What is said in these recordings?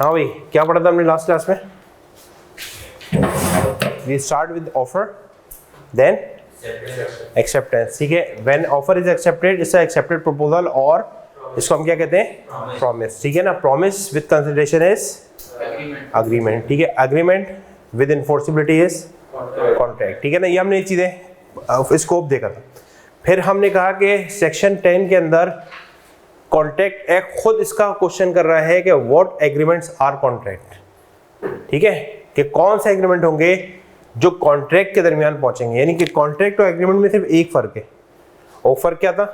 हाँ भाई, क्या पढ़ा था हमने लास्ट क्लास में? We start with offer then acceptance, ठीक है। When offer is accepted, it's accepted proposal, और इसको हम क्या कहते हैं? प्रॉमिस, ठीक है ना। Promise with consideration is agreement, ठीक है। Agreement with enforceability is contract, ठीक है ना। ये हमने ये चीजें स्कोप देखा था। फिर हमने कहा कि सेक्शन 10 के अंदर कॉन्ट्रैक्ट एक्ट खुद इसका क्वेश्चन कर रहा है कि व्हाट एग्रीमेंट्स आर कॉन्ट्रैक्ट, ठीक है, कि कौन से एग्रीमेंट होंगे जो कॉन्ट्रैक्ट के दरमियान पहुंचेंगे। यानी कि कॉन्ट्रैक्ट और एग्रीमेंट में सिर्फ एक फर्क है, वो फर्क क्या था?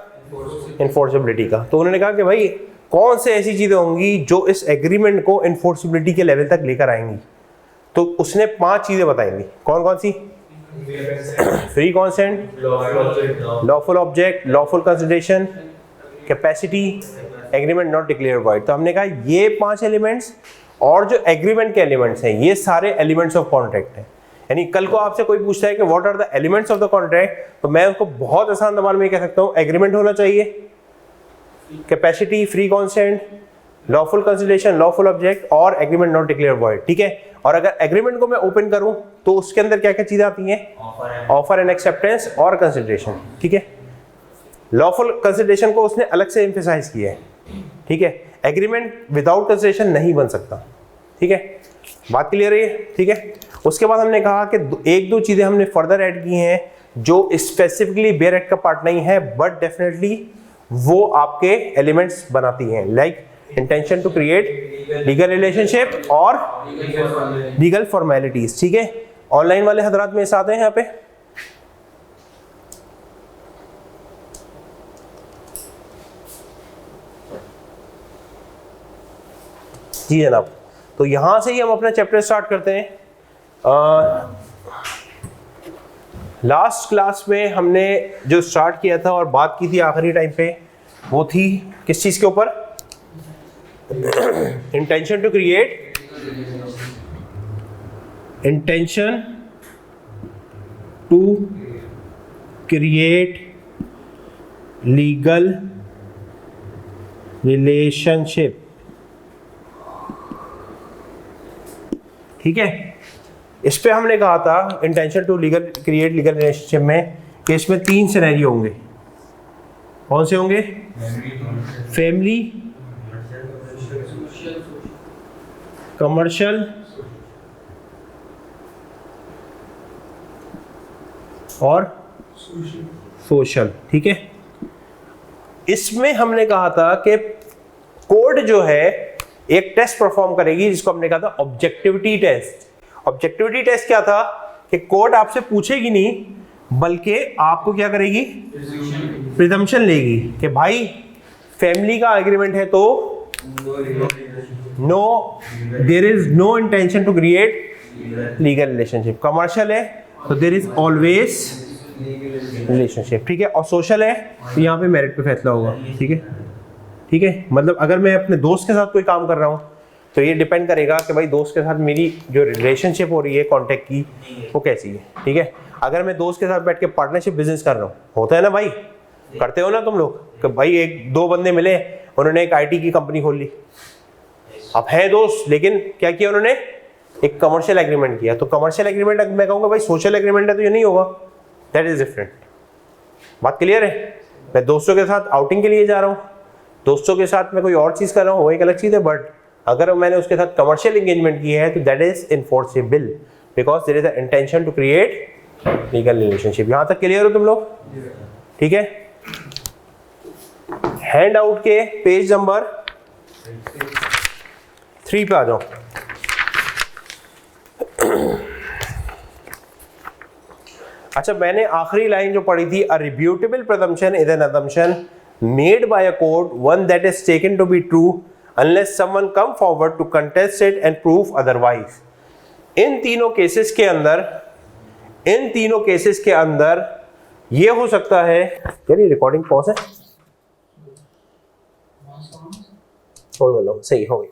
इन्फोर्सिबिलिटी का। तो उन्होंने कहा कि भाई कौन से ऐसी चीजें होंगी जो इस एग्रीमेंट को इन्फोर्सिबिलिटी के लेवल तक लेकर आएंगी। तो उसने 5 चीजें बताई थी। कौन कौन सी? Free consent, lawful object, lawful consideration, capacity, agreement not declare void. तो हमने कहा ये 5 एलिमेंट्स और जो एग्रीमेंट के एलिमेंट्स हैं ये सारे एलिमेंट्स ऑफ कॉन्ट्रैक्ट हैं। यानी कल को आपसे कोई पूछता है कि what are the elements of the contract, तो मैं उसको बहुत आसान सवाल में कह सकता हूँ एग्रीमेंट होना चाहिए, capacity, free consent, lawful consideration, lawful object और एग्रीमेंट नॉट डिक्लेयर वॉइड, ठीक है। और अगर एग्रीमेंट को मैं ओपन करूं तो उसके अंदर क्या क्या चीजें आती हैं? ऑफर एंड एक्सेप्टेंस और कंसिडरेशन, ठीक है। लॉफुल कंसिडरेशन को उसने अलग से एम्फसाइज किया है, ठीक है। एग्रीमेंट विदाउट कंसिडरेशन नहीं बन सकता, ठीक है। बात क्लियर है, ठीक है। उसके बाद हमने कहा कि 1-2 चीजें हमने फर्दर ऐड की हैं जो स्पेसिफिकली बेयर एक्ट का पार्ट नहीं है, बट डेफिनेटली वो आपके एलिमेंट्स बनाती हैं, like intention to create legal relationship और लीगल फॉर्मेलिटीज, ठीक है। ऑनलाइन वाले हजरात में साथ हैं यहाँ पे? जी जनाब। तो यहां से ही हम अपना चैप्टर स्टार्ट करते हैं। लास्ट क्लास में हमने जो स्टार्ट किया था और बात की थी आखिरी टाइम पे, वो थी किस चीज के ऊपर? Intention to create, intention to create legal relationship, ठीक है। इस पे हमने कहा था intention to create legal relationship में कि इसमें 3 सिनेरियो होंगे। कौन से होंगे? फैमिली, कमर्शियल और सोशल, ठीक है। इसमें हमने कहा था कि कोर्ट जो है एक टेस्ट परफॉर्म करेगी जिसको हमने कहा था ऑब्जेक्टिविटी टेस्ट। ऑब्जेक्टिविटी टेस्ट क्या था कि कोर्ट आपसे पूछेगी नहीं बल्कि आपको क्या करेगी? प्रिजम्पशन लेगी कि भाई फैमिली का एग्रीमेंट है तो no, there is no intention to create legal relationship. Commercial है तो देयर इज ऑलवेज रिलेशनशिप, ठीक है। और सोशल है तो यहाँ पे मेरिट पे फैसला होगा, ठीक है, ठीक है। मतलब अगर मैं अपने दोस्त के साथ कोई काम कर रहा हूँ तो ये डिपेंड करेगा कि भाई दोस्त के साथ मेरी जो रिलेशनशिप हो रही है कॉन्टेक्ट की वो कैसी है, ठीक है। अगर मैं दोस्त के साथ बैठ के पार्टनरशिप बिजनेस कर रहा हूँ, होता है ना भाई, करते हो ना तुम लोग, कि भाई 1-2 बंदे मिले, उन्होंने एक IT की कंपनी खोल ली। अब है दोस्त, लेकिन क्या किया उन्होंने? एक कमर्शियल एग्रीमेंट किया। तो कमर्शियल एग्रीमेंट मैं कहूँगा भाई सोशल एग्रीमेंट है तो ये नहीं होगा, दैट इज डिफरेंट। बात क्लियर है? मैं दोस्तों के साथ आउटिंग के लिए जा रहा हूँ, दोस्तों के साथ मैं कोई और चीज कर रहा हूँ, वो एक अलग चीज है। बट अगर मैंने उसके साथ कमर्शियल एंगेजमेंट की है तो that is enforceable because there is a intention to create legal relationship. यहां तक क्लियर हो तुम लोग? ठीक है। हैंड आउट के पेज नंबर 3 पे आ जाओ। अच्छा, मैंने आखिरी लाइन जो पढ़ी थी, a rebuttable presumption is an assumption made by a court, one that is taken to be true unless someone come forward to contest it and prove otherwise। इन तीनों केसेस के अंदर ये हो सकता है, यार ये रिकॉर्डिंग पॉज है, सही हो गई,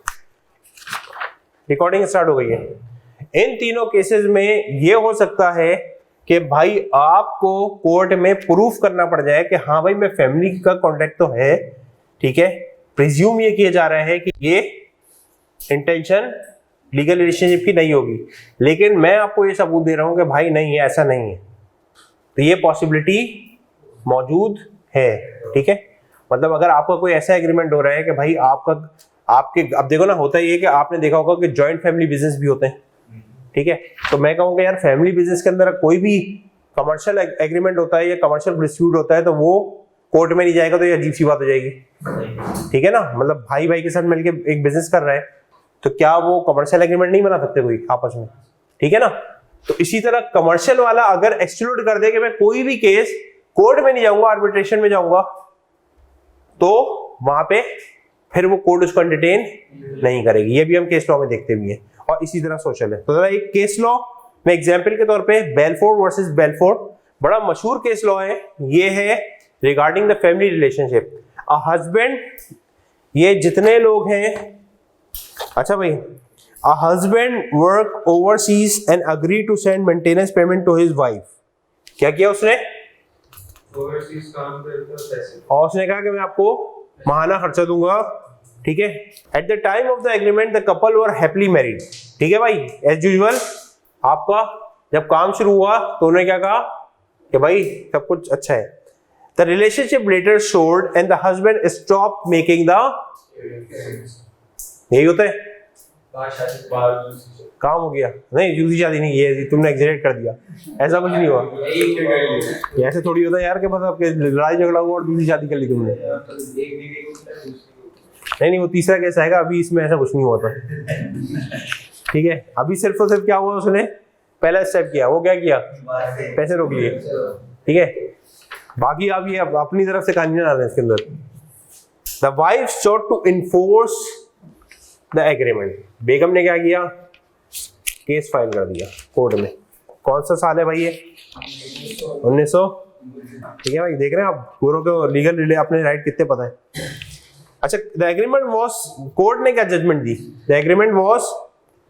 रिकॉर्डिंग स्टार्ट हो गई है। इन तीनों केसेस में ये हो सकता है कि भाई आपको कोर्ट में प्रूफ करना पड़ जाए कि हाँ भाई मैं फैमिली का कॉन्ट्रैक्ट तो है, ठीक है, प्रिज्यूम ये किया जा रहा है कि ये इंटेंशन लीगल रिलेशनशिप की नहीं होगी, लेकिन मैं आपको ये सबूत दे रहा हूं कि भाई नहीं है, ऐसा नहीं है, तो ये पॉसिबिलिटी मौजूद है। ठीक है, मतलब अगर आपका कोई ऐसा एग्रीमेंट हो रहा है कि भाई आपके अब देखो ना, होता ही है कि आपने देखा होगा कि जॉइंट फैमिली बिजनेस भी होते हैं। ठीक है, तो मैं कहूँगा यार फैमिली बिजनेस के अंदर कोई भी कमर्शियल एग्रीमेंट होता है या कमर्शियल डिस्प्यूट होता है तो वो कोर्ट में नहीं जाएगा, तो ये अजीब सी बात हो जाएगी। ठीक है ना, मतलब भाई भाई के साथ मिलकर एक बिजनेस कर रहा है तो क्या वो कमर्शियल एग्रीमेंट नहीं बना सकते कोई आपस में? ठीक है ना, तो इसी तरह कमर्शियल वाला अगर एक्सक्लूड कर दे कि मैं कोई भी केस कोर्ट में नहीं जाऊंगा, आर्बिट्रेशन में जाऊंगा, तो वहां पे फिर वो कोर्ट उसको एंटरटेन नहीं करेगी। ये भी हम केस लॉ में देखते भी हैं, और इसी तरह सोशल है। तो जरा एक केस लॉ में एग्जाम्पल के तौर पे बेलफोर्ड वर्सेस बेलफोर्ड, बड़ा मशहूर केस लॉ है ये, है regarding the family relationship. A husband, ये जितने लोग हैं, अच्छा भाई, a husband work overseas and agree to send maintenance payment to his wife. क्या किया उसने? ओवरसीज काम करता पैसे, और उसने कहा कि मैं आपको माहाना खर्चा दूंगा। ठीक है, eight the time of the agreement the couple were happily married. ठीक है भाई, एज यूजुअल आपका जब काम शुरू हुआ तो उन्होंने क्या कहा कि भाई सब कुछ अच्छा है। The relationship letter showed and the husband stop making the, यही होता है काम हो गया। नहीं, दूसरी शादी नहीं, ये तुमने एग्जैक्ट कर दिया, ऐसा कुछ नहीं हुआ। ऐसे थोड़ी होता है यार, के मतलब लड़ाई झगड़ा हुआ और दूसरी शादी कर ली तुमने। नहीं, वो तीसरा केस आएगा, अभी इसमें ऐसा कुछ नहीं हुआ था। ठीक है, अभी सिर्फ और सिर्फ क्या हुआ, उसने पहला स्टेप किया, वो क्या किया, पैसे रोक लिए। ठीक है, बाकी आप ये अपनी तरफ से कहानी ना डालें इसके अंदर। The wife sought to enforce the agreement. बेगम ने क्या किया, केस फाइल कर दिया कोर्ट में। कौन सा साल है भाई ये, 1900। ठीक है भाई, देख रहे हैं आप गोरों को लीगल रिले अपने राइट कितने पता है। अच्छा, द एग्रीमेंट वाज, कोर्ट ने क्या जजमेंट दी, the agreement was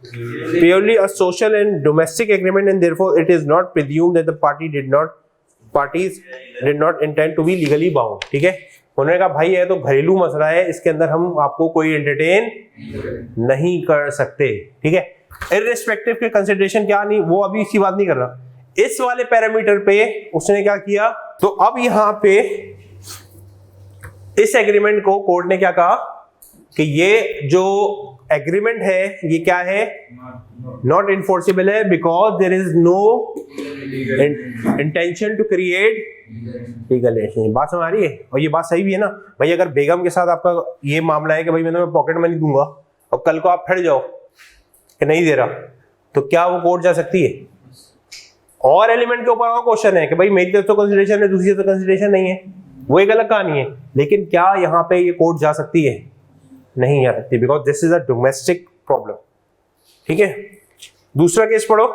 purely a social and domestic agreement and therefore it is not presumed that the parties did not intend to be legally bound। ठीक है, उन्होंने कहा भाई ये तो घरेलू मसला है, इसके अंदर हम आपको कोई एंटरटेन नहीं कर सकते। ठीक है, इररिस्पेक्टिव के कंसिडरेशन क्या नहीं, वो अभी इसकी बात नहीं कर रहा। इस वाले पैरामीटर पे उसने क्या किया, तो अब यहां पे इस एग्रीमेंट को कोर्ट ने क्या कहा कि ये जो एग्रीमेंट है ये क्या है, नॉट इन्फोर्सेबल है, because there is no intention to create legal relationship. बात समझ आ रही है? और ये बात सही भी है ना भाई, अगर बेगम के साथ आपका ये मामला है कि भाई मैं तुम्हें पॉकेट मनी दूंगा और कल को आप फट जाओ कि नहीं दे रहा, तो क्या वो कोर्ट जा सकती है? और एलिमेंट के ऊपर क्वेश्चन है कि भाई मेरी तरफ तो कंसिडरेशन है, दूसरी तरफ कंसिडरेशन नहीं है, वो एक अलग कहानी है। लेकिन क्या यहाँ पे ये कोर्ट जा सकती है? नहीं जा सकती, because this is a domestic problem. ठीक है, दूसरा केस पढ़ो,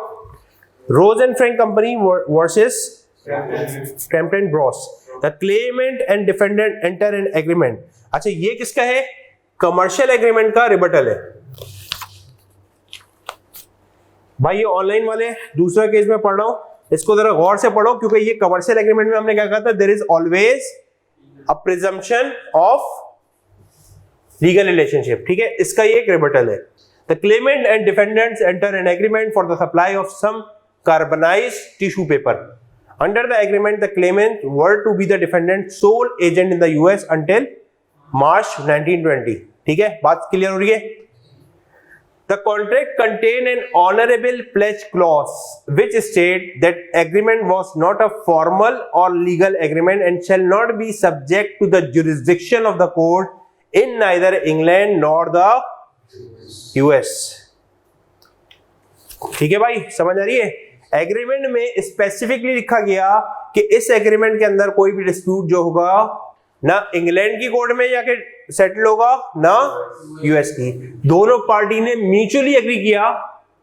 Rose and Frank company versus Crompton Bros. The claimant and defendant enter an agreement. अच्छा, ये किसका है? कमर्शियल एग्रीमेंट का रिबटल है भाई। ये ऑनलाइन वाले दूसरा केस में पढ़ रहा हूं, इसको जरा गौर से पढ़ो, क्योंकि ये कमर्शियल एग्रीमेंट में हमने क्या कहा था, there is always a presumption of legal relationship. ठीक है, इसका ये एक रिबटल है। The claimant and defendants enter an agreement for the supply of some carbonised tissue paper. Under the agreement the claimant were to be the defendant sole agent in the US until March 1920। ठीक है, बात clear हो रही है? The contract contained an honorable pledge clause which state that agreement was not a formal or legal agreement and shall not be subject to the jurisdiction of the court in neither England nor the US। ठीक है भाई, समझ आ रही है? Agreement में specifically लिखा गया कि इस एग्रीमेंट के अंदर कोई भी डिस्प्यूट जो होगा ना इंग्लैंड की कोर्ट में जाके सेटल होगा ना यूएस की। दोनों पार्टी ने म्यूचुअली एग्री किया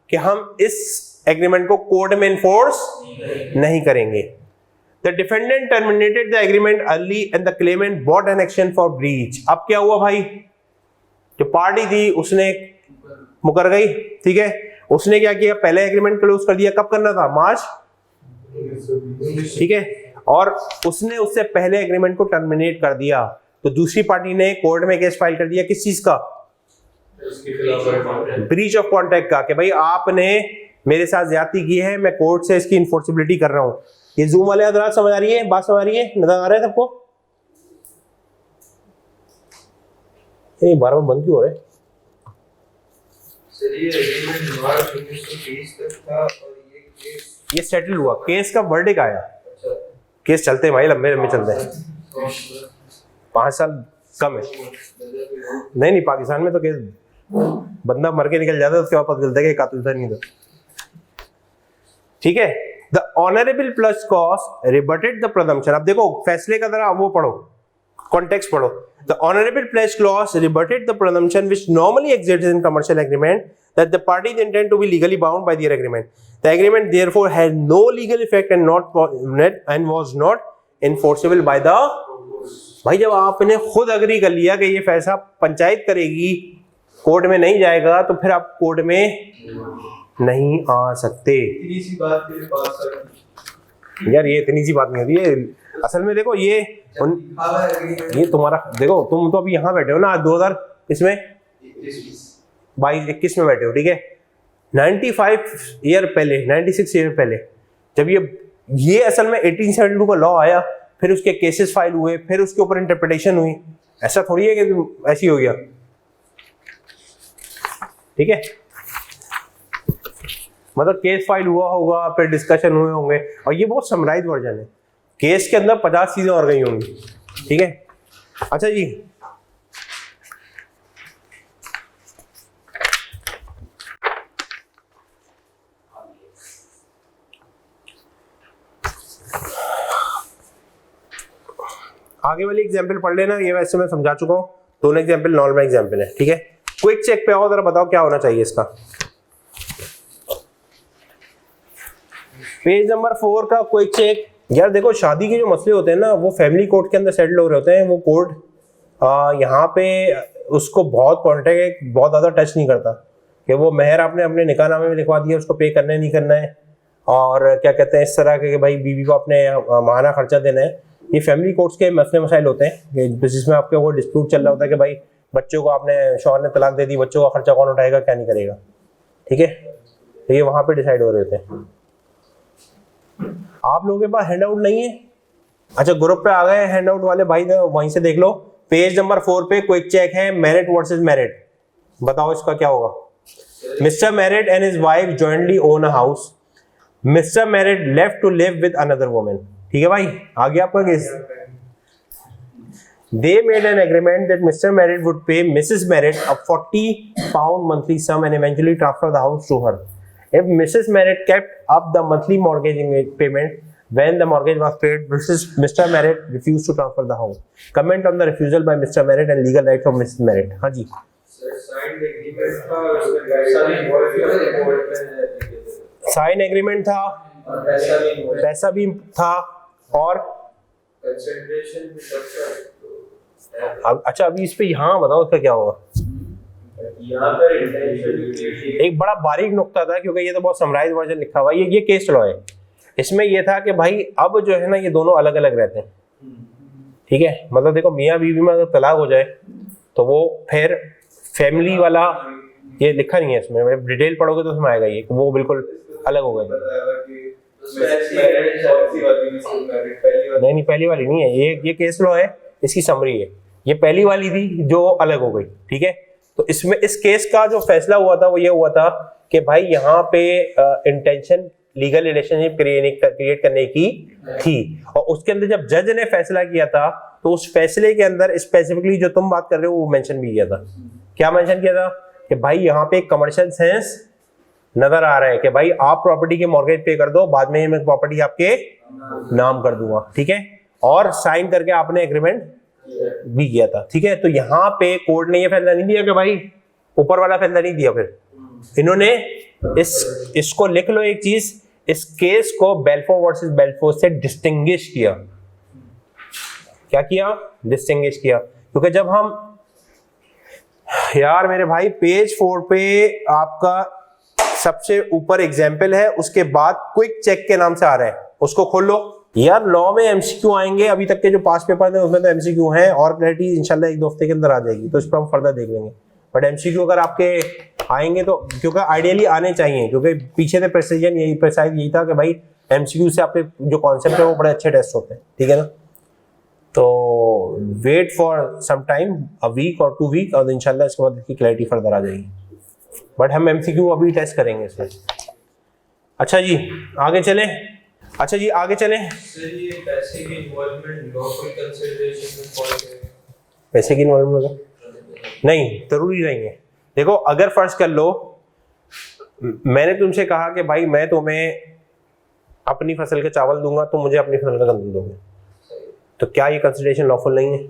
कि हम इस एग्रीमेंट को कोर्ट में इन्फोर्स नहीं करेंगे। The defendant terminated the agreement early and the Clement bot an action for breach. अब क्या हुआ भाई, जो पार्टी थी उसने मुकर गई। ठीक है, उसने क्या किया, पहले एग्रीमेंट क्लोज कर दिया। कब करना था? मार्च। ठीक है, और उसने उससे पहले एग्रीमेंट को टर्मिनेट कर दिया। तो दूसरी पार्टी ने कोर्ट में केस फाइल कर दिया, किस चीज का? उसके खिलाफ ब्रीच ऑफ कॉन्ट्रैक्ट का, कि भाई आपने मेरे साथ ज्यादती की है, मैं कोर्ट से इसकी इन्फोर्सिबिलिटी कर रहा हूँ। ये जूम वाले हजरात समझ आ रही है, बात समझ आ रही है, नजर आ रहा है सबको? ये बार बार बंद क्यों हो रहे? सर ये एग्रीमेंट मार्च 1920 तक था और ये सेटल हुआ, केस का वर्डिक्ट आया। अच्छा केस चलते हैं भाई, लंबे लंबे चलते हैं, 5 साल कम है। नहीं पाकिस्तान में तो केस बंदा मर के निकल जाता है, उसके बाद पता चलता है कि कातिल था नहीं था। ठीक है, the honourable pledge clause rebutted the presumption. अब देखो फैसले का जरा वो पढ़ो, कॉन्टेक्स्ट पढ़ो। The honourable pledge clause rebutted the presumption which normally exists in commercial agreement that the parties intend to be legally bound by their agreement. The agreement therefore had no legal effect and was not enforceable by the। भाई जब आपने खुद agree कर लिया कि ये फैसला पंचायत करेगी, कोर्ट में नहीं जाएगा, तो फिर आप कोर्ट में नहीं आ सकते। इतनी सी बात के लिए 5 साल। यार ये इतनी सी बात नहीं होती है असल में। देखो ये तुम्हारा, देखो तुम तो अभी यहाँ बैठे हो ना, 2000 इसमें 22-21 में बैठे हो, ठीक है। 95 ईयर पहले, 96 ईयर पहले, जब ये असल में 1872 का लॉ आया, फिर उसके केसेस फाइल हुए, फिर उसके ऊपर इंटरप्रिटेशन हुई। ऐसा थोड़ी है कि ऐसी हो गया, ठीक है। मतलब केस फाइल हुआ होगा, फिर डिस्कशन हुए होंगे, और ये बहुत समराइज वर्जन है। केस के अंदर 50 चीजें और गई होंगी, ठीक है। अच्छा जी, आगे वाली एग्जांपल पढ़ लेना, ये वैसे मैं समझा चुका हूं। दोनों एग्जांपल नॉर्मल एग्जांपल है, ठीक है। क्विक चेक पे आओ, जरा बताओ क्या होना चाहिए इसका। पेज नंबर 4 का क्विक चेक। यार देखो, शादी के जो मसले होते हैं ना, वो फैमिली कोर्ट के अंदर सेटल हो रहे होते हैं। वो कोर्ट यहाँ पे उसको बहुत कॉन्ट्रैक्ट बहुत ज्यादा टच नहीं करता, कि वो मेहर आपने अपने निकाहनामे में लिखवा दिया, उसको पे करना है नहीं करना है, और क्या कहते हैं इस तरह के, भाई बीवी को अपने माहाना खर्चा देना है। ये फैमिली कोर्ट्स के मसले मसाइल होते हैं, जिसमें आपके वो डिस्प्यूट चल रहा होता है कि भाई बच्चों को आपने, शौहर ने तलाक दे दी, बच्चों का खर्चा कौन उठाएगा, क्या नहीं करेगा, ठीक है। तो ये वहां पे डिसाइड हो रहे होते हैं। आप लोगों के पास हैंड आउट नहीं है? अच्छा, ग्रुप पे आ गए हैंड आउट वाले भाई, वहीं से देख लो। पेज नंबर 4 पे क्विक चेक है, मैरिड वर्सेस मैरिड। बताओ इसका क्या होगा। Mister Merritt and his wife jointly own a house. Mister Merritt left to live with another woman. ठीक है भाई, आ गया आपका case. They made an agreement that Mr. Merritt would pay Mrs. Merritt a £40 monthly sum and eventually transfer the house to her. If Mrs. Merritt kept up the monthly mortgage payment when the mortgage was paid, Mr. Merritt refused to transfer the house. Comment on the refusal by Mr. Merritt and legal rights of Mrs. Merritt. हाँ जी। Sign agreement था, पैसा भी था, और अच्छा अभी इस पे यहाँ बताओ इसका क्या होगा। यहाँ पर एक बड़ा बारीक नुक्ता था, क्योंकि ये तो बहुत समराइज वर्जन लिखा हुआ है, ये केस लॉ है। इसमें ये था कि भाई अब जो है ना, ये दोनों अलग अलग रहते हैं, ठीक है। मतलब देखो, मियाँ बीवी में अगर तलाक हो जाए तो वो फिर फैमिली वाला, ये लिखा नहीं है इसमें, डिटेल पढ़ोगे तो उसमें आएगा ये, वो बिल्कुल अलग हो गए। नहीं, पहली वाली नहीं है ये केस लॉ है, इसकी समरी है। ये पहली वाली थी जो अलग हो गई, ठीक है। तो इसमें इस केस का जो फैसला हुआ था वो ये हुआ था कि भाई यहाँ पे इंटेंशन लीगल रिलेशनशिप क्रिएट करने की थी, और उसके अंदर जब जज ने फैसला किया था तो उस फैसले के अंदर स्पेसिफिकली जो तुम बात कर रहे हो वो मेंशन भी किया था। क्या मेंशन किया था कि भाई यहाँ पे कमर्शियल सेंस नजर आ रहा है कि भाई आप प्रॉपर्टी के मॉर्गेज पे कर दो, बाद में मैं प्रॉपर्टी आपके नाम कर दूंगा, ठीक है। और साइन करके आपने एग्रीमेंट भी किया था, ठीक है। तो यहाँ पे कोर्ट ने ये फैसला नहीं दिया कि भाई, ऊपर वाला फैसला नहीं दिया, फिर इन्होंने इसको लिख लो एक चीज, इस केस को बेल्फोर वर्सेस बेल्फोर से डिस्टिंग्विश किया। क्या किया? डिस्टिंग्विश किया। क्योंकि जब हम, यार मेरे भाई, पेज 4 पे आपका सबसे ऊपर एग्जाम्पल है, उसके बाद क्विक चेक के नाम से आ रहा है, उसको खोल लो। यार लॉ में एमसीक्यू आएंगे, अभी तक के जो पास पेपर थे उसमें तो एमसीक्यू हैं, और क्लैरिटी इंशाल्लाह 1-2 हफ्ते के अंदर आ जाएगी, तो इस पर हम फर्दर देख लेंगे। बट एमसीक्यू अगर आपके आएंगे तो, क्योंकि आइडियली आने चाहिए, क्योंकि पीछे से प्रेसिजन यही प्रेसाइज यही था कि भाई एमसीक्यू से आपके जो कॉन्सेप्ट है वो बड़े अच्छे टेस्ट होते हैं, ठीक है ना। तो wait for some time, a week और 2 वीक, और इंशाल्लाह इसके बाद इसकी क्लैरिटी फर्दर आ जाएगी। बट हम एमसीक्यू अभी टेस्ट करेंगे इसमें। अच्छा जी आगे चलें। अच्छा जी आगे चलें। सर ये पैसे की इन्वॉल्वमेंट लॉफुल कंसीडरेशन में फॉल करेगा? पैसे की इन्वॉल्वमेंट नहीं, जरूरी नहीं है। देखो अगर फर्ज कर लो मैंने तुमसे कहा कि भाई मैं तुम्हें अपनी फसल के चावल दूंगा, तो मुझे अपनी फसल का गंदम दोगे, तो क्या ये कंसिडरेशन लॉफुल नहीं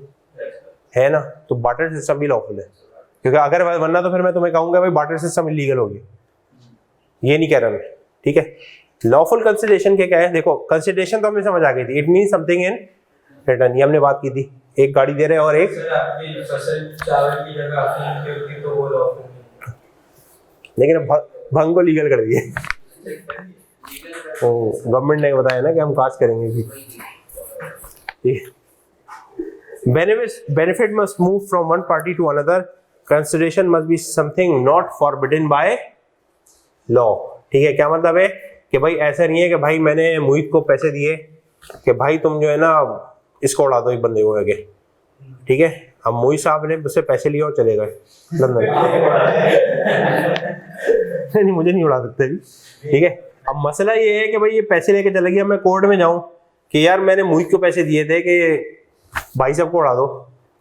है ना। तो बार्टर सिस्टम भी लॉफुल है, क्योंकि अगर वरना तो फिर मैं तुम्हें कहूंगा भाई बार्टर सिस्टम इलीगल होगी, ये नहीं कह रहा मैं, ठीक है। लॉफुल कंसिडरेशन क्या है, देखो कंसिडरेशन तो हमें समझ आ गई थी, it mean something in return, ये हमने बात की थी। एक गाड़ी दे रहे हैं और एक, सर आपकी फसल चावल की जगह अफीम की होती तो वो लॉफुल नहीं, लेकिन भंग को लीगल कर दिए। तो गवर्नमेंट ने बताया ना कि हम कास्ट करेंगे भी। Benefit must move from one party to another, consideration must be something not forbidden by law, ठीक है। क्या मतलब है कि भाई ऐसा नहीं है कि भाई मैंने मोहित को पैसे दिए कि भाई तुम जो है ना इसको उड़ा दो एक बंदे को आगे, ठीक है। अब मोहित साहब ने उससे पैसे लिए और चले गए लंदन। नहीं मुझे नहीं उड़ा सकते, ठीक है। अब मसला ये है कि भाई ये पैसे लेके चले गया, मैं कोर्ट में जाऊं कि यार मैंने मोहित को पैसे दिए थे कि भाई साहब को उड़ा दो,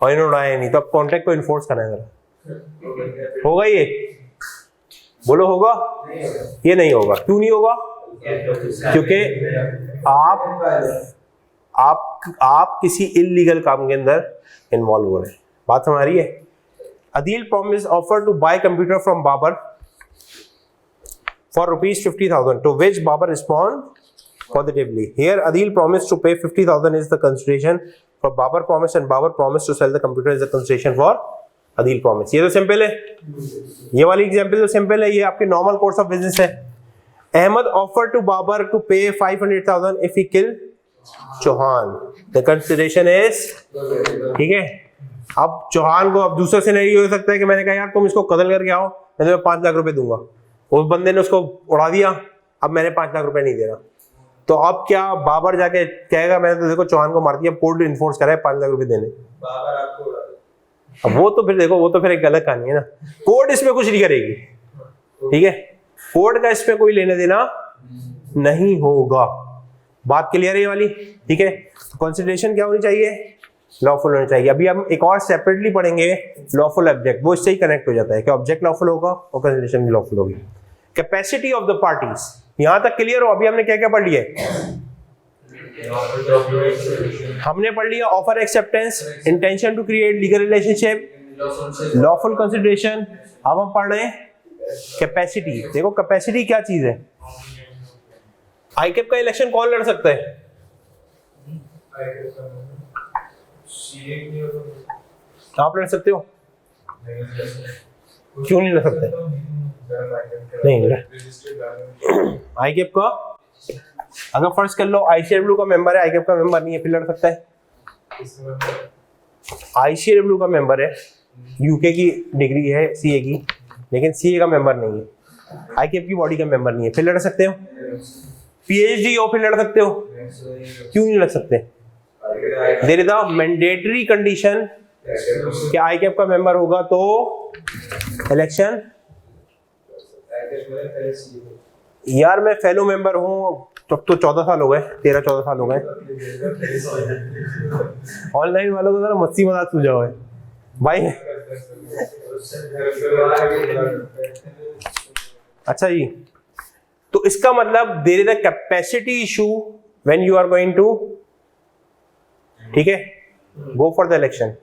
और इन्होंने उड़ाया नहीं, तो अब कॉन्ट्रैक्ट को इन्फोर्स करना है जरा। होगा ये, बोलो होगा? ये नहीं होगा। क्यों नहीं होगा? क्योंकि आप किसी इलीगल काम के अंदर इन्वॉल्व हो रहे हैं। बात हमारी है। Adeel promise offer to buy computer from Babar for rupees 50,000, to which Babar respond positively. Here Adil promised to pay 50,000 is the consideration for Babar promise, and Babar promised to sell the computer is the consideration for Adil promise. ये तो simple है, ये वाली example तो simple है, ये आपके normal course of business है। Ahmed offer to Babar to pay 500,000 if he kill Chauhan, the consideration is, ठीक है। अब चौहान को अब दूसरा सिनेरियो हो सकता है कि मैंने कहा यार तुम इसको कत्ल करके आओ, मैं तुम्हें 5 लाख रुपए दूंगा, उस बंदे ने उसको उड़ा दिया, अब मैंने 5 लाख रुपए नहीं दे रहा, तो अब क्या बाबर जाके कहेगा मैंने तो देखो चौहान को मार दिया, कोर्ट इन्फोर्स करा है 5 लाख रुपए देने, बाबर आपको उड़ा दे। अब वो तो फिर देखो वो तो फिर एक गलत कहानी है ना, कोर्ट इसमें कुछ नहीं करेगी, ठीक है। कोर्ट का इसमें कोई लेने देना नहीं होगा। बात क्लियर है ये वाली, ठीक है। कंसिडरेशन क्या होनी चाहिए? लॉफुल होना चाहिए। अभी हम एक और सेपरेटली पढ़ेंगे लॉफुल ऑब्जेक्ट, वो इससे ही कनेक्ट हो जाता है कि ऑब्जेक्ट लॉफुल होगा और कंसिडरेशन भी लॉफुल होगी। कैपेसिटी ऑफ द पार्टीज, यहां तक क्लियर हो? अभी हमने क्या क्या पढ़ लिया है? हमने पढ़ लिया offer acceptance, intention to create legal relationship, lawful consideration. अब हम पढ़ रहे हैं कैपेसिटी। देखो कैपेसिटी क्या चीज है? आईकेप का इलेक्शन कौन लड़ सकता है? आप लड़ सकते हो? क्यों नहीं लड़ सकते? नहीं आईकेप का अगर फर्ज कर लो आईसीडब्ल्यू का मेंबर है, आईकेप का मेंबर नहीं है, फिर लड़ सकता है? आईसीडब्ल्यू का मेंबर है, यूके की डिग्री है सीए की, लेकिन सीए का मेंबर नहीं है, आईकेप की बॉडी का मेंबर नहीं है, फिर लड़ सकते हो? पीएचडी हो फिर लड़ सकते हो? क्यों नहीं लड़ सकते? There is a mandatory condition कि आईकेप का मेंबर होगा तो इलेक्शन। यार मैं फेलो मेंबर हूँ तब तो 14 साल हो गए, 13-14 साल हो गए। ऑनलाइन वालों को जरा मस्ती मजाक सुझाव है भाई। अच्छा जी, तो इसका मतलब there is a capacity issue when you are going to, ठीक है, गो फॉर द इलेक्शन।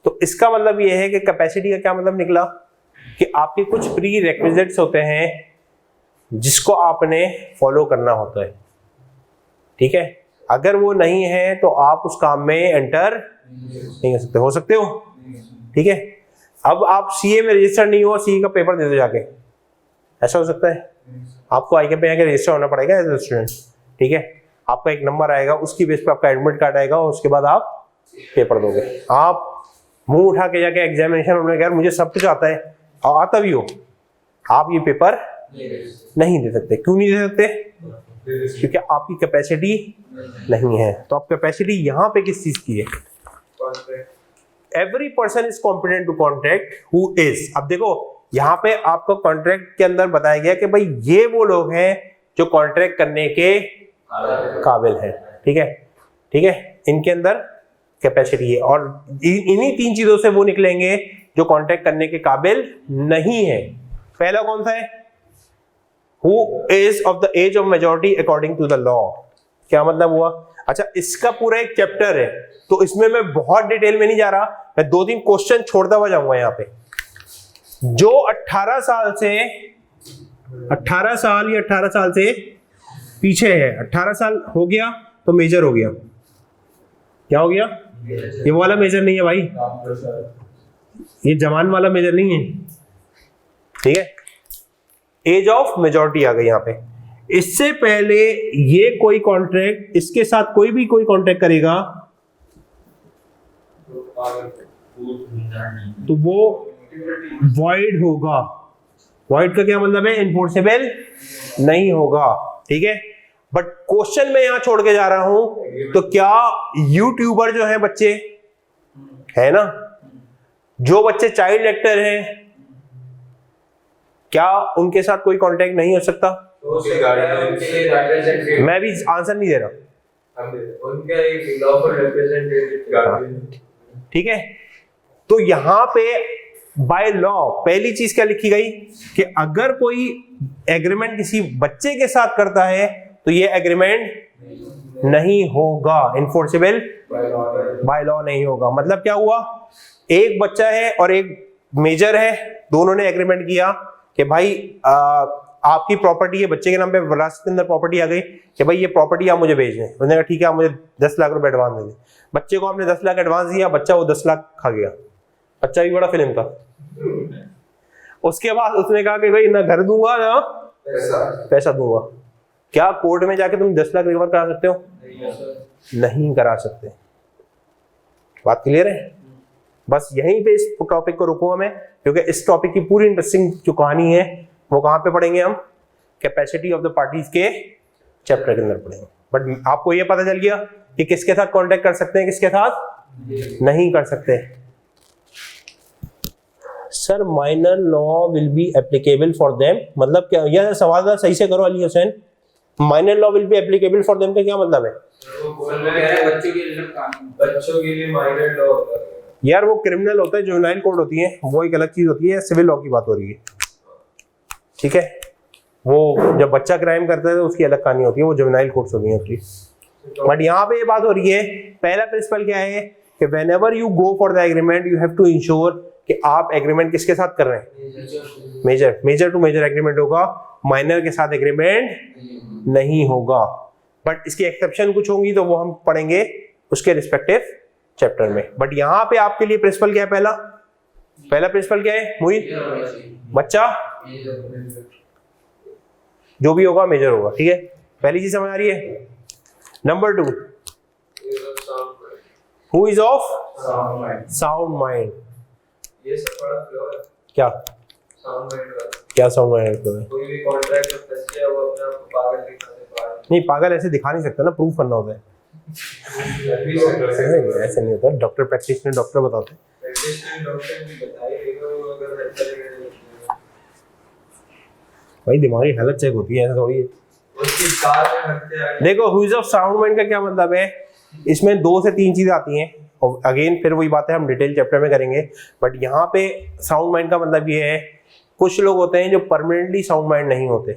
तो इसका मतलब ये है कि कैपेसिटी का क्या मतलब निकला कि आपके कुछ प्री रिक्विजिट्स होते हैं जिसको आपने फॉलो करना होता है, ठीक है। अगर वो नहीं है तो आप उस काम में एंटर नहीं कर सकते। हो सकते हो, ठीक है। अब आप सीए में रजिस्टर नहीं हो, सीए का पेपर दे दो जाके, ऐसा हो सकता है? आपको आईकेप में आके रजिस्टर होना पड़ेगा एज ए स्टूडेंट, ठीक है। आपका एक नंबर आएगा, उसकी बेस पे आपका एडमिट कार्ड आएगा और उसके बाद आप पेपर दोगे। आप मुंह उठा के जाके एग्जामिनेशन में यार मुझे सब कुछ आता है, आता भी हो, आप ये पेपर नहीं दे सकते। क्यों नहीं दे सकते? क्योंकि आपकी कैपेसिटी नहीं है। तो आप कैपेसिटी यहाँ पे किस चीज की है? Every person is competent to contract who is. अब देखो यहाँ पे आपको कॉन्ट्रैक्ट के अंदर बताया गया कि भाई ये वो लोग हैं जो कॉन्ट्रैक्ट करने के काबिल है। ठीक है, ठीक है, इनके अंदर कैपेसिटी है, और इन्हीं तीन चीजों से वो निकलेंगे जो कॉन्ट्रैक्ट करने के काबिल नहीं है। पहला कौन सा है? Who is of the age of majority according to the law। क्या मतलब हुआ? अच्छा, इसका पूरा एक चैप्टर है, तो इसमें मैं बहुत डिटेल में नहीं जा रहा, मैं 2-3 क्वेश्चन छोड़ता हुआ जाऊंगा। यहाँ पे जो 18 साल या 18 साल से पीछे है, 18 साल हो गया तो मेजर हो गया। क्या हो गया? ये वाला मेजर नहीं है भाई, ये जवान वाला मेजर नहीं है। ठीक है, एज ऑफ मेजॉरिटी आ गई यहाँ पे। इससे पहले ये कोई कॉन्ट्रैक्ट, इसके साथ कोई भी कोई कॉन्ट्रैक्ट करेगा तो वो वॉइड होगा। वॉइड का क्या मतलब है? इनफोर्सेबल नहीं होगा। ठीक है, बट क्वेश्चन में यहां छोड़ के जा रहा हूं, तो क्या यूट्यूबर जो है बच्चे है ना, जो बच्चे चाइल्ड एक्टर हैं, क्या उनके साथ कोई कांटेक्ट नहीं हो सकता? मैं भी आंसर नहीं दे रहा। ठीक है, तो यहां पे बाय लॉ पहली चीज क्या लिखी गई कि अगर कोई एग्रीमेंट किसी बच्चे के साथ करता है तो ये एग्रीमेंट नहीं होगा, इन्फोर्सेबल बाय लॉ नहीं होगा। मतलब क्या हुआ? एक बच्चा है और एक मेजर है, दोनों ने एग्रीमेंट किया कि भाई आपकी प्रॉपर्टी है, बच्चे के नाम पे विरासत के अंदर प्रॉपर्टी आ गई कि भाई ये प्रॉपर्टी आप मुझे भेज दें। उन्होंने कहा ठीक है, आप मुझे 10 लाख रुपए एडवांस दे दें। बच्चे को आपने 10 लाख एडवांस दिया, बच्चा वो 10 लाख खा गया। बच्चा भी बड़ा फिल्म का। उसके बाद उसने कहा कि भाई ना घर दूंगा ना पैसा दूंगा। क्या कोर्ट में जाके तुम 10 लाख रिकवर करा सकते हो? नहीं करा सकते। बात क्लियर है? बस यहीं पे इस टॉपिक को रुकूंगा मैं, क्योंकि इस टॉपिक की पूरी इंटरेस्टिंग जो कहानी है वो कहां पे पढ़ेंगे हम? कैपेसिटी ऑफ द पार्टीज के चैप्टर के अंदर पढ़ेंगे। बट आपको ये पता चल गया कि किसके साथ कांटेक्ट कर सकते हैं, किसके साथ नहीं कर सकते। Sir minor law will be applicable for them, मतलब क्या? यह सवाल सही से करो Ali Hussain. Minor law will be applicable for them का क्या मतलब है? बच्चों के लिए माइनर लॉ यार वो क्रिमिनल होता है, जुवेनाइल कोड होती है, वो एक अलग चीज होती है। सिविल लॉ की बात हो रही है। ठीक है, वो जब बच्चा क्राइम करता है तो उसकी अलग कहानी होती है, वो जुवेनाइल कोड्स होती है उसकी। बट यहाँ पे ये बात हो रही है, पहला प्रिंसिपल क्या है कि whenever you go for the agreement you have to ensure कि आप एग्रीमेंट किसके साथ कर रहे हैं? मेजर टू मेजर एग्रीमेंट होगा, माइनर के साथ एग्रीमेंट नहीं होगा। बट इसकी एक्सेप्शन कुछ होंगी तो वो हम पढ़ेंगे उसके रिस्पेक्टिव चैप्टर में। बट यहाँ पे आपके लिए प्रिंसिपल क्या है? पहला प्रिंसिपल क्या है मोहित? बच्चा जो भी होगा मेजर होगा। ठीक है, पहली चीज समझ आ रही है। Number 2, who is of sound mind. ये सब बड़ा फ्लो है। क्या साउंड माइंड का? क्या साउंड माइंड है? कोई भी कॉन्ट्रैक्ट में फंस गया वो अपने आप को पागल दिखाने नहीं, पागल ऐसे दिखा नहीं सकता ना, प्रूफ करना होता है। ऐसे नहीं होता, डॉक्टर प्रैक्टिशनर डॉक्टर बताते हैं। भाई दिमागी हालत चेक होती है, ऐसा थोड़ी है। देखो हुईज ऑफ साउंड माइंड का क्या मतलब है? इसमें 2 से 3 चीजें आती हैं, और अगेन फिर वही बात है, हम डिटेल चैप्टर में करेंगे। बट यहाँ पे साउंड माइंड का मतलब ये है, कुछ लोग होते हैं जो परमानेंटली साउंड माइंड नहीं होते,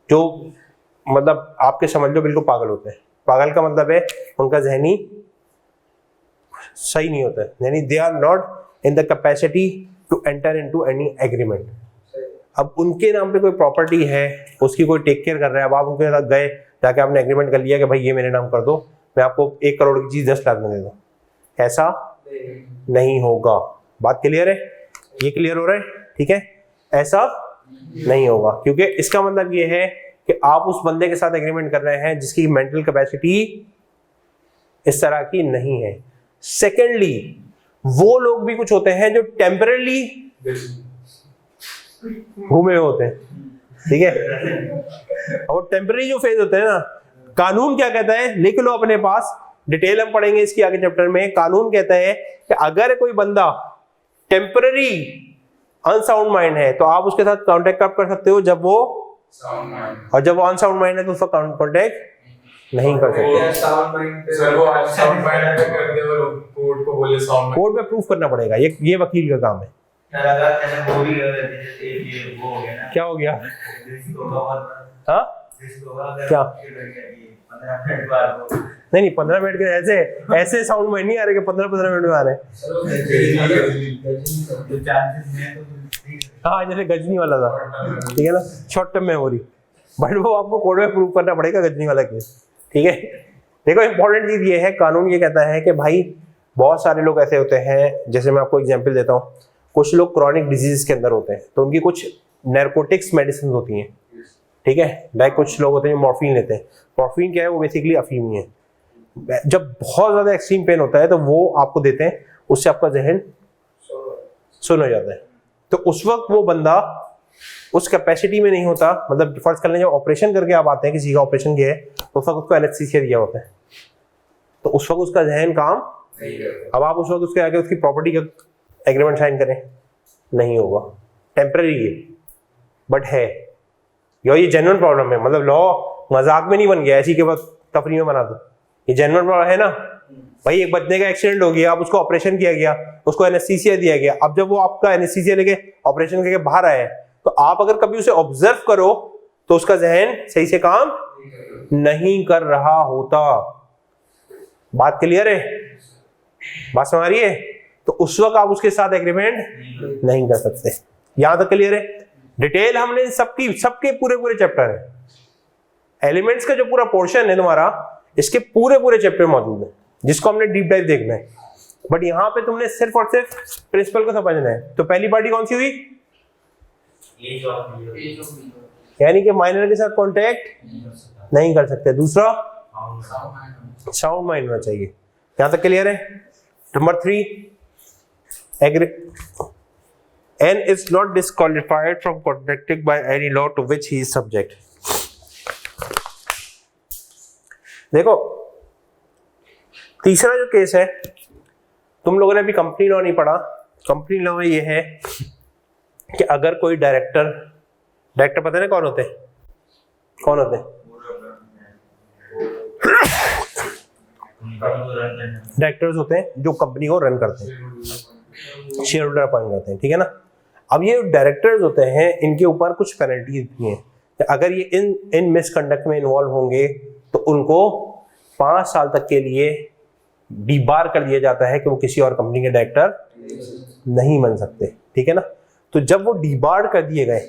जो मतलब आपके समझ लो बिल्कुल पागल होते हैं। पागल का मतलब है उनका जहनी सही नहीं होता है, यानी they are not in the capacity to enter into any agreement. अब उनके नाम पे कोई प्रॉपर्टी है, उसकी कोई टेक केयर कर रहा है, अब आप उनके साथ गए, जाके आपने एग्रीमेंट कर लिया कि भाई ये मेरे नाम कर दो, मैं आपको 1 करोड़ की चीज 10 लाख में दे दूं, ऐसा नहीं होगा। बात क्लियर है? ये क्लियर हो रहा है? ठीक है, ऐसा नहीं होगा, क्योंकि इसका मतलब ये है कि आप उस बंदे के साथ एग्रीमेंट कर रहे हैं जिसकी मेंटल कैपेसिटी इस तरह की नहीं है। सेकेंडली, वो लोग भी कुछ होते हैं जो टेम्परली घूमे हुए होते हैं, ठीक है। और टेम्पररी जो फेज होते हैं ना, कानून क्या कहता है, लिख लो अपने पास, डिटेल हम पढ़ेंगे इसकी आगे चैप्टर में। कानून कहता है कि अगर कोई बंदा टेम्पररी अनसाउंड माइंड है तो आप उसके साथ कांटेक्ट कब कर सकते हो, जब वो और जब वो अनसाउंड माइंड है तो उसका कांटेक्ट नहीं कर सकते। साउंड माइंड सर वो साउंड माइंड कर दे और कोर्ट को बोले साउंड कोर्ट में प्रूफ करना पड़ेगा, ये वकील का काम है। क्या हो गया? हाँ क्या? नहीं 15 मिनट के ऐसे साउंड माइंड नहीं आ रहे कि 15 मिनट में आ रहे हैं। हाँ जैसे गजनी वाला था, ठीक है ना, शॉर्ट टर्म मेमोरी, बट वो आपको कोर्ट में प्रूव करना पड़ेगा गजनी वाला केस, ठीक है। देखो इंपॉर्टेंट चीज ये है, कानून ये कहता है कि भाई बहुत सारे लोग ऐसे होते हैं, जैसे मैं आपको एग्जांपल देता हूँ, कुछ लोग क्रॉनिक डिजीज के अंदर होते हैं तो उनकी कुछ नैर्कोटिक्स मेडिसिन होती हैं, ठीक है। लाइक कुछ लोग होते हैं जो मॉर्फिन लेते हैं। मॉर्फिन क्या है, वो बेसिकली अफीम ही है। जब बहुत ज्यादा एक्सट्रीम पेन होता है तो वो आपको देते हैं, उससे आपका जहन सुन हो जाता है। तो उस वक्त वो बंदा उस कैपेसिटी में नहीं होता, मतलब फर्ज कर लें जब ऑपरेशन करके आप आते हैं, किसी का ऑपरेशन किया है तो उस वक्त उसको एनेस्थीसिया दिया होता है, तो उस वक्त उसका जहन काम, अब आप उस वक्त उसके आगे उसकी प्रॉपर्टी का एग्रीमेंट साइन करें, नहीं होगा, टेम्पररी है, बट है ये जेन्युइन प्रॉब्लम है। मतलब लॉ मजाक में नहीं बन गया, ऐसी के बाद तफरी में बना दो, ये जेन्युइन प्रॉब्लम है ना भाई। एक बच्चे का एक्सीडेंट हो गया, अब उसको ऑपरेशन किया गया, उसको एनेस्थीसिया दिया गया, अब जब वो आपका एनेस्थीसिया लेके ऑपरेशन करके बाहर आया है तो आप अगर कभी उसे ऑब्जर्व करो तो उसका जहन सही से काम नहीं कर रहा होता। बात क्लियर है? बात समझ रही है? तो उस वक्त आप उसके साथ एग्रीमेंट नहीं कर सकते। यहां तक क्लियर है? डिटेल हमने सबके पूरे चैप्टर है, एलिमेंट्स का जो पूरा पोर्शन है तुम्हारा, इसके पूरे चैप्टर मौजूद है, जिसको हमने डीप डाइव देखना है। बट यहाँ पे तुमने सिर्फ और सिर्फ प्रिंसिपल को समझना है। तो पहली पार्टी कौन सी हुई? यानी कि माइनर के साथ कांटेक्ट नहीं कर सकते। दूसरा साउंड माइंड होना चाहिए। यहां तक क्लियर है? Number 3, N is not disqualified from contacting by any law to which he is subject. देखो तीसरा जो केस है, तुम लोगों ने अभी कंपनी लॉ नहीं पढ़ा। कंपनी लॉ में ये है कि अगर कोई डायरेक्टर पता है ना कौन होते हैं? कौन होते हैं? डायरेक्टर्स होते हैं जो कंपनी को रन करते हैं, शेयर होल्डर अपॉइंट करते हैं, ठीक है ना। अब ये डायरेक्टर्स होते हैं, इनके ऊपर कुछ पेनल्टीज भी हैं। अगर ये इन मिसकंडक्ट में इन्वॉल्व होंगे तो उनको 5 साल तक के लिए डीबार कर दिया जाता है कि वो किसी और कंपनी के डायरेक्टर नहीं बन सकते, ठीक है ना। तो जब वो डीबार कर दिए गए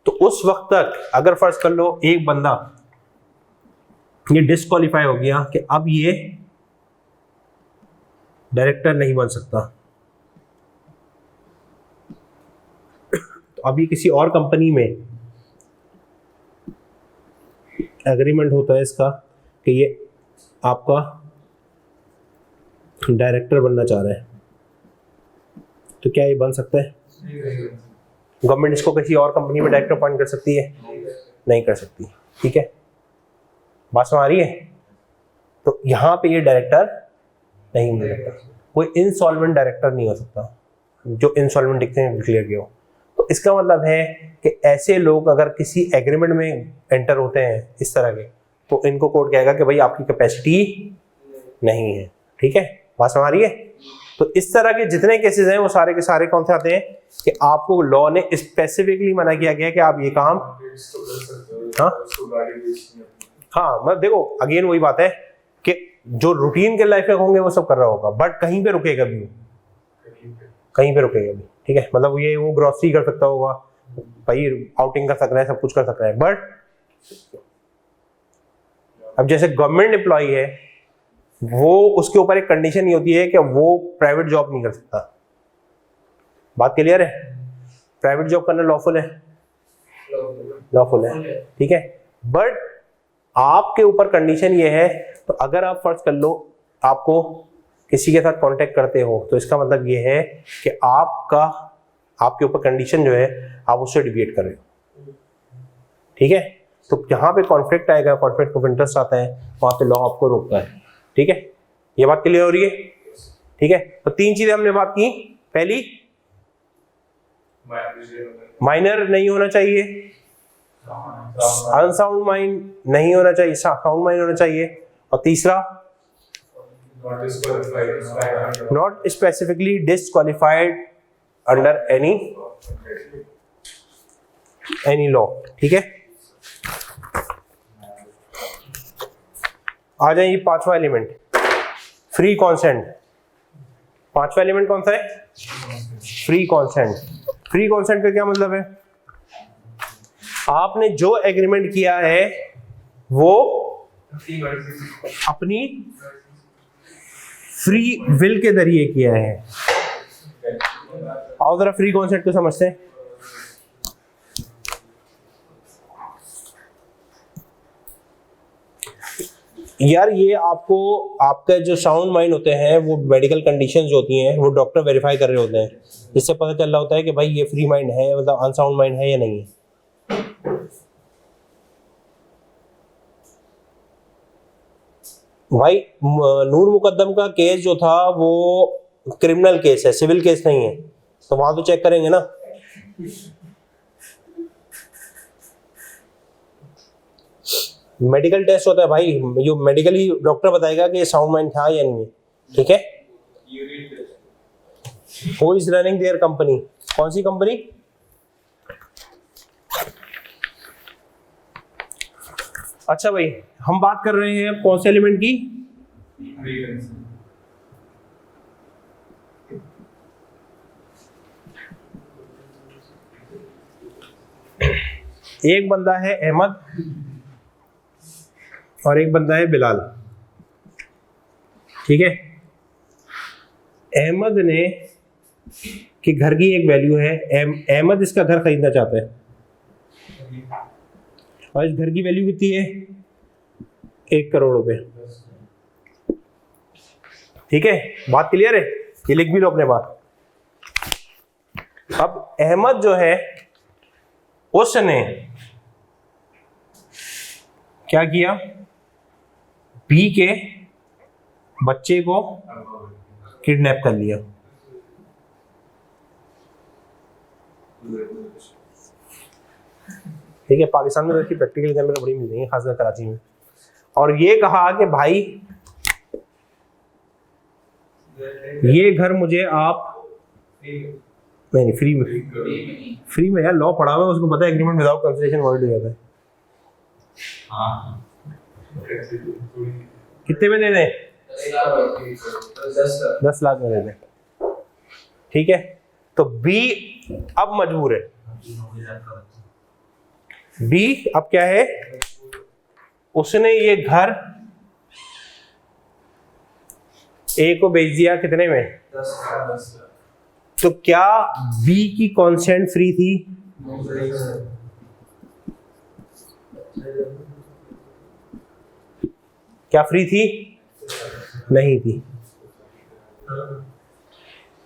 तो उस वक्त तक अगर फर्ज कर लो एक बंदा ये डिस्क्वालीफाई हो गया कि अब ये डायरेक्टर नहीं बन सकता, तो अभी किसी और कंपनी में एग्रीमेंट होता है इसका कि ये आपका डायरेक्टर बनना चाह रहा है, तो क्या ये बन सकता है? गवर्नमेंट इसको किसी और कंपनी में डायरेक्टर अपॉइंट कर सकती है? नहीं कर सकती, ठीक है। बात समझ आ रही है? तो यहां पे ये डायरेक्टर नहीं मिल सकता, कोई इंसॉल्वेंट डायरेक्टर नहीं हो सकता जो इंसॉल्वेंट डिक्लेयर किया हो। तो इसका मतलब है कि ऐसे लोग अगर किसी एग्रीमेंट में एंटर होते हैं इस तरह के, तो इनको कोर्ट कहेगा कि भाई आपकी कैपेसिटी नहीं है, ठीक है। बात समझ आ रही है? तो इस तरह के जितने केसेस हैं वो सारे के सारे कौन से आते हैं कि आपको लॉ ने स्पेसिफिकली मना किया गया कि आप ये काम, हाँ मतलब देखो अगेन वही बात है कि जो रूटीन के लाइफ में होंगे वो सब कर रहा होगा, बट कहीं पे रुकेगा भी, कहीं पे रुकेगा भी, ठीक है। मतलब ये वो ग्रोसरी कर सकता होगा भाई, आउटिंग कर सकता है, सब कुछ कर सकता है, बट अब जैसे गवर्नमेंट एम्प्लॉय है वो उसके ऊपर एक कंडीशन ये होती है कि वो प्राइवेट जॉब नहीं कर सकता। बात क्लियर है? प्राइवेट जॉब करना लॉफुल है, लॉफुल है, ठीक है। बट आपके ऊपर कंडीशन ये है, तो अगर आप फर्ज कर लो आपको किसी के साथ कांटेक्ट करते हो तो इसका मतलब ये है कि आपके ऊपर कंडीशन जो है आप उससे डिविएट कर रहे हो, ठीक है। तो जहां पे कॉन्फ्लिक्ट आएगा, कॉन्फ्लिक्ट ऑफ इंटरेस्ट आता है, वहां पे लॉ आपको रोकता है, ठीक है। ये बात क्लियर हो रही है, ठीक है। तो 3 चीजें हमने बात की। पहली, माइनर नहीं होना चाहिए, अनसाउंड माइंड नहीं होना चाहिए, साउंड माइंड होना चाहिए, और तीसरा not specifically disqualified under any law, ठीक है। आ जाए ये 5वां एलिमेंट, फ्री कॉन्सेंट। 5वां एलिमेंट कौन सा है? Free consent. फ्री कॉन्सेंट का क्या मतलब है? आपने जो एग्रीमेंट किया है वो अपनी फ्री विल के जरिए किया है। आओ जरा फ्री कॉन्सेंट को समझते हैं। यार ये आपको, आपका जो साउंड माइंड होते हैं वो मेडिकल कंडीशंस जो होती हैं वो डॉक्टर वेरीफाई कर रहे होते हैं, जिससे पता चल रहा होता है कि भाई ये फ्री माइंड है, मतलब अनसाउंड माइंड है या नहीं है। भाई नूर मुकद्दम का केस जो था वो क्रिमिनल केस है, सिविल केस नहीं है, तो वहां तो चेक करेंगे ना। मेडिकल टेस्ट होता है भाई, जो मेडिकली डॉक्टर बताएगा कि ये साउंड माइंड था या नहीं है, ठीक है। Who is running their company? कौन सी कंपनी? अच्छा भाई, हम बात कर रहे हैं कौन से एलिमेंट की? एक बंदा है अहमद और एक बंदा है बिलाल, ठीक है। अहमद ने कि घर की एक वैल्यू है, अहमद इसका घर खरीदना चाहता है और इस घर की वैल्यू कितनी है? 1 करोड़ रुपए, ठीक है। बात क्लियर है? ये लिख भी लो अपने बात। अब अहमद जो है उसने क्या किया? बी के बच्चे को किडनैप कर लिया, ठीक है। पाकिस्तान में इसकी प्रैक्टिकल एग्जाम्पल बड़ी मिल रही है, खासकर कराची में। और ये कहा कि भाई ये घर मुझे आप नहीं फ्री में यार, लॉ पढ़ा हुआ है, उसको पता है एग्रीमेंट विदाउट कंसिडरेशन वॉइड हो जाता है। कितने में दे दें? 10 लाख में दे दें, ठीक है। तो बी अब मजबूर है, बी अब क्या है? उसने ये घर ए को बेच दिया कितने में? 10। तो क्या बी की कॉन्सेंट फ्री थी? क्या फ्री थी? नहीं थी।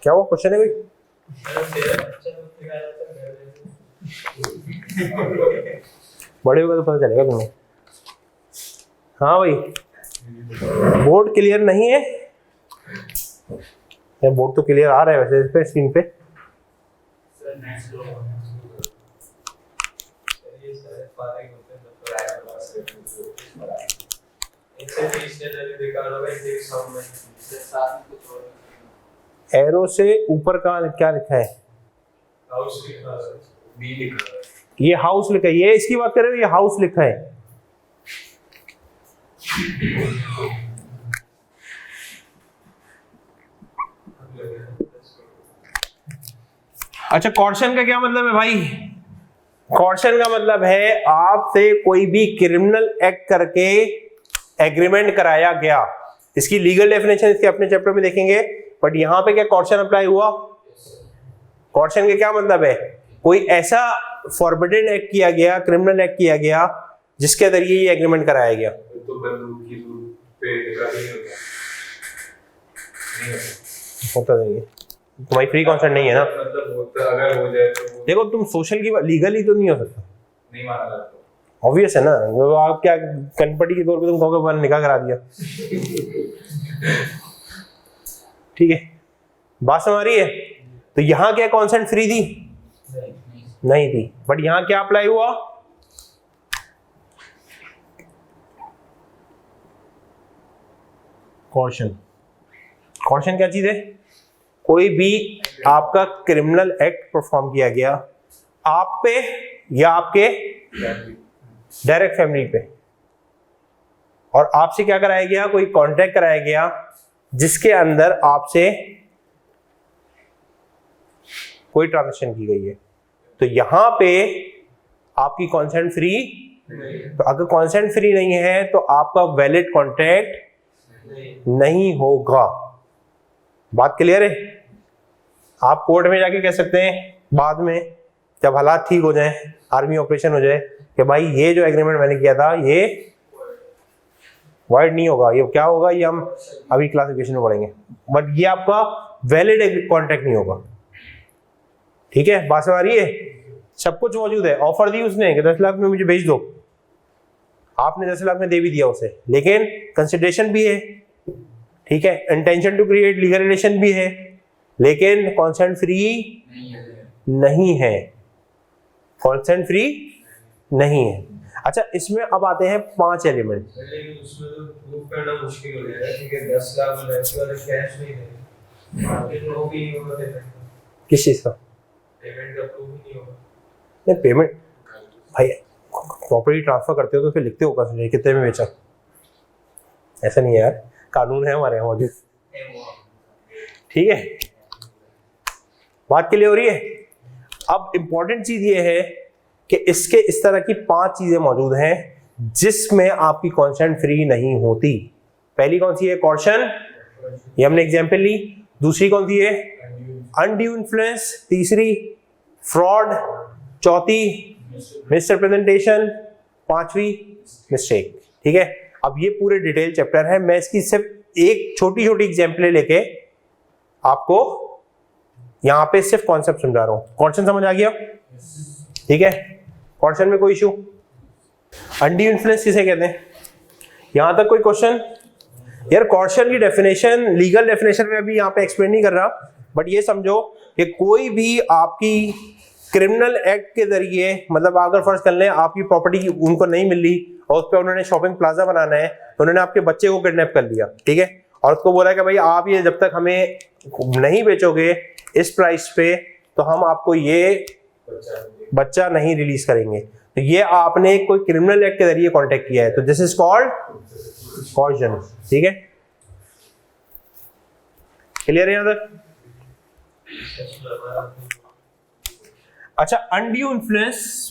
क्या वो क्वेश्चन है भाई? बड़े होगा तो पता चलेगा तुम्हें। हाँ भाई, बोर्ड क्लियर नहीं है? बोर्ड तो क्लियर आ रहा है वैसे इस पे स्क्रीन पे। एरो से ऊपर का क्या लिखा है? ये हाउस लिखा है, ये इसकी बात कर रहे हो? ये हाउस लिखा है। अच्छा, कॉर्शन का क्या मतलब है भाई? कॉर्शन का मतलब है आपसे कोई भी क्रिमिनल एक्ट करके एग्रीमेंट कराया गया। इसकी लीगल डेफिनेशन इसके अपने चैप्टर में देखेंगे, बट यहां पे क्या कॉर्शन अप्लाई हुआ? कॉर्शन का क्या मतलब है? कोई ऐसा फॉरबिडन एक्ट किया गया, क्रिमिनल एक्ट किया गया, जिसके जरिए ये एग्रीमेंट कराया गया। तो बंदूक की पे होता नहीं है, तुम्हारी फ्री कॉन्सेंट नहीं है ना। मतलब होता अगर हो जाए तो वो देखो तुम सोशल की लीगली तो नहीं हो सकता, नहीं माना जाता। ऑब्वियस है ना। वो आप क्या कनपटी के तौर पे तुम कहोगे मैंने निकाह करा दिया, ठीक है, बात समझ आ रही है। तो यहाँ क्या कॉन्सेंट फ्री थी? नहीं थी, बट यहाँ क्या अप्लाई हुआ? कॉर्शन। कॉर्शन क्या चीज है? कोई भी आपका क्रिमिनल एक्ट परफॉर्म किया गया आप पे या आपके डायरेक्ट फैमिली पे, और आपसे क्या कराया गया? कोई कॉन्ट्रैक्ट कराया गया जिसके अंदर आपसे कोई ट्रांजैक्शन की गई है, तो यहां पे आपकी कॉन्सेंट फ्री। तो अगर कॉन्सेंट फ्री नहीं है तो आपका वैलिड कॉन्ट्रैक्ट नहीं होगा। बात क्लियर है? आप कोर्ट में जाके कह सकते हैं बाद में जब हालात ठीक हो जाए, आर्मी ऑपरेशन हो जाए, कि भाई ये जो एग्रीमेंट मैंने किया था ये वाइड नहीं होगा, ये क्या होगा ये हम अभी क्लासिफिकेशन में पढ़ेंगे, बट ये आपका वैलिड कॉन्ट्रैक्ट नहीं होगा। ठीक है, बात समझ आ रही है? सब कुछ मौजूद है, ऑफर दी उसने कि 10 लाख में मुझे भेज दो, आपने 10 लाख में दे भी दिया उसे, लेकिन कंसिडरेशन भी है, ठीक है, intention to create legal relation भी है, लेकिन कॉन्सेंट फ्री नहीं है, कॉन्सेंट फ्री नहीं है। अच्छा, इसमें अब आते हैं 5 एलिमेंट। लेकिन उसमें तो प्रूफ करना मुश्किल हो जाएगा क्योंकि 10 लाख में लड़की वाले कैश नहीं देंगे, मार्केट में वो भी नहीं होगा पेमेंट का। किस चीज का पेमेंट का प्रूफ ही नहीं होगा। नहीं, पेमेंट भाई प्रॉपर्टी ट्रांसफर करते हो तो फिर लिखते हो कंसिडर कितने में बेचा, ऐसा नहीं है यार, कानून है हमारे यहाँ मौजूद, ठीक है, बात क्लियर हो रही है। अब इंपॉर्टेंट चीज ये है कि इसके इस तरह की 5 चीजें मौजूद हैं जिसमें आपकी कॉन्सेंट फ्री नहीं होती। पहली कौन सी है? कॉर्शन, ये हमने एग्जांपल ली। दूसरी कौन सी है? Undue influence. तीसरी फ्रॉड। चौथी मिसरिप्रेजेंटेशन। 5वीं मिस्टेक। ठीक है, अब ये पूरे डिटेल चैप्टर है, मैं इसकी सिर्फ एक छोटी छोटी एग्जांपल लेके आपको यहां पे सिर्फ कॉन्सेप्ट समझा रहा हूं। कॉर्शन समझ आ गया? ठीक है, कॉर्शन में कोई इशू? अनड्यू इन्फ्लुएंस किसे कहते हैं? यहां तक कोई क्वेश्चन? यार कॉर्शन की डेफिनेशन, लीगल डेफिनेशन में अभी यहां पे एक्सप्लेन नहीं कर रहा, बट ये समझो कि कोई भी आपकी क्रिमिनल एक्ट के जरिए, मतलब अगर फर्ज कर लें आपकी प्रॉपर्टी उनको नहीं मिल रही और उस पर उन्होंने शॉपिंग प्लाजा बनाना है, तो उन्होंने आपके बच्चे को किडनैप कर लिया, ठीक है, और उसको बोला कि भाई आप ये जब तक हमें नहीं बेचोगे इस प्राइस पे तो हम आपको ये बच्चा नहीं रिलीज करेंगे। तो ये आपने कोई क्रिमिनल एक्ट के जरिए कॉन्टेक्ट किया है, तो दिस इज कॉल्ड कॉर्शन। ठीक है, क्लियर है यहां तक? अच्छा, अनड्यू इन्फ्लुएंस,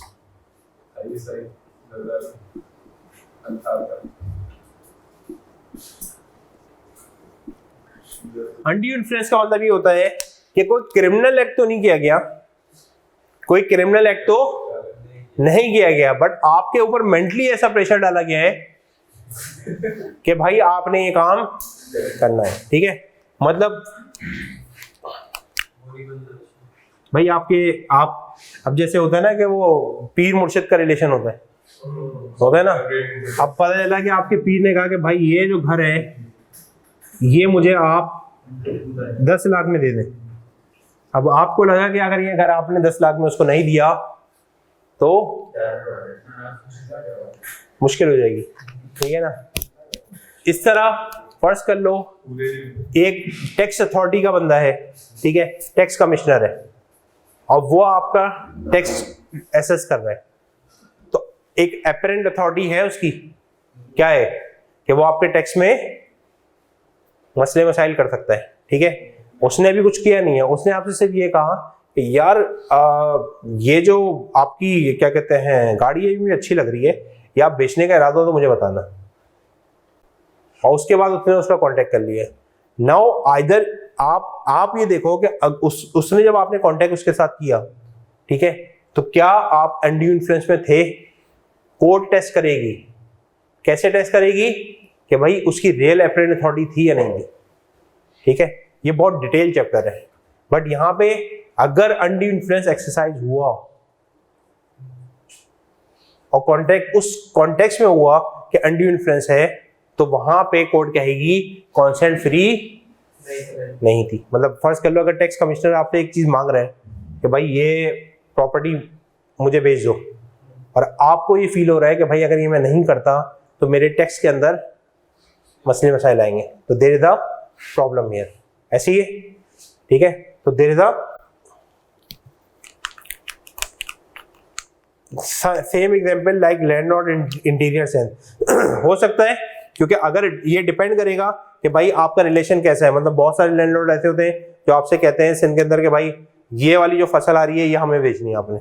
अनड्यू इन्फ्लुएंस का मतलब ये होता है कि कोई क्रिमिनल एक्ट तो नहीं किया गया, कोई क्रिमिनल एक्ट तो नहीं किया गया, बट आपके ऊपर मेंटली ऐसा प्रेशर डाला गया है कि भाई आपने ये काम करना है। ठीक है, मतलब भाई आप अब जैसे होता है ना कि वो पीर मुर्शिद का रिलेशन होता है ना। अब पता चला कि आपके पीर ने कहा कि भाई ये जो घर है ये मुझे आप 10 लाख में दे दें। अब आपको लगा कि अगर ये घर आपने 10 लाख में उसको नहीं दिया तो मुश्किल हो जाएगी, ठीक है ना। इस तरह फर्ज कर लो एक टैक्स अथॉरिटी का बंदा है, ठीक है, टैक्स कमिश्नर है, और वो आपका टैक्स एसेस कर रहा है, तो एक अपरेंट अथॉरिटी है उसकी, क्या है कि वो आपके टैक्स में मसले मसाइल कर सकता है। ठीक है, उसने भी कुछ किया नहीं है, उसने आपसे सिर्फ ये कहा कि यार ये जो आपकी क्या कहते हैं गाड़ी है मुझे अच्छी लग रही है, या आप बेचने का इरादा हो तो मुझे बताना, और उसके बाद उसने उसका कांटेक्ट कर लिया। नाउ आइदर आप ये देखो कि उसने जब आपने कांटेक्ट उसके साथ किया, ठीक है, तो क्या आप अनड्यू इन्फ्लुएंस में थे? कोर्ट टेस्ट करेगी, कैसे टेस्ट करेगी कि भाई उसकी रियल अपरेंट अथॉरिटी थी या नहीं थी। ठीक है, ये बहुत डिटेल चैप्टर है, बट यहाँ पे अगर अनड्यू इन्फ्लुएंस एक्सरसाइज हुआ और कॉन्टेक्ट उस कॉन्टेक्स्ट में हुआ कि अनड्यू इन्फ्लुएंस है, तो वहां पे कोर्ट कहेगी कॉन्सेंट फ्री नहीं थी। मतलब फर्ज कर लो अगर टैक्स कमिश्नर आपसे एक चीज मांग रहा है कि भाई ये प्रॉपर्टी मुझे बेच दो, और आपको ये फील हो रहा है कि भाई अगर ये मैं नहीं करता तो मेरे टैक्स के अंदर मसले मसाइल आएंगे, तो there is a problem here. ऐसे ही है, ठीक है। तो there is a same example like landlord interior sense हो सकता है, क्योंकि अगर ये डिपेंड करेगा कि भाई आपका रिलेशन कैसा है। मतलब बहुत सारे लैंडलॉर्ड ऐसे होते हैं जो आपसे कहते हैं सिंध के अंदर कि भाई ये वाली जो फसल आ रही है ये हमें बेचनी है आपने,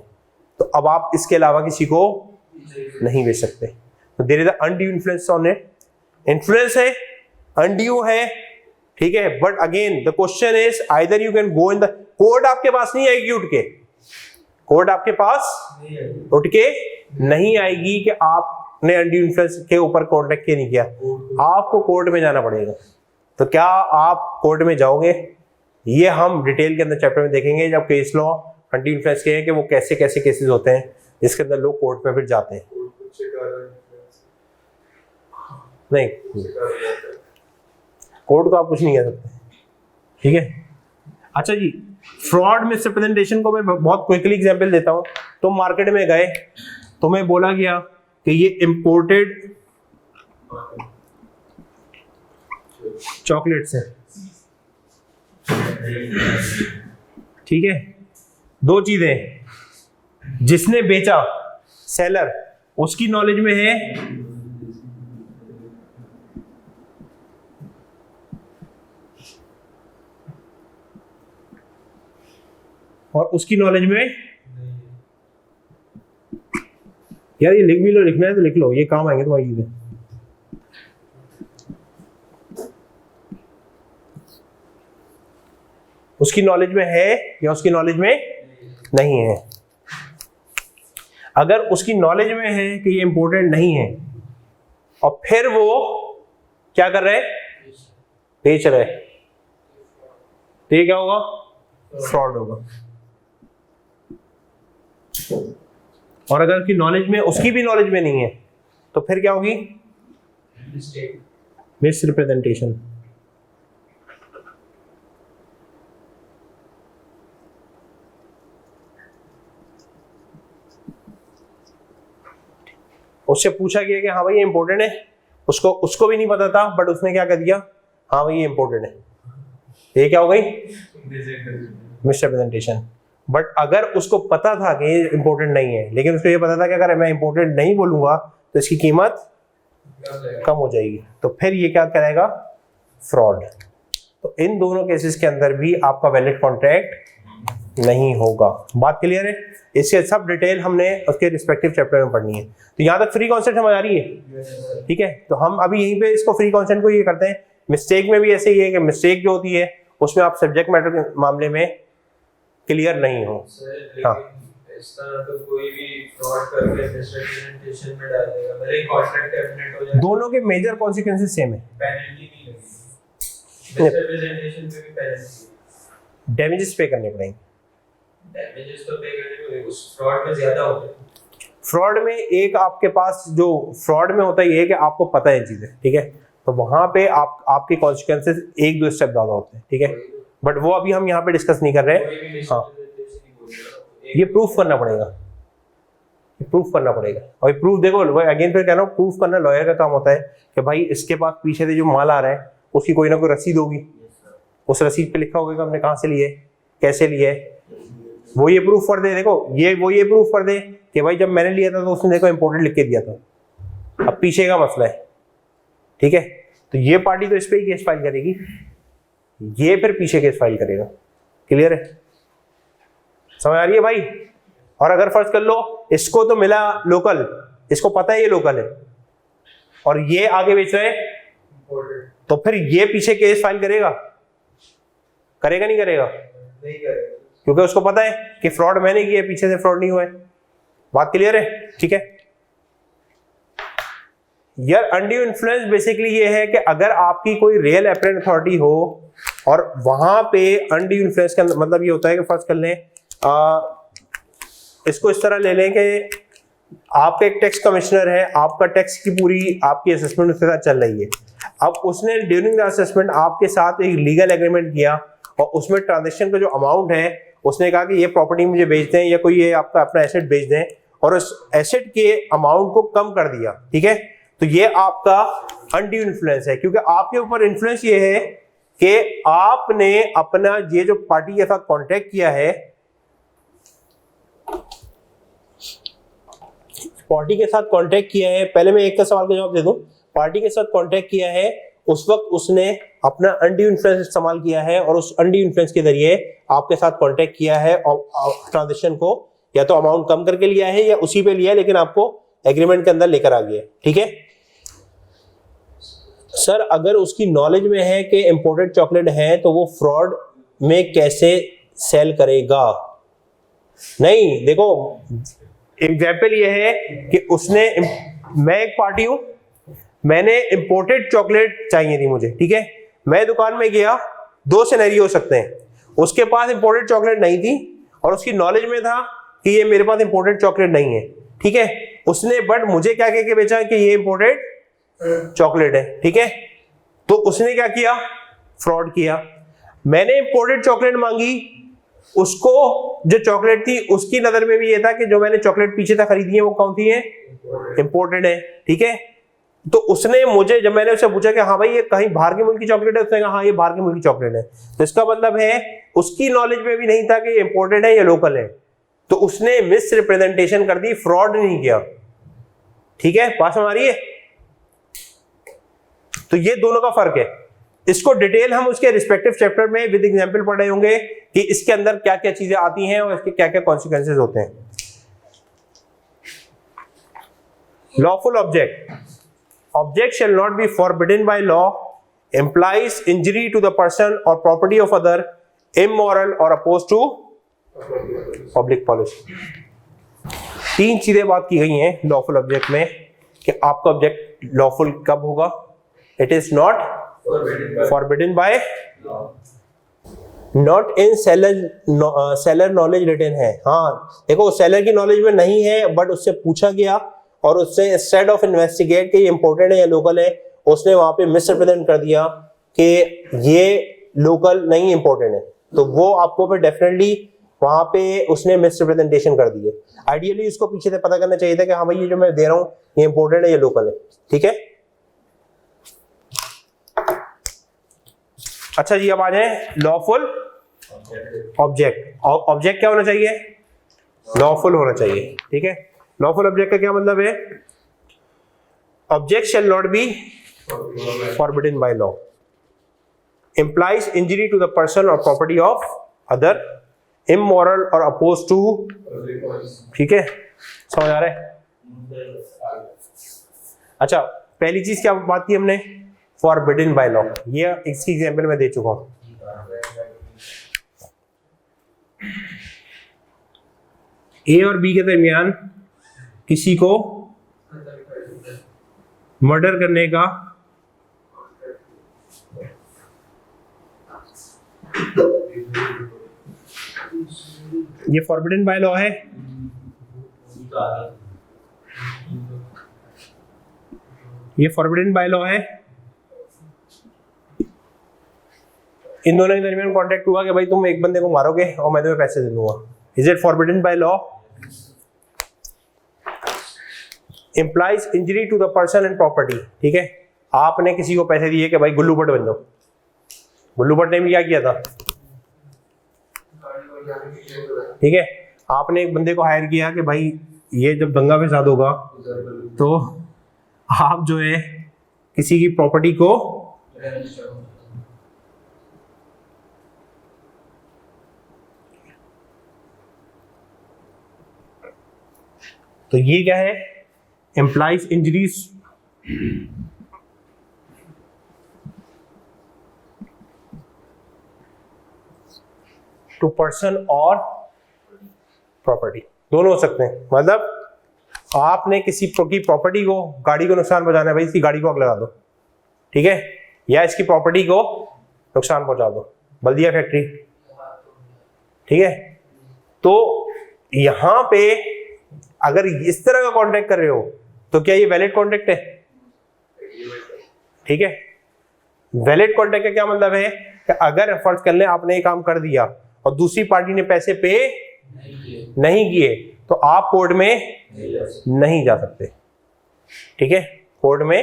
तो अब आप इसके अलावा किसी को नहीं बेच सकते। तो there is a undue influence on it. Influence है, अनड्यू है, ठीक है। But again the question is either you can go in the court, आपके पास नहीं आएगी उठ के, कोर्ट आपके पास उठ के नहीं आएगी कि आपने अनड्यू इन्फ्लुएंस के ऊपर कॉन्टेक्ट नहीं किया, आपको कोर्ट में जाना पड़ेगा। तो क्या आप कोर्ट में जाओगे, ये हम डिटेल के अंदर चैप्टर में देखेंगे जब केस लॉ अनड्यू इन्फ्लुएंस के हैं कि वो कैसे कैसे केसेस होते हैं जिसके अंदर लोग कोर्ट में फिर जाते हैं। नहीं, कोर्ट को आप कुछ नहीं कह सकते, ठीक है। अच्छा जी, फ्रॉड मिसरिप्रेजेंटेशन को मैं बहुत क्विकली एग्जांपल देता हूं। तो मार्केट में गए, तुम्हें बोला गया कि ये इंपोर्टेड चॉकलेट्स है, ठीक है। दो चीजें, जिसने बेचा सेलर उसकी नॉलेज में है, और उसकी नॉलेज में यार ये लिख भी लो, लिखना है तो लिख लो, ये काम आएंगे तुम्हारी चीजें। उसकी नॉलेज में है या उसकी नॉलेज में नहीं है। अगर उसकी नॉलेज में है कि ये इंपॉर्टेंट नहीं है और फिर वो क्या कर रहे हैं, बेच रहे, तो ये क्या होगा, फ्रॉड होगा। और अगर उसकी नॉलेज में, उसकी भी नॉलेज में नहीं है, तो फिर क्या होगी, मिसरिप्रेजेंटेशन। उससे पूछा गया कि हाँ भाई ये इंपॉर्टेंट है, उसको भी नहीं पता था, बट उसने क्या कर दिया, हाँ भाई ये इंपॉर्टेंट है, ये क्या हो गई, मिसरिप्रेजेंटेशन। बट अगर उसको पता था कि ये इंपॉर्टेंट नहीं है, लेकिन उसको ये पता था कि अगर मैं इंपॉर्टेंट नहीं बोलूंगा तो इसकी कीमत कम हो जाएगी, तो फिर ये क्या करेगा, फ्रॉड। तो इन दोनों केसेस के अंदर भी आपका वैलिड कॉन्ट्रैक्ट नहीं होगा। बात क्लियर है? इसके सब डिटेल हमने उसके रिस्पेक्टिव चैप्टर में पढ़नी है। तो यहाँ तक फ्री कॉन्सेप्ट समझ आ रही है, ठीक है। तो हम अभी यहीं पे इसको फ्री कॉन्सेप्ट को ये करते हैं। मिस्टेक में भी ऐसे ही है कि मिस्टेक जो होती है उसमें आप सब्जेक्ट मैटर के मामले में क्लियर नहीं हो। हाँ, इस तरह तो कोई भी फ्रॉड करके मिसरिप्रेजेंटेशन में डाल देगा, भले ही कॉन्ट्रैक्ट टर्मिनेट हो जाए, दोनों के मेजर कॉन्सिक्वेंसेस सेम है। पेनल्टी नहीं लगेगी, मिसरिप्रेजेंटेशन पे भी पेनल्टी, डैमेजेस पे करने पड़ेंगे। डैमेजेस तो पे करने पड़ेंगे, उस फ्रॉड में ज्यादा होता है। फ्रॉड में एक आपके पास जो फ्रॉड में होता है ये है कि आपको पता है चीजें, ठीक है, तो वहां पे आपके कॉन्सिक्वेंसेस एक दो स्टेप ज्यादा होते हैं, ठीक है। बट वो अभी हम यहाँ पे डिस्कस नहीं कर रहे। हाँ, ये प्रूफ करना पड़ेगा, ये प्रूफ करना पड़ेगा। और ये प्रूफ देखो, अगेन फिर कह रहा हूँ, प्रूफ करना लॉयर का काम होता है कि भाई इसके पास पीछे से जो माल आ रहा है उसकी कोई ना कोई रसीद होगी, उस रसीद पे लिखा होगा कि हमने कहाँ से लिए, कैसे लिए, वो ये प्रूफ कर दे। देखो वो ये प्रूफ कर दे कि भाई जब मैंने लिया था तो उसने देखो इंपोर्टेड लिख के दिया था। अब पीछे का मसला है, ठीक है। तो ये पार्टी तो इस पे ही केस फाइल करेगी, ये फिर पीछे केस फाइल करेगा। क्लियर है? समझ आ रही है भाई? और अगर फर्ज कर लो इसको तो मिला लोकल, इसको पता है ये लोकल है और ये आगे बेच रहे हैं, तो फिर ये पीछे केस फाइल करेगा, करेगा नहीं करेगा? नहीं करेगा, क्योंकि उसको पता है कि फ्रॉड मैंने किया, पीछे से फ्रॉड नहीं हुआ है। बात क्लियर है? ठीक है। यार अनड्यू इन्फ्लुएंस बेसिकली ये है कि अगर आपकी कोई रियल अपरेंट अथॉरिटी हो और वहां पे अनड्यू इन्फ्लुएंस का मतलब ये होता है कि फर्स्ट कर लें, इसको इस तरह ले लें कि आपका एक टैक्स कमिश्नर है, आपका टैक्स की पूरी आपकी असेसमेंट उसके साथ चल रही है। अब उसने ड्यूरिंग द असेसमेंट आपके साथ एक लीगल एग्रीमेंट किया और उसमें ट्रांजेक्शन का जो अमाउंट है उसने कहा कि ये प्रॉपर्टी मुझे बेच दें या कोई ये आपका अपना एसेट बेच दें, और उस एसेट के अमाउंट को कम कर दिया, ठीक है, तो ये आपका अनड्यू इन्फ्लुएंस है, क्योंकि आपके ऊपर इन्फ्लुएंस ये है कि आपने अपना ये जो पार्टी के साथ कॉन्ट्रैक्ट किया है, पार्टी के साथ कॉन्ट्रैक्ट किया है, पहले मैं एक का सवाल का जवाब दे दूं, पार्टी के साथ कॉन्ट्रैक्ट किया है, उस वक्त उसने अपना अनड्यू इन्फ्लुएंस इस्तेमाल किया है और उस अनड्यू इन्फ्लुएंस के जरिए आपके साथ कॉन्ट्रैक्ट किया है और ट्रांजेक्शन को या तो अमाउंट कम करके लिया है या उसी पे लिया है, लेकिन आपको एग्रीमेंट के अंदर लेकर आ गया, ठीक है। सर अगर उसकी नॉलेज में है कि इंपोर्टेड चॉकलेट है तो वो फ्रॉड में कैसे सेल करेगा? नहीं, देखो एग्जाम्पल ये है कि उसने, मैं एक पार्टी हूं, मैंने इंपोर्टेड चॉकलेट चाहिए थी मुझे, ठीक है, मैं दुकान में गया, दो सिनेरियो हो सकते हैं, उसके पास इंपोर्टेड चॉकलेट नहीं थी और उसकी नॉलेज में था कि ये मेरे पास इंपोर्टेड चॉकलेट नहीं है, ठीक है, उसने बट मुझे क्या कह के बेचा कि ये इंपोर्टेड चॉकलेट है, ठीक है, तो उसने क्या किया, फ्रॉड किया। मैंने इंपोर्टेड चॉकलेट मांगी, उसको जो चॉकलेट थी उसकी नजर में भी ये था कि जो मैंने चॉकलेट पीछे तक खरीदी है वो कौन सी है, इंपोर्टेड है, ठीक है, तो उसने मुझे, जब मैंने उससे पूछा कि हाँ भाई ये कहीं बाहर के मुल्क की चॉकलेट है, उसने कहा हाँ ये बाहर के मुल्क की चॉकलेट है, तो इसका मतलब है उसकी नॉलेज में भी नहीं था कि ये इंपोर्टेड है या लोकल है, तो उसने मिस रिप्रेजेंटेशन कर दी, फ्रॉड नहीं किया, ठीक है, बात समझ आ रही है। तो ये दोनों का फर्क है, इसको डिटेल हम उसके रिस्पेक्टिव चैप्टर में विद एग्जांपल पढ़े होंगे कि इसके अंदर क्या क्या चीजें आती हैं और इसके क्या क्या कॉन्सिक्वेंसेज होते हैं। Lawful object, object shall not be forbidden by law, implies injury to the person or property of other, immoral or opposed to public policy। तीन चीजें बात की गई हैं लॉफुल ऑब्जेक्ट में कि आपका ऑब्जेक्ट लॉफुल कब होगा, it is not forbidden by not in seller knowledge written है। हाँ देखो सेलर की नॉलेज में नहीं है बट उससे पूछा गया और उससे इंस्टेड ऑफ इन्वेस्टिगेट कि ये इंपोर्टेड है या लोकल है, उसने वहां पे मिसरिप्रेजेंट कर दिया कि ये लोकल नहीं इंपोर्टेड है, तो वो आपको फिर डेफिनेटली वहां पे उसने मिसरिप्रेजेंटेशन कर दी है। आइडियली उसको पीछे से पता करना चाहिए था कि हाँ भाई ये जो मैं दे रहा हूँ ये इंपोर्टेड है या लोकल है, ठीक है। अच्छा जी, अब आ जाए लॉफुल ऑब्जेक्ट। ऑब्जेक्ट क्या होना चाहिए, लॉफुल होना चाहिए, ठीक है। लॉफुल ऑब्जेक्ट का क्या मतलब है, object shall not be forbidden by law, implies injury to the person or property of other, immoral or opposed to, ठीक है, समझ आ रहा है। अच्छा पहली चीज क्या बात की हमने, फॉरबिडन बाय लॉ, ये इसकी एग्जांपल मैं दे चुका हूं। ए और बी के दरमियान किसी को मर्डर करने का ये फॉरबिडन बाय लॉ है, ये फॉरबिडन बाय लॉ है। इन दोनों के दरमियान कॉन्ट्रैक्ट हुआ कि भाई तुम एक बंदे को मारोगे और मैं तुम्हें पैसे दे दूंगा, is it forbidden by law, implies injury to the person and property, ठीक है। आपने किसी को पैसे दिए कि भाई गुल्लू भट्ट बन जाओ, गुल्लू भट्ट ने भी क्या किया था, ठीक है, आपने एक बंदे को हायर किया कि भाई ये जब दंगा फसाद होगा तो आप जो है किसी की प्रॉपर्टी को तो ये क्या है, implies injuries to person और प्रॉपर्टी, दोनों हो सकते हैं। मतलब आपने किसी की प्रॉपर्टी को, गाड़ी को नुकसान पहुंचाना है, भाई इसकी गाड़ी को आग लगा दो, ठीक है, या इसकी प्रॉपर्टी को नुकसान पहुंचा दो, बल्दिया फैक्ट्री, ठीक है। तो यहां पे अगर इस तरह का कॉन्ट्रैक्ट कर रहे हो तो क्या ये वैलिड कॉन्ट्रैक्ट है? ठीक है, वैलिड कॉन्ट्रैक्ट का क्या मतलब है कि अगर फर्ज कर ले आपने ये काम कर दिया और दूसरी पार्टी ने पैसे पे नहीं किए तो आप कोर्ट में नहीं जा सकते, ठीक है, कोर्ट में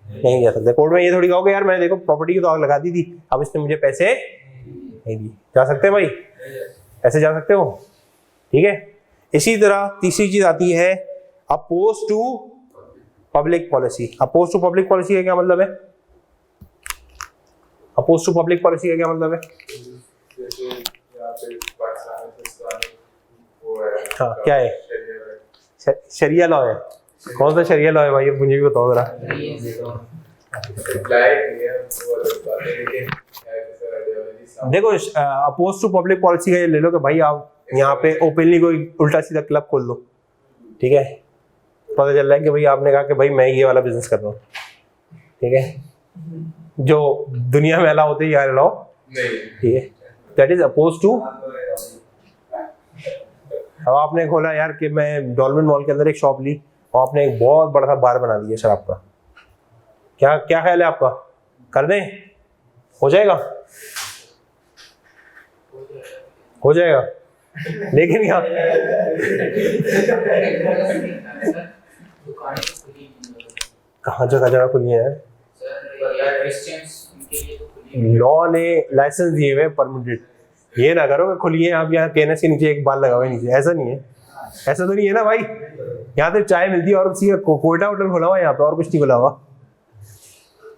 नहीं जा सकते। कोर्ट में ये थोड़ी कहोगे यार मैंने देखो प्रॉपर्टी की तो आग लगा दी थी, अब इसने मुझे पैसे नहीं दिए। जा सकते हैं भाई, ऐसे जा सकते हो, ठीक है। इसी तरह तीसरी चीज आती है opposed to public policy. Opposed to public policy का क्या मतलब है? अपोज टू पब्लिक पॉलिसी का क्या मतलब है? जैसे यहाँ पे पाकिस्तान वो है, हाँ, क्या है? शरिया लॉ है। कौन सा शरिया लॉ है भाई, मुझे भी बताओ जरा। देखो अपोज टू पब्लिक पॉलिसी का ये ले लो कि भाई आप यहाँ पे ओपनली कोई उल्टा सीधा क्लब खोल दो, ठीक है, पता चल रहा है कि भाई आपने कहा कि भाई मैं ये वाला बिजनेस कर रहा हूँ, ठीक है, जो दुनिया में अलाउ होते ही यार अलाउ नहीं, ठीक है, दैट इज अपोज टू। अब आपने खोला यार कि मैं डॉल्फिन मॉल के अंदर एक शॉप ली और आपने एक बहुत बड़ा सा बार बना दिया शराब का, क्या क्या ख्याल है आपका? कर दें? हो जाएगा? हो जाएगा, लेकिन यहाँ कहाँ जगह जगह खुली है? लॉ ने लाइसेंस दिए हुए परमिटेड। ये ना करो कि खुली है आप यहाँ केनस के नीचे एक बाल लगा हुआ है नीचे, ऐसा नहीं है, ऐसा तो नहीं है ना भाई। यहाँ तो चाय मिलती है और उसी कोयटा होटल खोला हुआ है यहाँ पे, और कुछ नहीं खुला हुआ,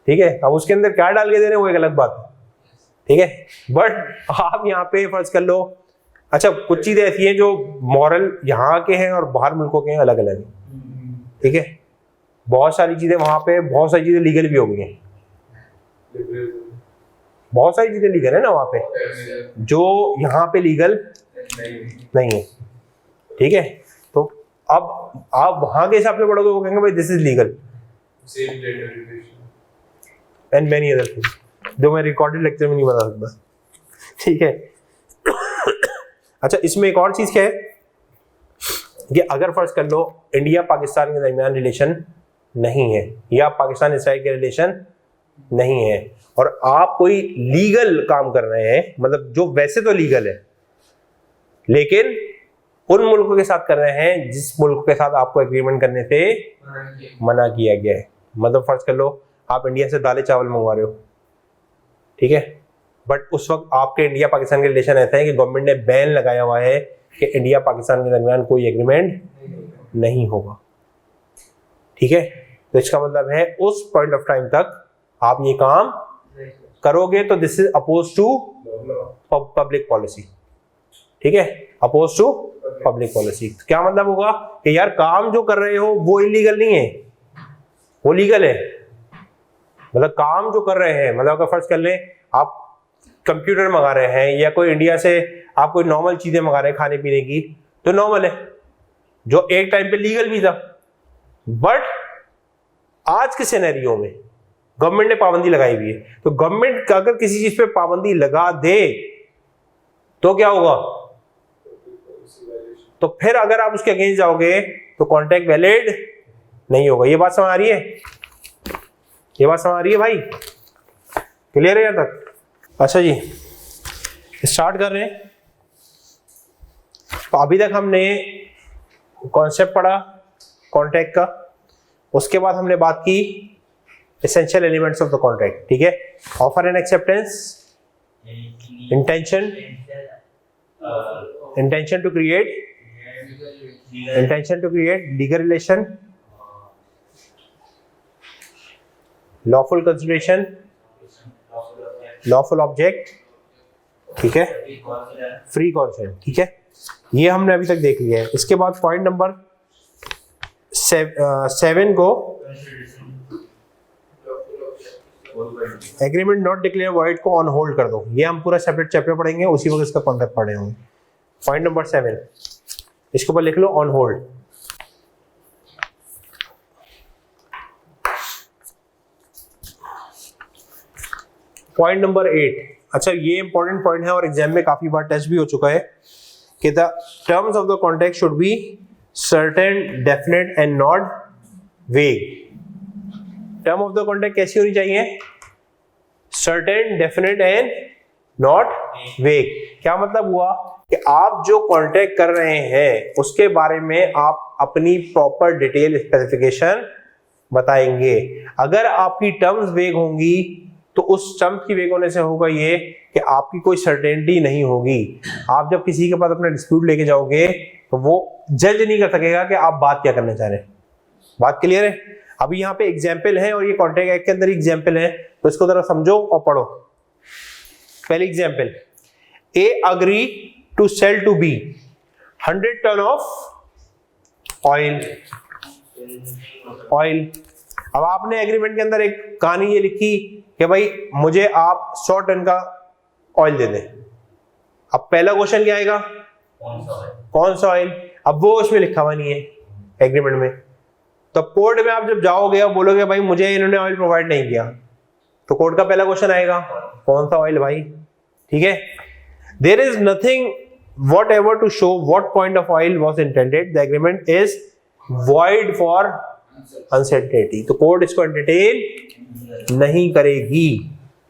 ठीक है। अब उसके अंदर क्या डाल के दे रहे हैं वो एक अलग बात, ठीक है। बट आप यहाँ पे फर्ज कर लो, अच्छा कुछ चीजें ऐसी हैं जो मॉरल यहाँ के हैं और बाहर मुल्कों के हैं अलग अलग, ठीक है। बहुत सारी चीजें वहां पे, बहुत सारी चीजें लीगल भी हो गई हैं, बहुत सारी चीजें लीगल है ना वहां पे जो यहाँ पे लीगल नहीं है, ठीक है। तो अब आप वहां के हिसाब से पढ़ोगे वो कहेंगे भाई this is legal and many other things जो मैं रिकॉर्डेड लेक्चर में नहीं बता सकता, ठीक है। अच्छा इसमें एक और चीज क्या है कि अगर फर्ज कर लो इंडिया पाकिस्तान के दरमियान रिलेशन नहीं है या पाकिस्तान इसराइल के रिलेशन नहीं है और आप कोई लीगल काम कर रहे हैं, मतलब जो वैसे तो लीगल है लेकिन उन मुल्कों के साथ कर रहे हैं जिस मुल्क के साथ आपको एग्रीमेंट करने से मना किया गया है। मतलब फर्ज कर लो आप इंडिया से दालें चावल मंगवा रहे हो, ठीक है, बट उस वक्त आपके इंडिया पाकिस्तान के रिलेशन ऐसा है कि गवर्नमेंट ने बैन लगाया हुआ है कि इंडिया पाकिस्तान के दरमियान कोई एग्रीमेंट नहीं होगा, ठीक है। तो इसका मतलब है उस पॉइंट ऑफ टाइम तक आप ये काम करोगे तो this is opposed to public policy, ठीक है, अपोज टू पब्लिक पॉलिसी। क्या मतलब होगा कि यार काम जो कर रहे हो वो इलीगल नहीं है, वो लीगल है। मतलब काम जो कर रहे हैं, मतलब अगर फर्ज कर लें आप कंप्यूटर मंगा रहे हैं या कोई इंडिया से आप कोई नॉर्मल चीजें मंगा रहे हैं खाने पीने की, तो नॉर्मल है, जो एक टाइम पे लीगल भी था। बट आज के सिनेरियो में गवर्नमेंट ने पाबंदी लगाई हुई है, तो गवर्नमेंट अगर किसी चीज पे पाबंदी लगा दे तो क्या होगा? तो फिर अगर आप उसके अगेंस्ट जाओगे तो कॉन्ट्रैक्ट वैलिड नहीं होगा। ये बात समझ आ रही है? ये बात समझ आ रही है भाई? क्लियर है यहाँ तक? अच्छा जी स्टार्ट कर रहे हैं। तो अभी तक हमने कॉन्सेप्ट पढ़ा कॉन्ट्रैक्ट का, उसके बाद हमने बात की essential elements of the contract, ठीक है। Offer and acceptance, intention, intention to create legal relation, lawful consideration, lawful object, ठीक है, फ्री कॉन्सेंट, ठीक है। ये हमने अभी तक देख लिया है। इसके बाद पॉइंट नंबर 7 को एग्रीमेंट नॉट डिक्लेयर वॉइड को ऑन होल्ड कर दो। ये हम पूरा सेपरेट चैप्टर पढ़ेंगे, उसी वक्त इसका कॉन्सेप्ट पढ़े होंगे। पॉइंट नंबर 7 इसके ऊपर लिख लो ऑन होल्ड। पॉइंट नंबर 8, अच्छा ये इंपॉर्टेंट पॉइंट है और एग्जाम में काफी बार टेस्ट भी हो चुका है कि the terms of the contract should be certain, definite and not वेग। टर्म ऑफ द कॉन्ट्रैक्ट कैसी होनी चाहिए? सर्टेन, डेफिनेट एंड नॉट वेग। क्या मतलब हुआ कि आप जो कॉन्ट्रैक्ट कर रहे हैं उसके बारे में आप अपनी प्रॉपर डिटेल स्पेसिफिकेशन बताएंगे। अगर आपकी टर्म्स वेग होंगी तो उस टर्म्स की वेग होने से होगा ये कि आपकी कोई सर्टेनिटी नहीं होगी। आप जब किसी के पास अपना डिस्प्यूट लेके जाओगे तो वो जज नहीं कर सकेगा कि आप बात क्या करना चाह रहे हैं। बात क्लियर है? अभी यहाँ पे एग्जाम्पल है और ये कॉन्ट्रैक्ट एक्ट के अंदर एग्जाम्पल है, तो इसको जरा समझो और पढ़ो। पहली example, A agree to sell to B 100 ton of oil. अब आपने एग्रीमेंट के अंदर एक कहानी ये लिखी कि भाई मुझे आप 100 टन का ऑयल दे दें। अब पहला क्वेश्चन क्या आएगा? कौन सा ऑयल? अब वो उसमें लिखा हुआ नहीं है एग्रीमेंट में, तो कोर्ट में आप जब जाओगे और बोलोगे भाई मुझे इन्होंने ऑयल प्रोवाइड नहीं किया, तो कोर्ट का पहला क्वेश्चन आएगा कौन सा ऑयल भाई। ठीक है, there is nothing whatever to show what point of oil was intended, the agreement is void for uncertainty. तो कोर्ट इसको एंटरटेन नहीं करेगी।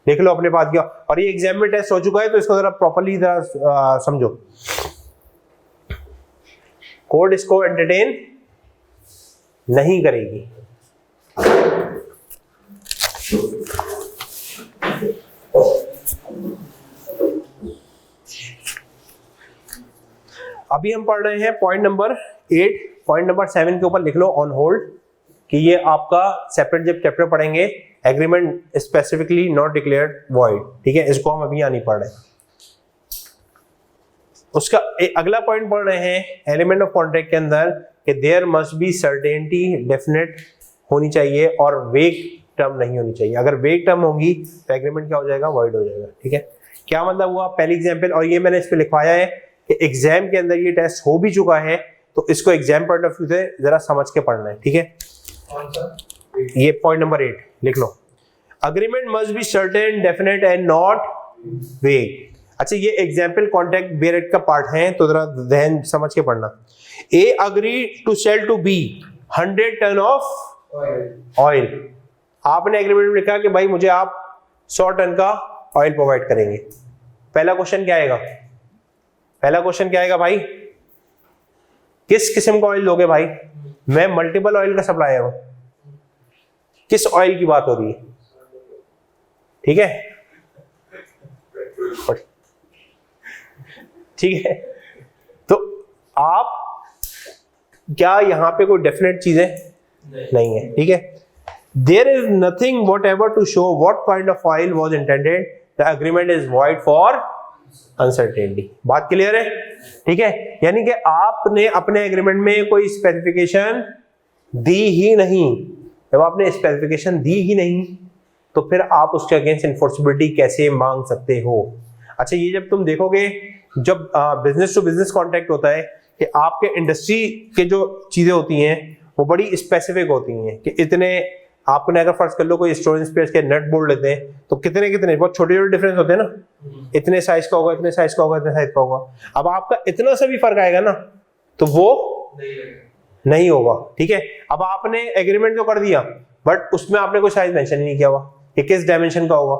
देख लो अपने पास क्या, और ये एग्जाम में टेस्ट हो चुका है तो इसको जरा प्रॉपर्ली जरा समझो। कोर्ट इसको एंटरटेन नहीं करेगी। अभी हम पढ़ रहे हैं पॉइंट नंबर 8। पॉइंट नंबर 7 के ऊपर लिख लो ऑन होल्ड, कि ये आपका सेपरेट जब चैप्टर पढ़ेंगे, agreement specifically not declared void. ठीक है, इसको हम अभी यहाँ नहीं पढ़ रहे। उसका अगला पॉइंट पढ़ रहे हैं एलिमेंट ऑफ कॉन्ट्रैक्ट के अंदर कि there must be certainty, definite होनी चाहिए और वेग टर्म नहीं होनी चाहिए। अगर वेग टर्म होगी तो एग्रीमेंट क्या हो जाएगा? वॉइड हो जाएगा। ठीक है, क्या मतलब हुआ? पहली एग्जाम्पल, और ये मैंने इस पे लिखवाया है कि एग्जाम के अंदर ये टेस्ट हो भी चुका है, तो इसको एग्जाम पॉइंट ऑफ व्यू से जरा समझ के पढ़ना है। ठीक है, ये पॉइंट नंबर 8 लिख लो। Agreement must be certain, definite and not vague. अच्छा, ये एग्जाम्पल कॉन्ट्रैक्ट बेरेट का पार्ट है, तो जरा ध्यान समझ के पढ़ना। A agree to sell to B 100 ton of oil. आपने एग्रीमेंट में लिखा कि भाई मुझे आप 100 टन का ऑयल प्रोवाइड करेंगे। पहला क्वेश्चन क्या आएगा? पहला क्वेश्चन क्या आएगा भाई? किस किस्म का ऑयल दोगे भाई? मैं मल्टीपल ऑयल का सप्लायर हूं, किस ऑयल की बात हो रही है? ठीक है, ठीक है, तो आप क्या यहां पे कोई डेफिनेट चीजें नहीं है। ठीक है, there is nothing whatever to show what kind of oil was intended, the agreement is void for uncertainty. बात क्लियर है? ठीक है, यानी कि आपने अपने एग्रीमेंट में कोई स्पेसिफिकेशन दी ही नहीं। जब आपने स्पेसिफिकेशन दी ही नहीं तो फिर आप उसके अगेंस्ट इन्फोर्सिबिलिटी कैसे मांग सकते हो? अच्छा, ये जब तुम देखोगे, जब बिजनेस टू बिजनेस कॉन्ट्रैक्ट होता है कि आपके इंडस्ट्री के जो चीजें होती हैं वो बड़ी स्पेसिफिक होती हैं कि इतने, आपने अगर फर्ज कर लो कोई स्टोरेज स्पेस के नट बोल्ट लेते हैं तो कितने कितने बहुत छोटे छोटे डिफरेंस होते हैं ना, इतने साइज का होगा, इतने साइज का होगा, इतने साइज का होगा। अब आपका इतना सा भी फर्क आएगा ना तो वो नहीं होगा। ठीक है, अब आपने एग्रीमेंट तो कर दिया बट उसमें आपने कोई साइज मेंशन नहीं किया हुआ कि किस डायमेंशन का होगा,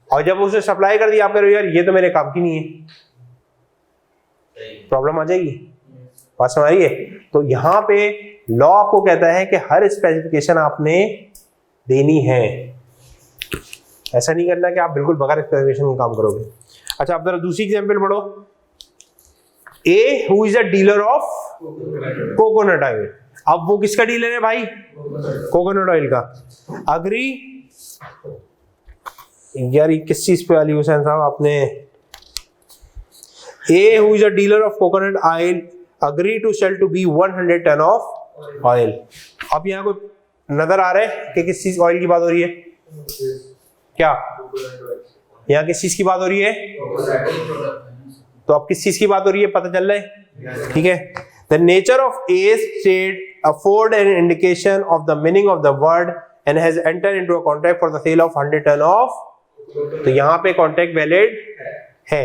और जब उसे सप्लाई कर दिया आप कह रहे हो यार ये तो मेरे काम की नहीं है, प्रॉब्लम आ जाएगी। बात समझ रही है? तो यहाँ पे लॉ आपको कहता है कि हर स्पेसिफिकेशन आपने देनी है। ऐसा नहीं करना कि आप बिल्कुल बगैर स्पेसिफिकेशन का काम करोगे। अच्छा, आप जरा दूसरी एग्जांपल पढ़ो। A who is a dealer of coconut oil. अब वो किसका डीलर है भाई? कोकोनट ऑयल का। अग्री, यार ये किस चीज पे वाली हुसैन साहब आपने? A who is a dealer of coconut oil agree to sell to B 100 ton of oil. अब यहाँ कोई नजर आ रहा है कि किस चीज ऑयल की बात हो रही है? क्या यहाँ किस चीज की बात हो रही है? तो अब किस चीज की बात हो रही है पता चल रहा है? ठीक है, the nature of A state afford an indication of the meaning of the word and has entered into a contract for the sale of 100 ton of तो यहाँ पे कॉन्ट्रैक्ट वैलिड है।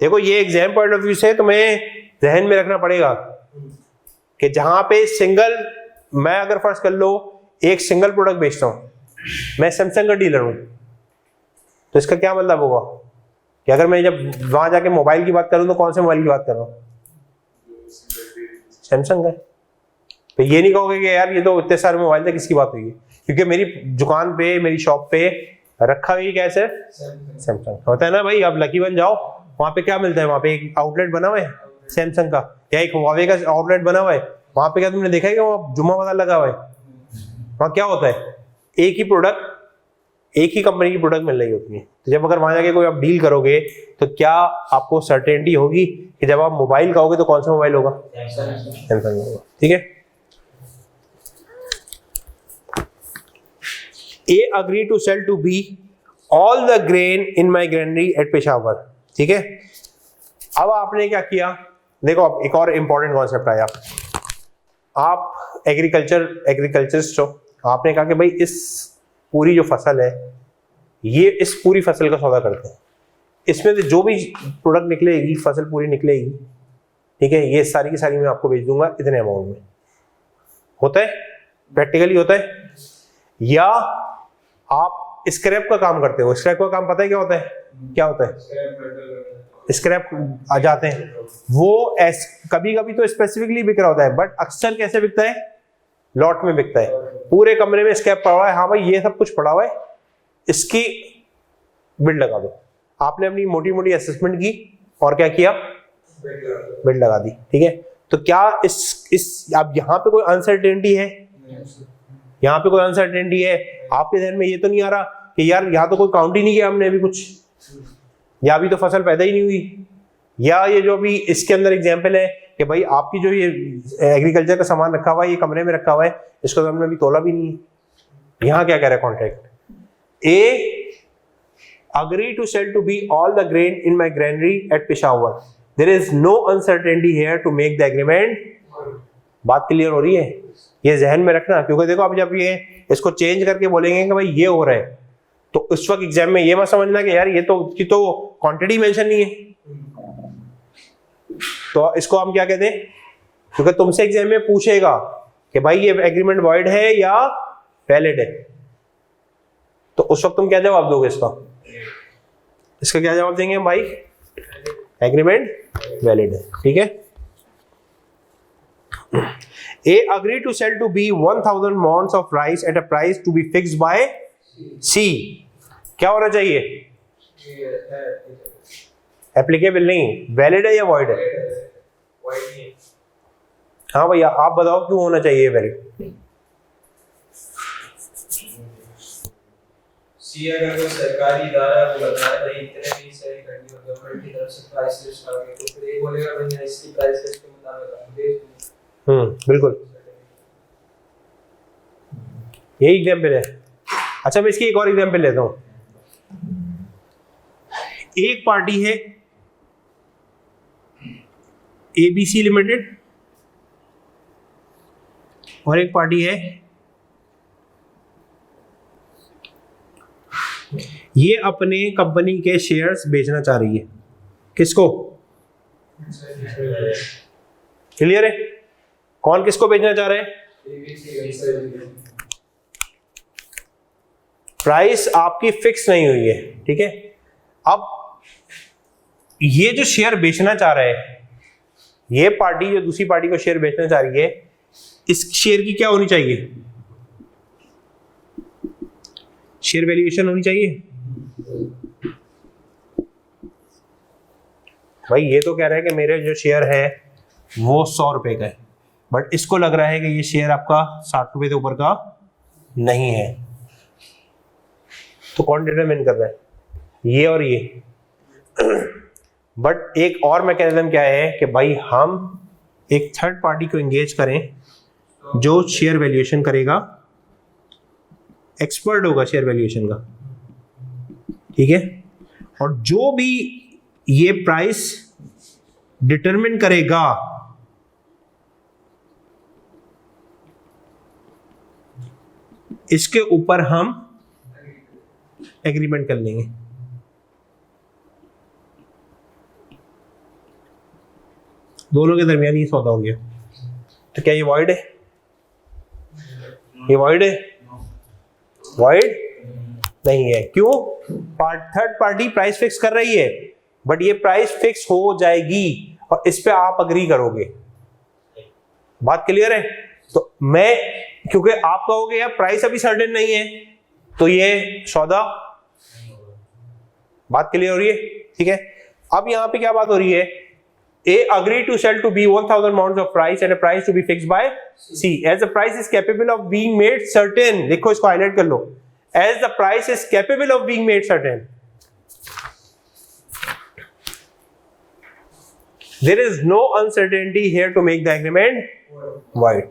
देखो ये एग्जाम पॉइंट ऑफ व्यू से तुम्हें ध्यान में रखना पड़ेगा कि जहां पे सिंगल, मैं अगर फर्ज कर लो एक सिंगल प्रोडक्ट बेचता हूं, मैं सैमसंग का डीलर हूं, तो इसका क्या मतलब होगा कि अगर मैं जब वहां जाके मोबाइल की बात करूं तो कौन से मोबाइल की बात कर रहा हूं? सैमसंग का। तो ये नहीं कहोगे कि यार ये तो इतने सारे मोबाइल थे, किसकी बात हुई है? क्योंकि मेरी दुकान पे, मेरी शॉप पे रखा हुई क्या है? सैमसंग होता है ना भाई। आप लकी बन जाओ, वहां पे क्या मिलता है? वहां पे एक आउटलेट बना हुआ है सैमसंग का, या एक हुआवे का आउटलेट बना हुआ है। वहां पे क्या तुमने देखा है कि वहां जुम्मा बाजार लगा हुआ है? वहां क्या होता है? एक ही प्रोडक्ट, एक ही कंपनी की प्रोडक्ट मिल रही होती है। तो जब अगर वहां जाके कोई आप डील करोगे तो क्या आपको सर्टेनिटी होगी कि जब आप मोबाइल कहोगे तो कौन सा मोबाइल होगा? सैमसंग होगा। ठीक है। A agree to sell to B all the grain in my granary at Peshawar। ठीक है। अब आपने क्या किया? देखो अब एक और इंपॉर्टेंट कॉन्सेप्ट आया। आप एग्रीकल्चरिस्ट हो, आपने कहा कि भाई इस पूरी जो फसल है, ये इस पूरी फसल का सौदा करते हैं, इसमें से जो भी प्रोडक्ट निकलेगी, फसल पूरी निकलेगी, ठीक है, ये सारी की सारी मैं आपको बेच दूंगा इतने अमाउंट में। होता है? प्रैक्टिकली होता है? या आप स्क्रैप का काम करते हो? स्क्रैप का काम पता है क्या होता है? क्या होता है? स्क्रैप आ जाते हैं वो, कभी कभी तो स्पेसिफिकली बिक रहा होता है, बट अक्सर कैसे बिकता है? लॉट में बिकता है। पूरे कमरे में स्क्रैप पड़ा हुआ है, हाँ भाई ये सब कुछ पड़ा हुआ है, इसकी बिल लगा दो। आपने अपनी मोटी मोटी असेसमेंट की और क्या किया? बिल लगा दी। ठीक है। तो क्या इस अब यहाँ पे कोई अनसर्टेनिटी है? यहाँ पे कोई अनसर्टेनिटी है? आपके ध्यान में ये तो नहीं आ रहा कि यार यहाँ तो कोई काउंट ही नहीं किया हमने अभी कुछ, या अभी तो फसल पैदा ही नहीं हुई, या ये जो अभी इसके अंदर एग्जाम्पल है कि भाई आपकी जो ये एग्रीकल्चर का सामान रखा हुआ है, ये कमरे में रखा हुआ है, इसको तो हमने अभी तोला भी नहीं है। यहाँ क्या कह रहा है contract? A agree to sell to B all the grain in my granary at Peshawar. There is no uncertainty here to make the agreement। बात क्लियर हो रही है? ये जहन में रखना, क्योंकि देखो अब जब ये इसको चेंज करके बोलेंगे कि भाई ये हो रहा है, तो उस वक्त एग्जाम में ये मत समझना कि यार ये तो की तो क्वांटिटी मेंशन नहीं है, तो इसको हम क्या कहते हैं? क्योंकि तुमसे एग्जाम में पूछेगा कि भाई ये एग्रीमेंट वॉइड है या वैलिड है, तो उस वक्त तुम क्या जवाब दोगे? इसका क्या जवाब देंगे भाई? एग्रीमेंट वैलिड है। ठीक है। A agree to sell to B 1000 mons of rice at a price to be fixed by C। क्या होना चाहिए? एप्लीकेबल नहीं, वैलिड है या वॉइड है? हाँ भैया आप बताओ क्यों होना चाहिए वैलिड? सी अगर कोई सरकारी इदारा को बताए भाई इतने भी सही करनी हो गवर्नमेंट की तरफ से प्राइस लिस्ट आ गई, तो फिर ये बोलेगा भाई इसकी प्राइस लिस्ट के मुताबिक दे दूं। बिल्कुल यही एग्जाम्पल है। अच्छा मैं इसकी एक और एग्जाम्पल लेता हूं। एक पार्टी है ABC लिमिटेड और एक पार्टी है, ये अपने कंपनी के शेयर्स बेचना चाह रही है। किसको? क्लियर है? कौन किसको बेचना चाह रहे हैं? प्राइस आपकी फिक्स नहीं हुई है। ठीक है। अब ये जो शेयर बेचना चाह रहा है, ये पार्टी जो दूसरी पार्टी को शेयर बेचना चाह रही है, इस शेयर की क्या होनी चाहिए? शेयर वैल्यूएशन होनी चाहिए। भाई ये तो कह रहा है कि मेरे जो शेयर है वो 100 रुपए का है, बट इसको लग रहा है कि ये शेयर आपका 60 रुपए से ऊपर का नहीं है, तो कौन डिटरमिन कर रहा है? ये और ये। बट एक और मैकेनिज्म क्या है कि भाई हम एक थर्ड पार्टी को एंगेज करें जो शेयर वैल्यूएशन करेगा, एक्सपर्ट होगा शेयर वैल्यूएशन का। ठीक है। और जो भी ये प्राइस डिटरमिन करेगा, इसके ऊपर हम एग्रीमेंट कर लेंगे। दोनों के दरमियान ये सौदा हो गया, तो क्या ये वॉइड है? ये वॉइड है? वॉइड नहीं है। क्यों? थर्ड पार्टी प्राइस फिक्स कर रही है, बट ये प्राइस फिक्स हो जाएगी और इस पे आप अग्री करोगे। बात क्लियर है? तो मैं, क्योंकि आप कहोगे यार प्राइस अभी सर्टेन नहीं है, तो ये सौदा, बात क्लियर हो रही है? ठीक है। अब यहां पे क्या बात हो रही है? A agreed to sell to B 1000 pounds of price at a price to be fixed by C. As the price is capable of being made certain, देखो इसको हाईलाइट कर लो, as the price is capable of being made certain, there is no uncertainty here to make the agreement void.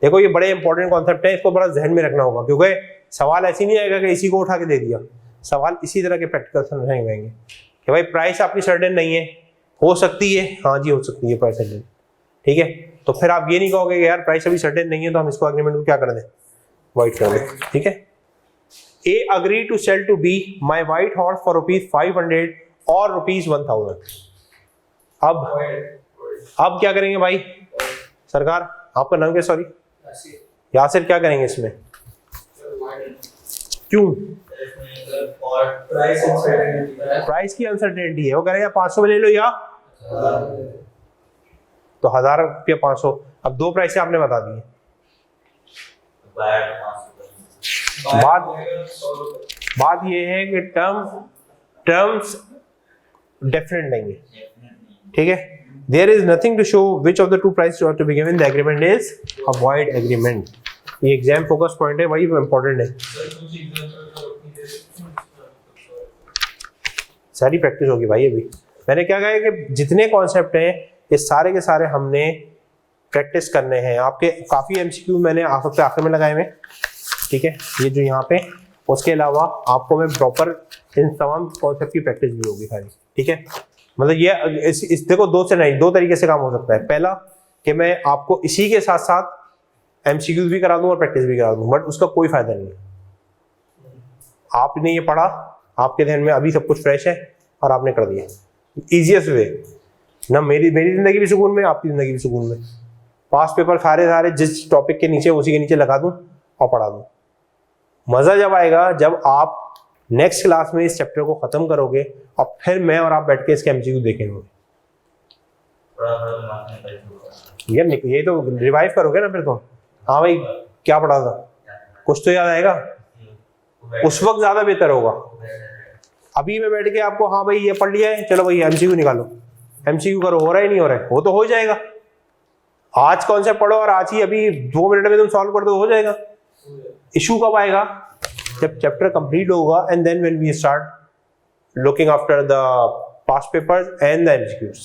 देखो ये बड़े important concept है, इसको बड़ा जहन में रखना होगा, क्योंकि सवाल ऐसी नहीं आएगा कि इसी को उठा के दे दिया। सवाल इसी तरह के प्रैक्टिकल समझाएंगे कि भाई प्राइस आपकी सर्टेन नहीं है, हो सकती है, हाँ जी हो सकती है प्राइस सर्टेन, ठीक है। तो फिर आप ये नहीं कहोगे कि यार प्राइस अभी सर्टेन नहीं है तो हम इसको एग्रीमेंट को क्या कर दें, वाइट कर दें, ठीक है। A agree to sell to B my white horse for ₹500 और ₹1000। अब क्या करेंगे भाई सरकार, आपका नाम क्या? सॉरी यासिर, क्या करेंगे इसमें? क्यों? प्राइस की अनसर्टेनिटी है, वो कह रहे हैं 500 में ले लो या तो 1000 रुपया 500। अब दो प्राइस आपने बता दी, बात ये है कि टर्म्स डेफिनेट नहीं है, ठीक है। There is nothing to show which of the two prices are to be given. The agreement is a void agreement. ये एग्जाम फोकस पॉइंट है, वही इंपॉर्टेंट है। सारी प्रैक्टिस होगी भाई। अभी मैंने क्या कहा है कि जितने कॉन्सेप्ट हैं ये सारे के सारे हमने प्रैक्टिस करने हैं। आपके काफ़ी एमसीक्यू मैंने हफ्ते आखिर में लगाए हुए, ठीक है, ये जो यहाँ पे। उसके अलावा आपको मैं प्रॉपर इन तमाम कॉन्सेप्ट की प्रैक्टिस भी होगी सारी, ठीक है। मतलब ये इस देखो दो तरीके से काम हो सकता है। पहला कि मैं आपको इसी के साथ साथ एमसीक्यूज भी करा दूं और प्रैक्टिस भी करा दूं, बट उसका कोई फायदा नहीं है। आपने ये पढ़ा, आपके ध्यान में अभी सब कुछ फ्रेश है और आपने कर दिया इजीएस्ट वे ना। मेरी जिंदगी भी सुकून में, आपकी जिंदगी भी सुकून में। पास पेपर सारे जिस टॉपिक के नीचे उसी के नीचे लगा दूं और पढ़ा दूं। मजा जब आएगा जब आप नेक्स्ट क्लास में इस चैप्टर को खत्म करोगे और फिर मैं और आप बैठ के इसके एमसीक्यू देखेंगे। यार ये तो रिवाइव करोगे ना फिर तो। हाँ भाई क्या पढ़ा था, कुछ तो याद आएगा, उस वक्त ज्यादा बेहतर होगा। अभी मैं बैठ के आपको हाँ भाई ये पढ़ लिया है, चलो भाई एमसीक्यू निकालो, एमसीक्यू करो, हो रहा है नहीं हो रहा है, वो तो हो जाएगा। आज कॉन्सेप्ट पढ़ो और आज ही अभी 2 मिनट में तुम सॉल्व कर दो, हो जाएगा। इशू कब आएगा? जब चैप्टर कंप्लीट होगा and then when we start looking after the past papers and the MCQs,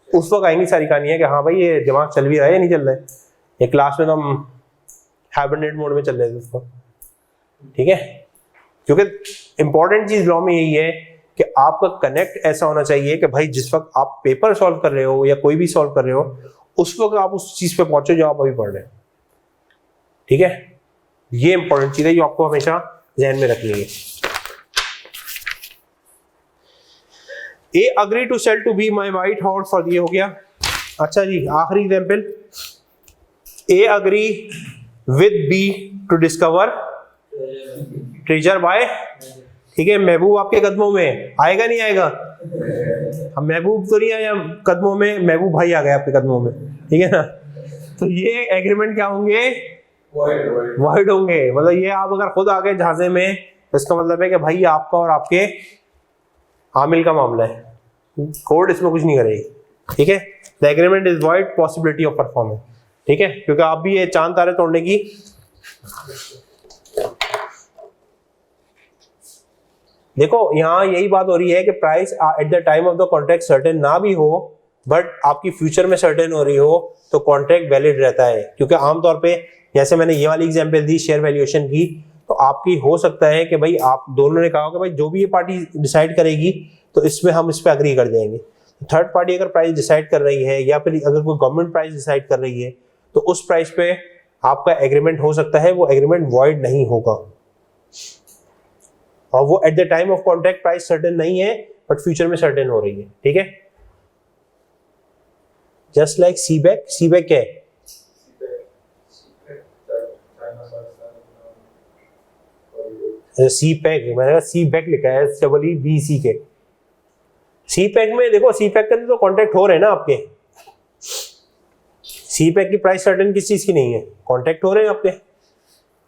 उस वक्त आएंगी सारी कहानियां कि हाँ भाई ये दिमाग चल भी रहा है या नहीं चल रहा है। ये क्लास में तो हम हाइबरनेट मोड में चल रहे थे उसको, ठीक है। क्योंकि इंपॉर्टेंट चीज लॉ में यही है कि आपका कनेक्ट ऐसा होना चाहिए कि भाई जिस वक्त आप पेपर सॉल्व कर रहे हो या कोई भी सॉल्व कर रहे हो उस वक्त आप उस चीज पे पहुंचो जो आप अभी पढ़ रहे हैं, ठीक है। ये इंपॉर्टेंट चीज है जो आपको हमेशा ध्यान में रखनी है। A agree to sell to B my white horse for, ये हो गया। अच्छा जी आखिरी example, A agree with B to discover treasure by, ठीक है। महबूब आपके कदमों में आएगा नहीं आएगा? हम महबूब तो नहीं आया कदमों में, महबूब भाई आ गए आपके कदमों में, ठीक है ना। तो ये एग्रीमेंट क्या होंगे? वाइड होंगे। मतलब ये आप अगर खुद आ गए झांसे में तो इसका मतलब है कि भाई आपका और आपके आमिल का मामला है, कोर्ट इसमें कुछ नहीं करेगी, ठीक है। The agreement is wide, possibility of performance, ठीक है। क्योंकि आप भी ये चांद तारे तोड़ने की देखो यहाँ यही बात हो रही है कि price at the time of the contract certain ना भी हो बट आपकी फ्यूचर में सर्टेन हो रही हो तो कॉन्ट्रैक्ट वैलिड रहता है। क्योंकि आमतौर पे जैसे मैंने ये वाली एग्जांपल दी शेयर वैल्यूएशन की, तो आपकी हो सकता है कि भाई आप दोनों ने कहा कि भाई जो भी ये पार्टी डिसाइड करेगी तो इसमें हम इस पर अग्री कर जाएंगे। थर्ड पार्टी अगर प्राइस डिसाइड कर रही है या फिर अगर कोई गवर्नमेंट प्राइस डिसाइड कर रही है तो उस प्राइस पे आपका एग्रीमेंट हो सकता है, वो एग्रीमेंट वॉइड नहीं होगा। और वो eight the time of contract price certain नहीं है बट फ्यूचर में सर्टेन हो रही है, ठीक है। Just like सीबैक। सीबैक क्या है? सीपैक, मैंने कहा सीबैक लिखा है SEEBC के। सीपैक में देखो, सीपैक के तो कॉन्ट्रैक्ट हो रहे हैं ना आपके। सीपैक की प्राइस सर्टेन किस चीज की नहीं है, कॉन्ट्रैक्ट हो रहे हैं आपके।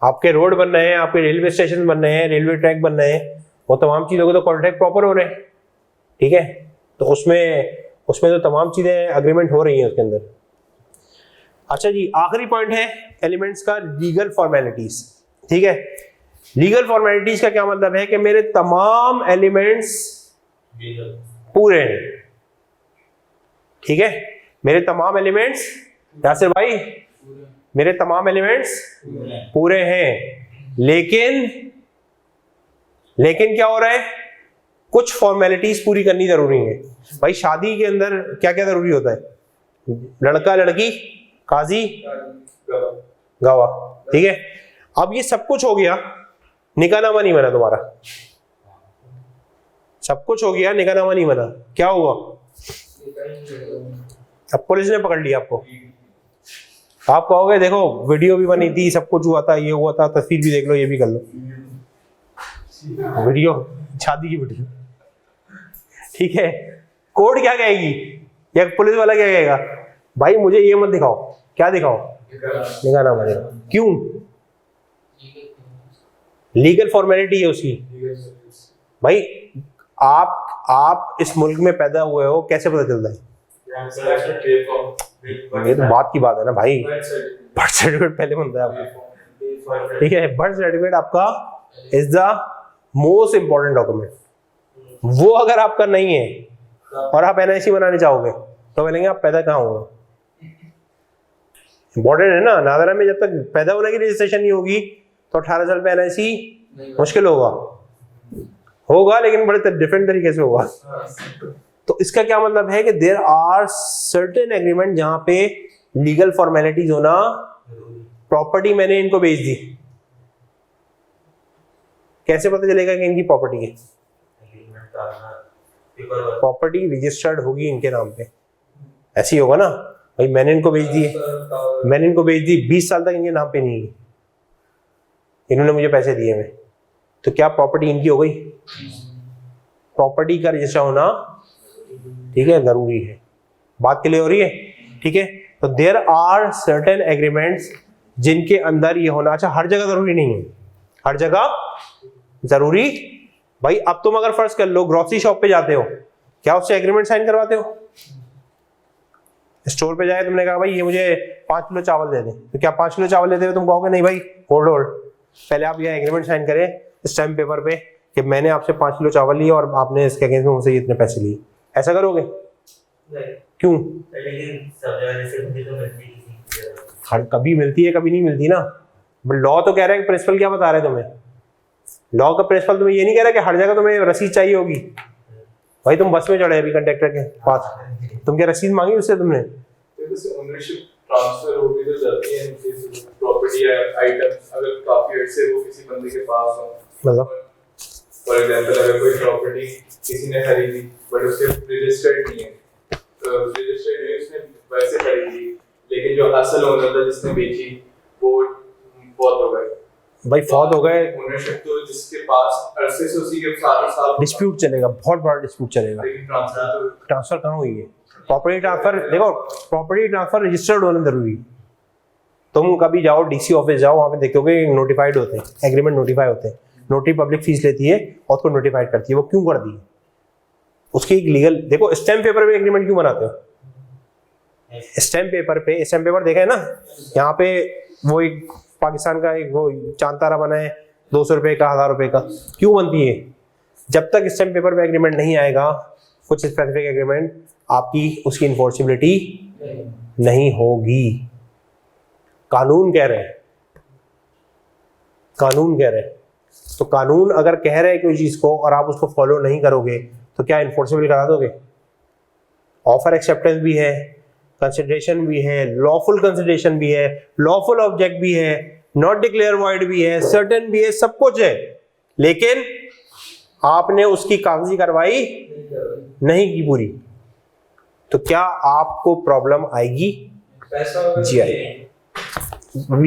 आपके रोड बन रहे हैं, आपके रेलवे स्टेशन बन रहे हैं, रेलवे ट्रैक बन रहे हैं, वो तमाम चीजों के तो कॉन्ट्रैक्ट प्रॉपर हो रहे हैं, ठीक है। तो उसमें तो तमाम चीजें एग्रीमेंट हो रही हैं उसके अंदर। अच्छा जी, आखिरी पॉइंट है एलिमेंट्स का, लीगल फॉर्मेलिटीज, ठीक है। लीगल फॉर्मेलिटीज का क्या मतलब है कि मेरे तमाम एलिमेंट्स पूरे हैं, ठीक है। मेरे तमाम एलिमेंट्स, यासिर भाई, मेरे तमाम एलिमेंट्स पूरे हैं, लेकिन क्या हो रहा है, कुछ फॉर्मेलिटीज पूरी करनी जरूरी है। भाई शादी के अंदर क्या क्या जरूरी होता है? लड़का लड़की, काजी, गवाह, ठीक है। अब ये सब कुछ हो गया, निकाहनामा नहीं बना तुम्हारा, सब कुछ हो गया, निकाहनामा नहीं बना, क्या हुआ? अब पुलिस ने पकड़ लिया आपको। आप कहोगे देखो वीडियो भी बनी थी, सब कुछ हुआ था, ये हुआ था, तस्वीर भी देख लो, ये भी कर लो, वीडियो, शादी की वीडियो, ठीक है। कोर्ट क्या कहेगी या पुलिस वाला क्या कहेगा? भाई मुझे ये मत दिखाओ, क्या दिखाओ? निकाहनामा दिखाओ। क्यों? लीगल फॉर्मेलिटी है उसकी। भाई आप इस मुल्क में पैदा हुए हो, कैसे पता चलता है? ये तो बात की बात है ना भाई, बर्थ सर्टिफिकेट पहले बनता है आपका, ठीक है। बर्थ सर्टिफिकेट आपका is the most important document. वो अगर आपका नहीं है और आप NIC बनाने चाहोगे तो बोलेंगे आप पैदा कहाँ हुए? इंपॉर्टेंट है ना। नादरा में जब तक पैदा होने की रजिस्ट्रेशन नहीं होगी तो 18 साल पे NIC मुश्किल होगा, लेकिन बड़े डिफरेंट तरीके से होगा। तो इसका क्या मतलब है कि देयर आर सर्टेन एग्रीमेंट जहां पे लीगल फॉर्मेलिटीज होना, प्रॉपर्टी मैंने इनको बेच दी, कैसे पता चलेगा कि इनकी प्रॉपर्टी है? प्रॉपर्टी रजिस्टर्ड होगी इनके नाम पे, ऐसी होगा ना। भाई मैंने इनको बेच दी है, मैंने इनको बेच दी, 20 साल तक इनके नाम पे नहीं है, इन्होंने मुझे पैसे दिए हैं, तो क्या प्रॉपर्टी इनकी हो गई? प्रॉपर्टी का रजिस्टर होना, ठीक है, जरूरी है। बात क्लियर हो रही है, ठीक है। तो देयर आर सर्टेन एग्रीमेंट्स जिनके अंदर ये होना। अच्छा, हर जगह जरूरी नहीं है, हर जगह जरूरी। भाई अब तुम अगर फर्ज कर लो ग्रोसरी शॉप पे जाते हो, क्या उससे एग्रीमेंट साइन करवाते हो? स्टोर पे जाए, तुमने कहा भाई ये मुझे 5 किलो चावल दे दे, तो क्या 5 किलो चावल लेते हो तुम कहोगे नहीं भाई होल्ड, पहले आप ये एग्रीमेंट साइन करें स्टैम्प पेपर पे कि मैंने आपसे 5 किलो चावल लिए और आपने इसके अगेंस्ट में मुझसे इतने पैसे लिए, ऐसा करोगे? क्यों? हर कभी मिलती है, कभी नहीं मिलती ना। लॉ तो कह रहा है कि प्रिंसिपल क्या बता रहे हैं तुम्हें, लॉ का प्रिंसिपल तुम्हें ये नहीं कह रहा कि हर जगह तुम्हें रसीद चाहिए होगी। भाई तुम बस में चढ़े अभी कंडक्टर के पास, तुम क्या रसीद मांगी उससे? तुमने ओनरशिप ट्रांसफर हो गई तो जाती है प्रॉपर्टी या आइटम्स, अगर काफी अर्से वो किसी बंदे के पास हो, मतलब फॉर एग्जांपल अगर कोई प्रॉपर्टी किसी ने खरीदी बट उसके रजिस्टर्ड नहीं है, तो रजिस्टर्ड नहीं उसने वैसे खरीदी, लेकिन जो असल ओनर था जिसने बेची वो बहुत हो गए। भाई फौत हो गए, ओनरशिप तो जिसके पास अरसे से उसी के साथ डिस्प्यूट चलेगा, बहुत बड़ा डिस्प्यूट चलेगा। ट्रांसफर कहाँ हुई है? प्रॉपर्टी ट्रांसफर, देखो प्रॉपर्टी ट्रांसफर रजिस्टर्ड होना जरूरी। तुम कभी जाओ DC ऑफिस जाओ, वहां पे देखोगे नोटिफाइड होते हैं, एग्रीमेंट नोटिफाई होते हैं, नोटरी पब्लिक फीस लेती है और उसको नोटिफाइड करती है। वो क्यों कर दी है? उसकी एक लीगल, देखो स्टैम्प पेपर पे एग्रीमेंट क्यों बनाते हो? स्टैम्प पेपर पे, स्टैम्प पेपर देखा है ना, यहाँ पे वो एक पाकिस्तान का एक वो चांद तारा बना है 200 रुपए का, 1000 रुपए का, क्यों बनती है? जब तक स्टैम्प पेपर पे एग्रीमेंट नहीं आएगा, कुछ स्पेसिफिक एग्रीमेंट, आपकी उसकी इन्फोर्सिबिलिटी नहीं होगी। कानून कह रहे हैं, कानून कह रहे हैं। तो कानून अगर कह रहे हैं कोई चीज को और आप उसको फॉलो नहीं करोगे तो क्या इन्फोर्सेबल करा दोगे? ऑफर एक्सेप्टेंस भी है, कंसिडरेशन भी है, लॉफुल कंसिडरेशन भी है, लॉफुल ऑब्जेक्ट भी है, नॉट डिक्लेयर वॉइड भी है, सर्टेन भी है, सब कुछ है, लेकिन आपने उसकी कागजी कार्रवाई नहीं की पूरी। तो क्या आपको प्रॉब्लम आएगी? पैसा जी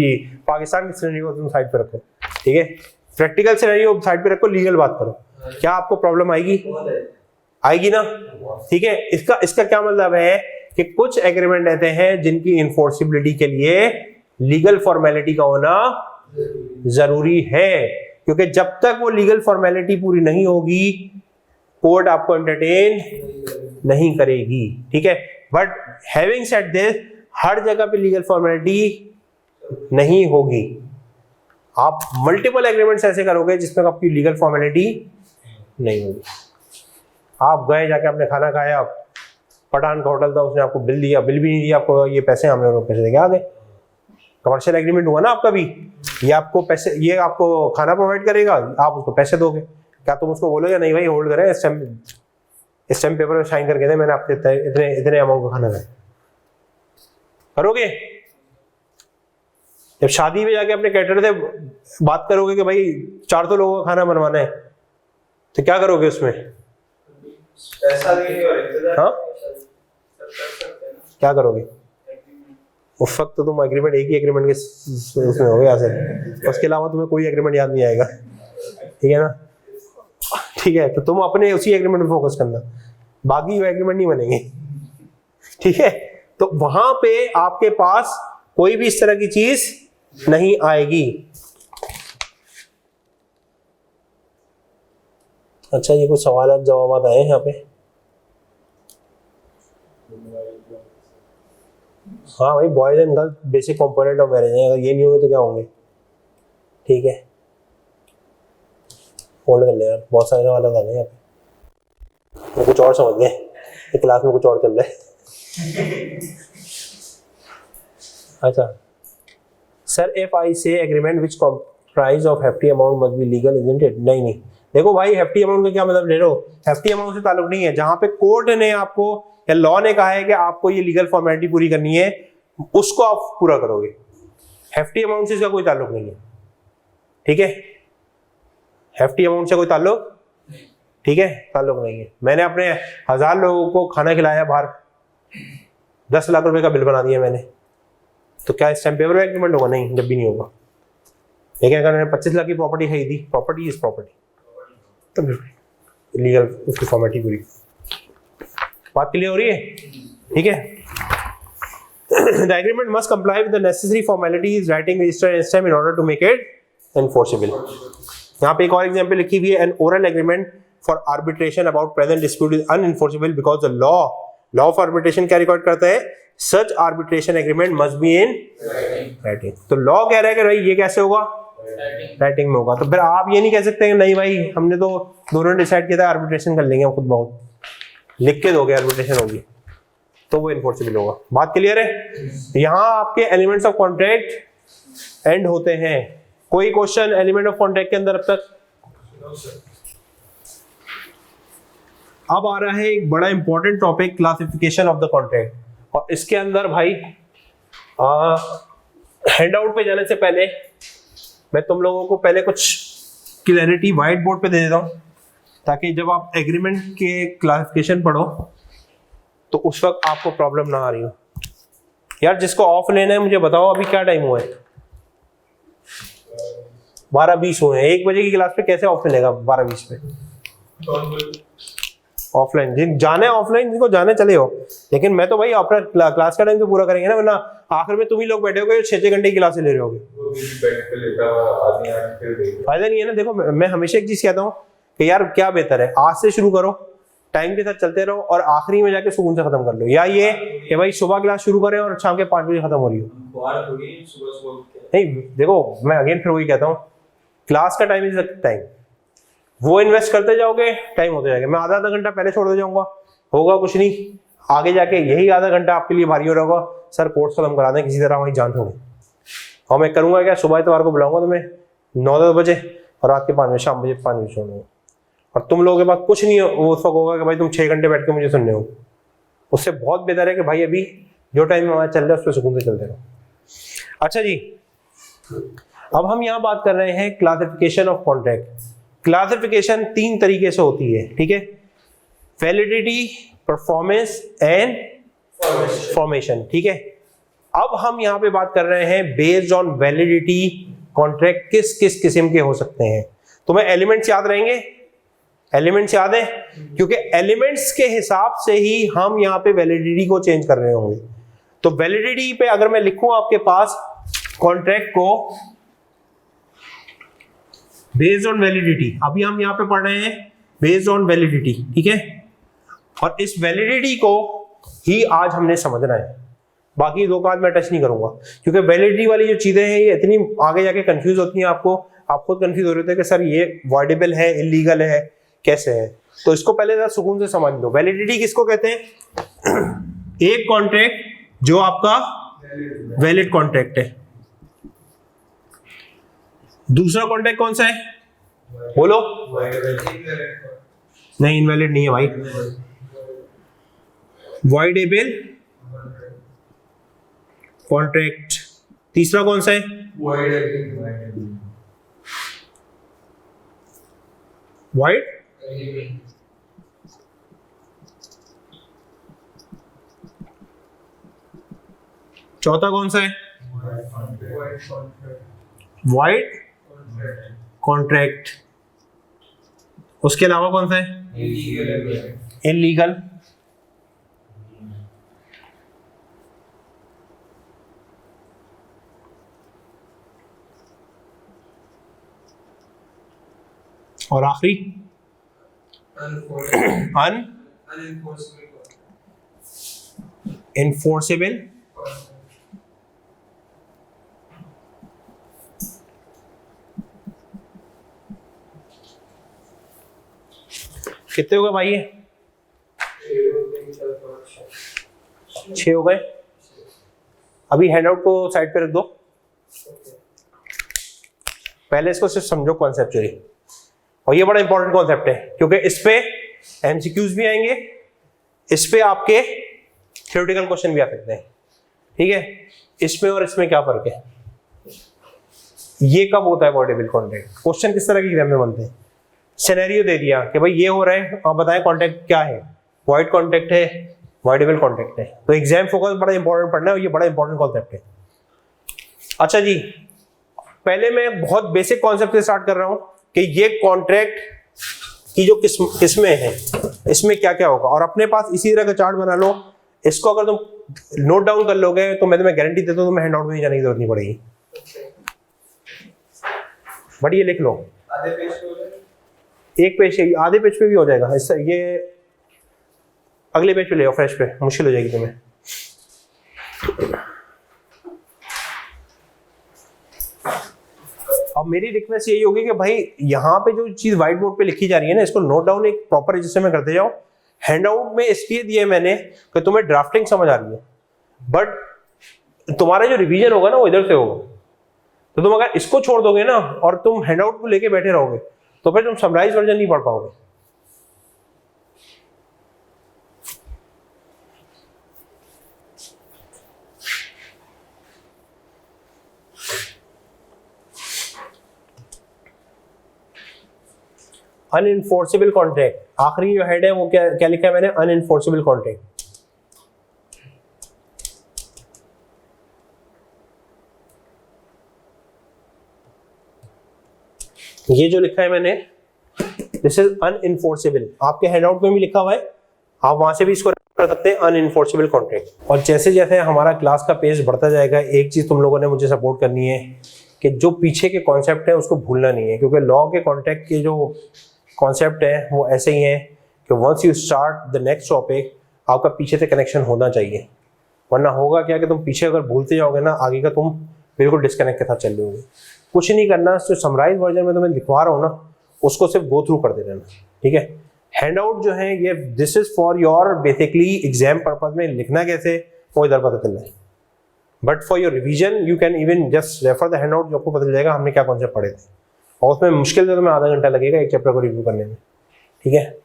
ये पाकिस्तान की सिनेरियो को तुम साइड पे रखो, ठीक है, प्रैक्टिकल सिनेरियो साइड पे रखो, लीगल बात करो, क्या आपको प्रॉब्लम आएगी? आएगी ना, ठीक है। इसका क्या मतलब है कि कुछ एग्रीमेंट रहते हैं जिनकी इन्फोर्सिबिलिटी के लिए लीगल फॉर्मेलिटी का होना जरूरी है, क्योंकि जब तक वो लीगल फॉर्मेलिटी पूरी नहीं होगी कोर्ट आपको एंटरटेन नहीं करेगी, ठीक है। बट हैविंग सेड दिस, हर जगह पे लीगल फॉर्मेलिटी नहीं होगी। आप मल्टीपल एग्रीमेंट्स ऐसे करोगे जिसमें आपकी लीगल फॉर्मेलिटी नहीं होगी। आप गए जाके आपने खाना खाया, पठान का होटल था, उसने आपको बिल दिया, बिल भी नहीं दिया आपको, ये पैसे हमने पैसे देके आ गए। कमर्शियल एग्रीमेंट हुआ ना आपका भी, ये आपको पैसे, ये आपको खाना प्रोवाइड करेगा, आप उसको पैसे दोगे, क्या तुम उसको बोलोगे नहीं भाई होल्ड करें, इस टाइम पेपर में साइन करके दे, मैंने आपके इतने अमाउंट का खाना खाया, करोगे? जब शादी में जाके अपने कैटर से बात करोगे कि भाई 400 लोगों का खाना बनवाना है, तो क्या करोगे उसमें? पैसा देंगे और इंतजार। हाँ, क्या करोगे? एग्रीमेंट उस वक्त तो तुम एग्रीमेंट, एक ही एग्रीमेंट के उसमें हो गया सर, उसके अलावा तुम्हें कोई एग्रीमेंट याद नहीं आएगा, ठीक है ना, ठीक है। तो तुम अपने उसी एग्रीमेंट में फोकस करना, बाकी वो एग्रीमेंट नहीं बनेंगे, ठीक है। तो वहां पे आपके पास कोई भी इस तरह की चीज नहीं आएगी। अच्छा, ये कुछ सवाल जवाब आए हैं यहाँ पे। हाँ भाई, boys and girls basic component of marriage है, अगर ये नहीं होंगे तो क्या होंगे, ठीक है। होल्ड कर ले यार, बहुत सारे सवाल आ रहे हैं यहाँ पे, कुछ और समझ गए, क्लास में कुछ और चल रहा है। अच्छा सर, इफ आई से agreement which comprise of hefty amount must be legal, isn't it? नहीं, देखो भाई, हेफ्टी अमाउंट का क्या मतलब ले रहे हो? हेफ्टी अमाउंट से ताल्लुक नहीं है, जहां पे कोर्ट ने आपको या लॉ ने कहा है कि आपको ये लीगल फॉर्मेलिटी पूरी करनी है, उसको आप पूरा करोगे। हेफ्टी अमाउंट से इसका कोई ताल्लुक नहीं है, ठीक है। हेफ्टी अमाउंट से कोई ताल्लुक, ठीक है, ताल्लुक नहीं है। मैंने अपने 1000 लोगों को खाना खिलाया बाहर, 10 लाख रुपए का बिल बना दिया मैंने, तो क्या इस टाइम पेपर में एग्रीमेंट होगा? नहीं, जब भी नहीं होगा। लेकिन अगर मैंने 25 लाख की प्रॉपर्टी खरीदी, प्रॉपर्टी इज प्रॉपर्टी, तो लीगल उसकी फॉर्मेलिटी पूरी। बात क्लियर हो रही है, ठीक है। The agreement must comply with the necessary formalities, writing, register and stamp in order to make it enforceable. यहाँ पे एक और एग्जांपल लिखी हुई है, an oral agreement for arbitration about present dispute is unenforceable because the law of arbitration क्या record करता है? Such arbitration agreement must be in writing. तो लॉ कह रहा है कि भाई ये कैसे होगा? राइटिंग में होगा। तो फिर आप ये नहीं कह सकते कि नहीं भाई हमने तो दोनों डिसाइड किया था आर्बिट्रेशन कर लेंगे, खुद बहुत लिख के दोगे आर्बिट्रेशन होगी, तो वो इन्फोर्सेबल होगा। बात क्लियर है? यहाँ आपके एलिमेंट्स ऑफ कॉन्ट्रैक्ट एंड होते हैं। कोई क्वेश्चन एलिमेंट ऑफ कॉन्ट्रैक्ट के अंदर अब तक? अब आ रहा है एक बड़ा important topic, classification of the contract. और इसके अंदर भाई हैंडआउट पे जाने से पहले मैं तुम लोगों को पहले कुछ क्लैरिटी व्हाइट बोर्ड पे दे देता हूँ, ताकि जब आप एग्रीमेंट के क्लासिफिकेशन पढ़ो तो उस वक्त आपको प्रॉब्लम ना आ रही हो। यार जिसको ऑफ लेना है मुझे बताओ, अभी क्या टाइम हुआ है? 12:20 हुए हैं। 1 बजे की क्लास पे कैसे ऑफ मिलेगा 12:20 पे? ऑफलाइन जिन जाने ऑफलाइन, जिनको जाने चले हो, लेकिन मैं तो भाई अपना क्लास का टाइम तो पूरा करेंगे ना, वरना आखिर में तुम ही लोग बैठे होगे 6-6 घंटे की क्लास ले रहे होगे, फायदा नहीं है ना। देखो मैं हमेशा एक चीज कहता हूँ कि यार क्या बेहतर है, आज से शुरू करो, टाइम के साथ चलते रहो और आखिरी में जाके सुकून से खत्म कर लो, या ये कि भाई सुबह क्लास शुरू करें और शाम के 5 बजे खत्म हो रही हो। नहीं देखो, मैं अगेन फिर वही कहता हूँ, क्लास का टाइम इज द टाइम, वो इन्वेस्ट करते जाओगे टाइम होते जाएगा। मैं आधा घंटा पहले छोड़ दे जाऊंगा, होगा कुछ नहीं, आगे जाके यही आधा घंटा आपके लिए भारी हो रहा होगा, सर कोर्स खत्म करा दें किसी तरह, वही जान छोड़ो। और मैं करूंगा क्या, सुबह इतवार को बुलाऊंगा तुम्हें 9-10 बजे और रात के 5 बजे, शाम 5 बजे छोड़ूंगा, और तुम लोगों के पास कुछ नहीं वो उस वक्त होगा कि भाई तुम 6 घंटे बैठ के मुझे सुनने हो। उससे बहुत बेहतर है कि भाई अभी जो टाइम में हमारा चल रहा है उस पर सुकून से चलते रहो। अच्छा जी, अब हम यहाँ बात कर रहे हैं क्लासिफिकेशन ऑफ कॉन्ट्रैक्ट। क्लासिफिकेशन 3 तरीके से होती है, ठीक है? वैलिडिटी, परफॉर्मेंस एंड फॉर्मेशन, ठीक है। अब हम यहाँ पे बात कर रहे हैं बेस्ड ऑन वैलिडिटी कॉन्ट्रैक्ट किस किस किस्म के हो सकते हैं। तुम्हें एलिमेंट्स याद रहेंगे, एलिमेंट्स याद है, क्योंकि एलिमेंट्स के हिसाब से ही हम यहाँ पे वैलिडिटी को चेंज कर रहे होंगे। तो वैलिडिटी पे अगर मैं लिखूं आपके पास कॉन्ट्रैक्ट को बेस्ड ऑन वैलिडिटी, अभी हम यहाँ पे पढ़ रहे हैं बेस्ड ऑन वैलिडिटी, ठीक है। और इस वैलिडिटी को ही आज हमने समझना है, बाकी दो का आज मैं टच नहीं करूंगा, क्योंकि वैलिडिटी वाली जो चीजें हैं ये इतनी आगे जाके कंफ्यूज होती हैं, आपको आप खुद कंफ्यूज हो रहे थे कि सर ये वॉइडेबल है, इलीगल है, कैसे है। तो इसको पहले जरा सुकून से समझ लो। वैलिडिटी किसको कहते हैं? एक कॉन्ट्रैक्ट जो आपका वैलिड कॉन्ट्रैक्ट है। दूसरा कॉन्ट्रैक्ट कौन सा है, बोलो? नहीं, इनवैलिड नहीं है भाई, वॉइडेबल कॉन्ट्रैक्ट। तीसरा कौन सा है? वाइड। चौथा कौन सा है? Wide contract. उसके अलावा कौन सा है? इलीगल। और आखिरी अनइन्फोर्सेबल। कितने हो गए भाई? 6 हो गए। अभी हैंडआउट को साइड पे रख दो, पहले इसको सिर्फ समझो कॉन्सेप्चुअली। और ये बड़ा इंपॉर्टेंट कॉन्सेप्ट है, क्योंकि इस पे एमसीक्यूज भी आएंगे, इस पे आपके थ्योरेटिकल क्वेश्चन भी आ सकते हैं, ठीक है। इसमें और इसमें क्या फर्क है? ये कब होता है वॉइडेबल कॉन्ट्रैक्ट? क्वेश्चन किस तरह के एग्जाम में बनते हैं? सिनेरियो दे दिया कि भाई ये हो रहा है, आप बताएं कॉन्ट्रैक्ट क्या है, वॉइड कॉन्ट्रैक्ट है, वॉइडेबल कॉन्ट्रैक्ट है। तो एग्जाम फोकस बड़ा इंपॉर्टेंट पढ़ना है, और ये बड़ा इंपॉर्टेंट कॉन्सेप्ट है। अच्छा जी, पहले मैं बहुत बेसिक कॉन्सेप्ट से स्टार्ट कर रहा हूं कि ये कॉन्ट्रैक्ट की जो किस्में हैं, इसमें क्या क्या होगा। और अपने पास इसी तरह का चार्ट बना लो, इसको अगर तुम नोट डाउन कर लोगे तो मैं तुम्हें गारंटी देता हूं तुम्हें हैंड आउट में जाने की जरूरत नहीं पड़ेगी। बट ये लिख लो, आधे पेज पे हो जाएगा, एक पेज, आधे पेज पे भी हो जाएगा। इससे ये अगले पेज पे ले आओ, फ्रेश पे, मुश्किल हो जाएगी तुम्हें। अब मेरी रिक्वेस्ट यही होगी कि भाई यहाँ पे जो चीज व्हाइट बोर्ड पे लिखी जा रही है ना, इसको नोट डाउन एक प्रॉपर रजिस्टर में करते जाओ। हैंडआउट में इसलिए दिया मैंने कि तुम्हें ड्राफ्टिंग समझ आ रही है, बट तुम्हारा जो रिवीजन होगा ना वो इधर से होगा। तो तुम अगर इसको छोड़ दोगे ना और तुम हैंडआउट को लेके बैठे रहोगे तो फिर तुम समराइज वर्जन नहीं पढ़ पाओगे। अनइन्फोर्सेबल कॉन्ट्रैक्ट, आखिरी जो हेड है वो क्या क्या लिखा है मैंने? अनइन्फोर्सेबल कॉन्ट्रैक्ट। ये जो लिखा है मैंने, दिस इज अनइन्फोर्सेबल। आपके हैंडआउट में भी लिखा हुआ है, आप वहां से भी इसको कर सकते हैं, अनइन्फोर्सेबल कॉन्ट्रैक्ट। और जैसे जैसे हमारा क्लास का पेज बढ़ता जाएगा, एक चीज तुम लोगों ने मुझे सपोर्ट करनी है कि जो पीछे के कॉन्सेप्ट है उसको भूलना नहीं है, क्योंकि लॉ के कॉन्ट्रैक्ट के जो कॉन्सेप्ट है वो ऐसे ही है कि once you start the next topic आपका पीछे से कनेक्शन होना चाहिए, वरना होगा क्या कि तुम पीछे अगर भूलते जाओगे ना, आगे का तुम बिल्कुल डिस्कनेक्ट के साथ चल रहे होगे। कुछ नहीं करना, जो समराइज वर्जन में तुम्हें लिखवा रहा हूँ ना उसको सिर्फ गो थ्रू कर दे रहना, ठीक है। हैंडआउट जो है ये this is for your basically exam purpose में लिखना कैसे वो इधर पता चल रहा है, but for your revision you can even just refer the handout, जो आपको पता चल जाएगा हमने क्या कॉन्सेप्ट पढ़े थे। और उसमें मुश्किल से तुम्हें आधा घंटा लगेगा एक चैप्टर को रिव्यू करने में, ठीक है।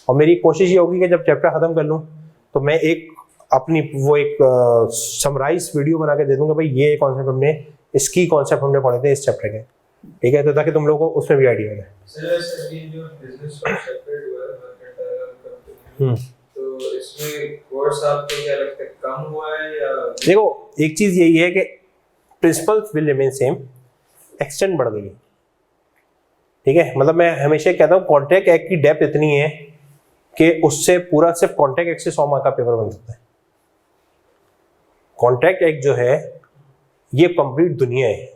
और मेरी कोशिश ये होगी कि जब चैप्टर खत्म कर लूँ तो मैं एक अपनी वो एक समराइज वीडियो बना के दे दूंगा, भाई ये कॉन्सेप्ट हमने, इसकी कॉन्सेप्ट हमने पढ़े थे इस चैप्टर के, ठीक है। तो ताकि तुम लोगों को उसमें भी आइडिया हो जाए। सर ये जो बिजनेस सेपरेट हुआ है, तो तो इसमें कोर्स आपको क्या लगता है कम हुआ है या? देखो एक चीज यही है कि principles will remain same, extend बढ़ गई है, ठीक है। मतलब मैं हमेशा कहता हूँ कॉन्ट्रैक्ट एक्ट की डेप्थ इतनी है कि उससे पूरा सिर्फ कॉन्ट्रैक्ट एक्ट से 100 मार्क का पेपर बन सकता है। कॉन्ट्रैक्ट एक्ट जो है ये कंप्लीट दुनिया है,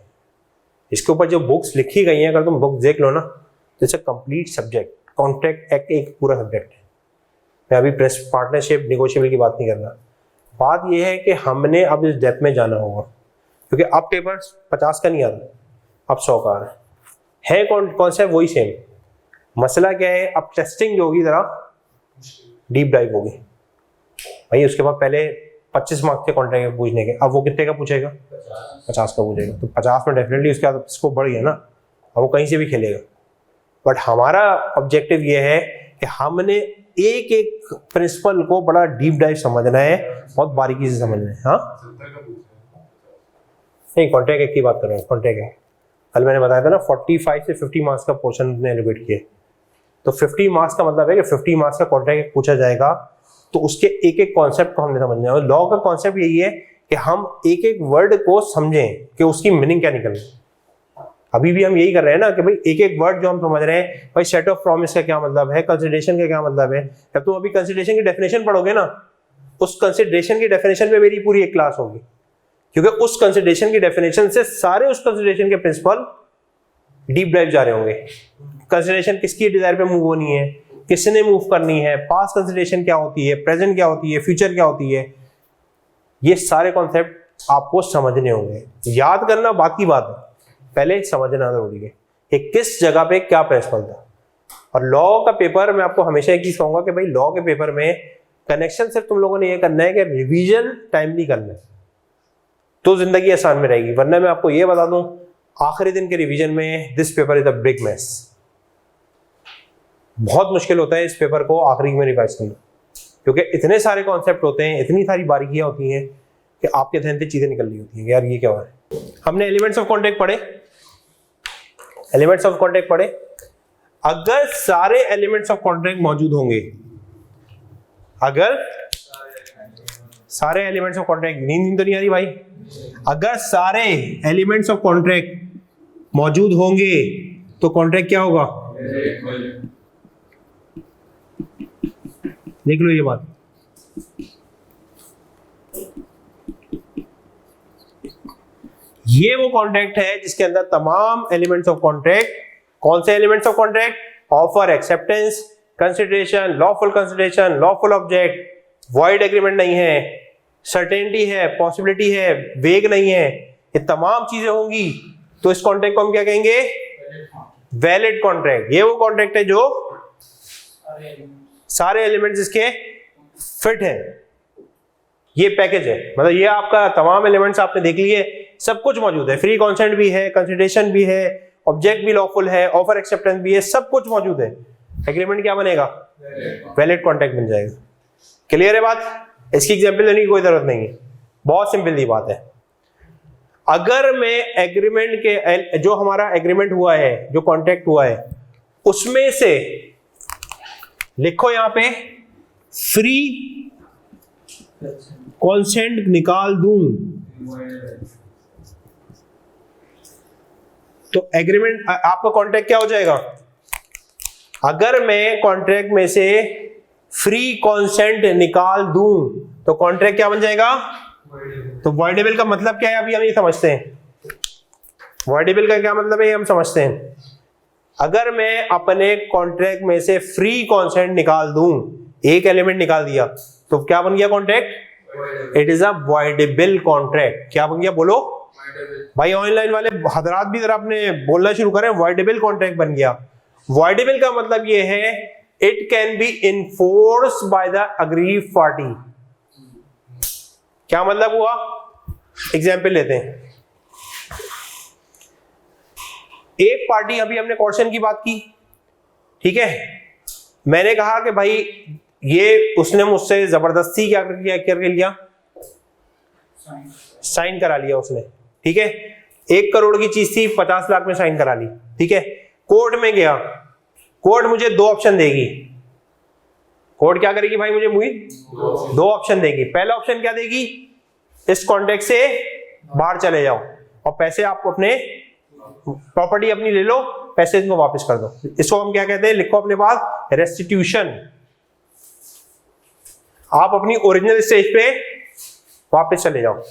इसके ऊपर जो बुक्स लिखी गई हैं अगर तुम बुक्स देख लो ना तो it's a complete subject. Contract act एक पूरा सब्जेक्ट है। मैं अभी प्रेस पार्टनरशिप नेगोशिएबल की बात नहीं कर रहा, बात यह है कि हमने अब इस डेप्थ में जाना होगा, क्योंकि अब पेपर 50 का नहीं आ रहा, अब 100 का आ रहा है। कॉन्सेप्ट वही सेम, मसला क्या है अब टेस्टिंग जो होगी जरा डीप डाइव होगी भाई। उसके बाद पहले 25 मार्क्स के कॉन्ट्रैक्ट पूछने के, अब वो कितने का पूछेगा? 50 का पूछेगा। तो 50 में डेफिनेटली उसके बाद स्कोप बढ़ गया ना, अब वो कहीं से भी खेलेगा। बट हमारा ऑब्जेक्टिव ये है कि हमने एक एक प्रिंसिपल को बड़ा डीप डाइव समझना है, बहुत बारीकी से समझना है। हाँ नहीं, कॉन्ट्रैक्ट एक्ट की बात कर रहे हैं। कॉन्ट्रैक्ट एक्ट कल मैंने बताया था ना 45 से 50 मार्क्स का पोर्शन ने एलोकेट किए, तो 50 मार्क्स का मतलब है कि 50 मार्क्स का कॉन्ट्रैक्ट एक्ट पूछा जाएगा, तो उसके एक एक कॉन्सेप्ट को हमने समझना है। लॉ का कॉन्सेप्ट यही है कि हम एक एक वर्ड को समझें कि उसकी मीनिंग क्या निकल रही है। अभी भी हम यही कर रहे हैं ना कि भाई एक एक वर्ड जो हम समझ रहे हैं, भाई सेट ऑफ प्रॉमिस का क्या मतलब है, कंसिडरेशन का क्या मतलब है। जब तुम अभी कंसिडरेशन की डेफिनेशन पढ़ोगे ना, उस कंसिडरेशन की डेफिनेशन में मेरी पूरी एक क्लास होगी, क्योंकि उस कंसिडरेशन की डेफिनेशन से सारे उस कंसिडरेशन के प्रिंसिपल डीप डाइव जा रहे होंगे। कंसिडरेशन किसकी डिजायर पे मूव होनी है, किसने मूव करनी है, पास्ट कंसिडरेशन क्या होती है, प्रेजेंट क्या होती है, फ्यूचर क्या होती है, ये सारे कॉन्सेप्ट आपको समझने होंगे। याद करना बात की बात है, पहले समझना जरूरी है कि किस जगह पे क्या प्रिंसिपल था। और लॉ का पेपर मैं आपको हमेशा एक चीज कहूंगा कि भाई लॉ के पेपर में कनेक्शन सिर्फ तुम लोगों ने ये करना है कि रिवीजन टाइमली करना है, तो जिंदगी आसान में रहेगी। वरना मैं आपको ये बता दूं आखिरी दिन के रिवीजन में this paper is a big mess. बहुत मुश्किल होता है इस पेपर को आखिरी में रिवाइज करना, क्योंकि इतने सारे कॉन्सेप्ट होते हैं, इतनी सारी बारीकियां होती हैं कि आपके ध्यान से चीजें निकल रही होती हैं यार ये क्या हो रहा है। हमने एलिमेंट्स ऑफ कॉन्ट्रैक्ट पढ़े, एलिमेंट्स ऑफ कॉन्ट्रैक्ट पढ़े। अगर सारे एलिमेंट्स ऑफ कॉन्ट्रैक्ट मौजूद होंगे, अगर सारे एलिमेंट्स ऑफ कॉन्ट्रैक्ट, नींद तो नहीं आ रही भाई, अगर सारे एलिमेंट्स ऑफ कॉन्ट्रैक्ट मौजूद होंगे तो कॉन्ट्रैक्ट क्या होगा? देख लो ये बात, ये वो कॉन्ट्रैक्ट है जिसके अंदर तमाम एलिमेंट्स ऑफ कॉन्ट्रैक्ट, कौन से elements of contract? Offer, acceptance, consideration, lawful consideration, lawful object, void agreement नहीं है, सर्टेनिटी है, पॉसिबिलिटी है, वेग नहीं है, ये तमाम चीजें होंगी तो इस कॉन्ट्रैक्ट को हम क्या कहेंगे? Valid contract. ये वो कॉन्ट्रैक्ट है जो सारे एलिमेंट्स इसके फिट है, ये पैकेज है। मतलब ये आपका तमाम एलिमेंट्स आपने देख लिए, सब कुछ मौजूद है, फ्री कॉन्सेंट भी है, कंसिडरेशन भी है, ऑब्जेक्ट भी लॉफुल है, ऑफर एक्सेप्टेंस भी है, सब कुछ मौजूद है। एग्रीमेंट क्या बनेगा? वैलिड कॉन्ट्रैक्ट बन जाएगा। क्लियर है बात? इसकी एग्जांपल देने की कोई जरूरत नहीं है, बहुत सिंपल सी बात है। अगर मैं एग्रीमेंट के, जो हमारा एग्रीमेंट हुआ है, जो कॉन्ट्रैक्ट हुआ है, उसमें से लिखो यहां पे फ्री कॉन्सेंट निकाल दूं तो एग्रीमेंट, आपका कॉन्ट्रैक्ट क्या हो जाएगा? अगर मैं कॉन्ट्रैक्ट में से फ्री कॉन्सेंट निकाल दूं तो कॉन्ट्रैक्ट क्या बन जाएगा? तो वॉइडेबल का मतलब क्या है अभी हम ये समझते हैं। वॉइडेबल का क्या मतलब है ये हम समझते हैं। अगर मैं अपने कॉन्ट्रैक्ट में से फ्री कॉन्सेंट निकाल दूं, एक एलिमेंट निकाल दिया, तो क्या बन गया contract? It is a voidable contract. क्या बन गया बोलो भाई? ऑनलाइन वाले हजरात भी जरा अपने बोलना शुरू करें, वॉइडेबल कॉन्ट्रैक्ट बन गया। वॉइडेबल का मतलब ये है it can be enforced by the aggrieved party. क्या मतलब हुआ? एग्जाम्पल लेते हैं। एक पार्टी, अभी हमने कॉर्शन की बात की, ठीक है, मैंने कहा कि भाई ये उसने मुझसे जबरदस्ती क्या करके लिया, साइन करा लिया उसने, ठीक है। 1 करोड़ की चीज थी, 50 लाख में साइन करा ली, ठीक है। कोर्ट में गया, कोर्ट मुझे 2 ऑप्शन देगी, कोर्ट क्या करेगी भाई मुझे मुझे दो ऑप्शन देगी। पहला ऑप्शन क्या देगी, इस कॉन्ट्रैक्ट से बाहर चले जाओ और पैसे आप अपने प्रॉपर्टी अपनी ले लो, पैसे इनको वापस कर दो। इसको हम क्या कहते हैं, लिखो अपने पास रेस्टिट्यूशन। आप अपनी ओरिजिनल स्टेज पे वापस चले जाओ।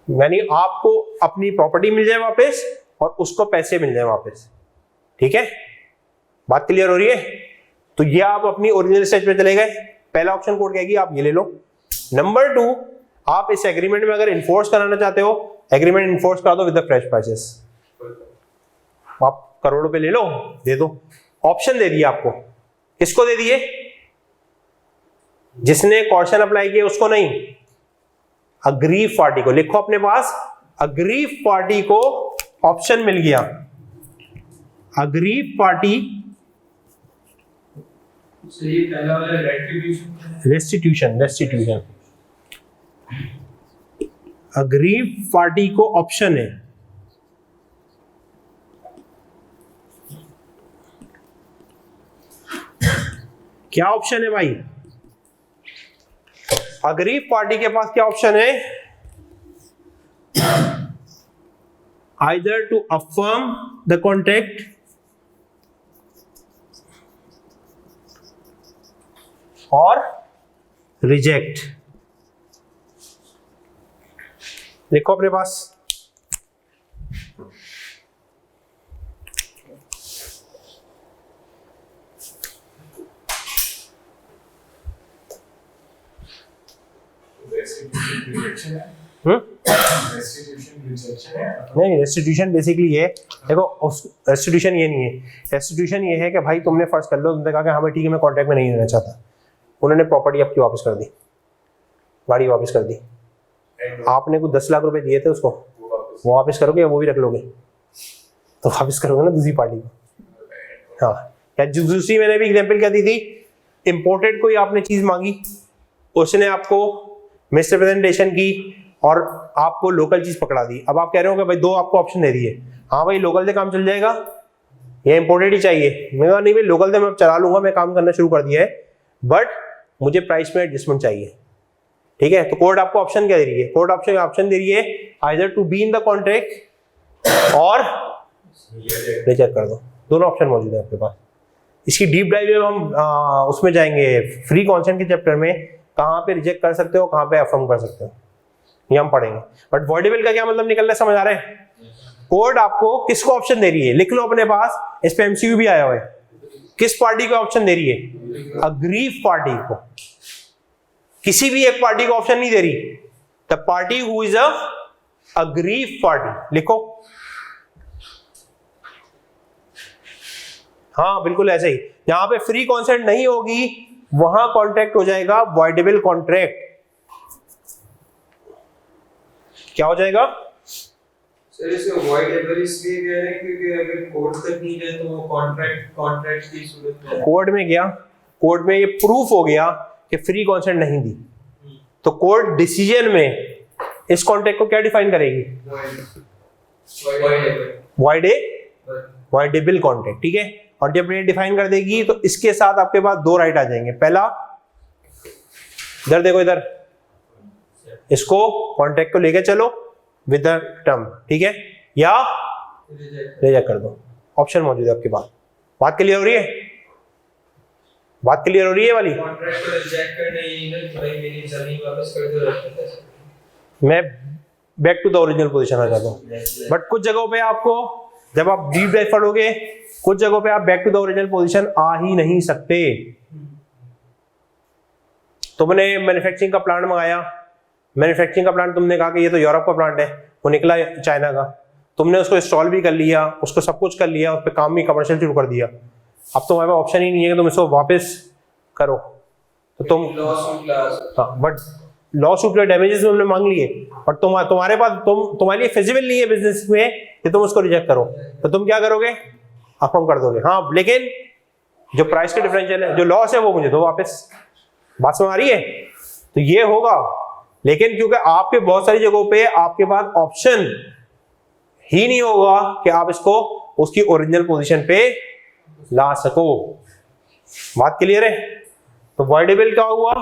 यानी आपको अपनी प्रॉपर्टी मिल जाए वापस और उसको पैसे मिल जाए वापस। ठीक है, बात क्लियर हो रही है? तो ये आप अपनी ओरिजिनल स्टेज पे चले गए। पहला ऑप्शन कोर्ट कहेगी आप ये ले लो। नंबर 2, आप इस एग्रीमेंट में अगर इन्फोर्स कराना चाहते हो, एग्रीमेंट इन्फोर्स करा दो विद द फ्रेश प्राइसेस। आप करोड़ रुपए ले लो, दे दो। ऑप्शन दे दिया आपको। किसको दे दिए? जिसने कॉर्शन अप्लाई किया उसको नहीं, अग्रीव पार्टी को। लिखो अपने पास, अग्रीव पार्टी को ऑप्शन मिल गया। Aggrieved party restitution aggrieved party को ऑप्शन है। क्या ऑप्शन है भाई? अग्रीव पार्टी के पास क्या ऑप्शन है? Either to affirm the contract और रिजेक्ट। लिखो अपने पास, नहीं रेस्टिट्यूशन बेसिकली ये देखो, रेस्टिट्यूशन ये नहीं है। रेस्टिट्यूशन ये है कि भाई तुमने फर्ज कर लो, तुमने कहा कि हाँ भाई ठीक है मैं कॉन्ट्रैक्ट में नहीं रहना चाहता, उन्होंने प्रॉपर्टी आपकी वापस कर दी, गाड़ी वापस कर दी, आपने कुछ 10 लाख रुपए दिए थे उसको, वो वापस करोगे या वो भी रख लोगे? तो वापस करोगे ना दूसरी पार्टी को। हाँ, या दूसरी मैंने भी एग्जाम्पल क्या दी थी, इम्पोर्टेड कोई आपने चीज मांगी, उसने आपको मिसरिप्रेजेंटेशन की और आपको लोकल चीज पकड़ा दी। अब आप कह रहे हो कि भाई 2 आपको ऑप्शन दे दिए, हाँ भाई लोकल से काम चल जाएगा या इम्पोर्टेड ही चाहिए? मैं कहा नहीं भाई लोकल से मैं चला लूंगा, मैं काम करना शुरू कर दिया है, बट मुझे प्राइस में एडजस्टमेंट चाहिए। ठीक है, तो कोर्ट आपको ऑप्शन क्या दे रही है? कोर्ट ऑप्शन दे रही है either to be in the contract और रिजेक्ट कर दो। दोनों ऑप्शन मौजूद है आपके पास। इसकी डीप डाइव में हम उसमें जाएंगे फ्री कॉन्सेंट के चैप्टर में, कहाँ पे रिजेक्ट कर सकते हो, कहाँ पे अफर्म कर सकते हो, ये हम पढ़ेंगे। बट वॉइडेबल का क्या मतलब निकल रहा है, समझ आ रहा है? कोर्ट आपको किसको ऑप्शन दे रही है, लिख लो अपने पास, इस पे एमसीक्यू भी आया हुआ है। किस पार्टी को ऑप्शन दे रही है? अग्रीव पार्टी को। किसी भी एक पार्टी को ऑप्शन नहीं दे रही, the party who is a aggrieved party. लिखो, हाँ बिल्कुल ऐसे ही। जहां पे फ्री कॉन्सेंट नहीं होगी वहां कॉन्ट्रैक्ट हो जाएगा वॉइडेबल कॉन्ट्रैक्ट। क्या हो जाएगा सर? इसे वॉइडेबल इसलिए कह रहे हैं क्योंकि अगर कोर्ट तक नहीं गए तो वो कॉन्ट्रैक्ट की सूरत में कोर्ट में गया, कोर्ट में ये प्रूफ हो गया कि फ्री कॉन्सेंट नहीं दी, तो कोर्ट डिसीजन में इस कॉन्ट्रैक्ट को क्या डिफाइन करेगी? Voidable contract. ठीक है, और जब ये डिफाइन कर देगी तो इसके साथ आपके पास 2 राइट आ जाएंगे। पहला, इधर देखो, इधर इसको कॉन्ट्रैक्ट को लेके चलो विद द टर्म, ठीक है, या रिजेक्ट कर दो। ऑप्शन मौजूद है आपके पास। बात क्लियर हो रही है? बात क्लियर हो रही है वाली? कॉन्ट्रैक्ट को रिजेक्ट करना ये नहीं कि भाई मेरी जमीन वापस कर दो। मैं back to the original position आ जाता हूँ, बट कुछ जगहों पे आपको जब आप डीप डाइव पढ़ोगे, कुछ जगहों पे आप back to the original position आ ही नहीं सकते। तुमने मैन्युफैक्चरिंग का प्लांट मंगाया, मैन्युफैक्चरिंग का प्लांट तुमने कहा कि ये तो यूरोप का प्लांट है, वो निकला चाइना का, तुमने उसको इंस्टॉल भी कर लिया, उसको सब कुछ कर लिया, उस पर काम भी कमर्शियल शुरू कर दिया। अब तुम्हारे पास ऑप्शन ही नहीं है कि तुम इसको वापस करो, तो तुम बट लॉ सूट के डैमेजेस तुमने मांग लिए, बट तुम्हारे पास तुम्हारे लिए फिजिबल नहीं है बिजनेस में कि तुम उसको रिजेक्ट करो, तो तुम क्या करोगे? अफर्म कर दोगे। हाँ, लेकिन जो प्राइस के डिफरेंशियल है, जो लॉस है, वो मुझे दो वापस। बात समझ आ रही है? तो ये होगा, लेकिन क्योंकि आपके बहुत सारी जगहों पे आपके पास ऑप्शन ही नहीं होगा कि आप इसको उसकी ओरिजिनल पोजीशन पे ला सको। बात क्लियर है? तो वॉइडेबल क्या हुआ?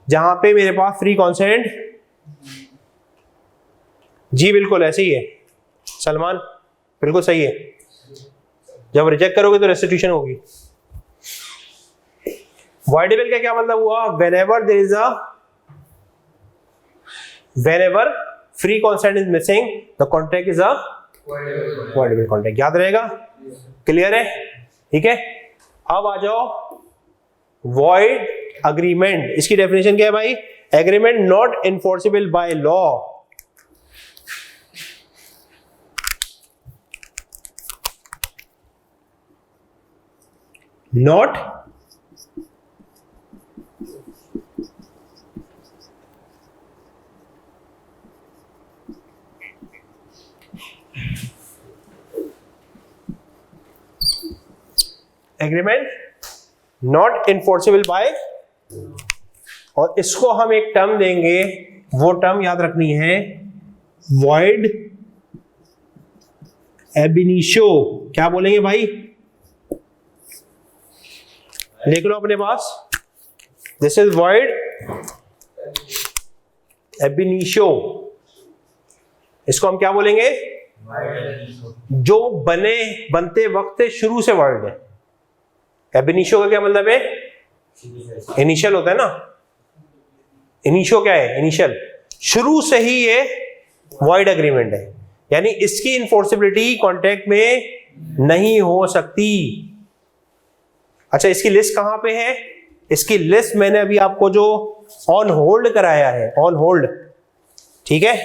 जहां पे मेरे पास फ्री कॉन्स्टेंट, जी बिल्कुल ऐसे ही है सलमान, बिल्कुल सही है। जब रिजेक्ट करोगे तो रेस्टिट्यूशन होगी। वॉइडेबल का क्या मतलब हुआ? whenever free constant is missing the contract is a voidable contract। याद रहेगा? क्लियर है? ठीक है। अब आ जाओ void agreement। इसकी डेफिनेशन क्या है भाई? Agreement not enforceable by law. Not agreement not enforceable by, और इसको हम एक टर्म देंगे, वो टर्म याद रखनी है void ab initio। क्या बोलेंगे भाई? लिख लो अपने पास, this is void ab initio। इसको हम क्या बोलेंगे? जो बनते वक्त शुरू से वर्ड है। ab initio का क्या मतलब है? इनिशियल होता है ना। इनिशियो क्या है? इनिशियल। शुरू से ही ये वॉइड एग्रीमेंट है, यानी इसकी इन्फोर्सिबिलिटी कॉन्ट्रैक्ट में नहीं हो सकती। अच्छा, इसकी लिस्ट कहां पे है? इसकी लिस्ट मैंने अभी आपको जो ऑन होल्ड कराया है, ऑन होल्ड, ठीक है।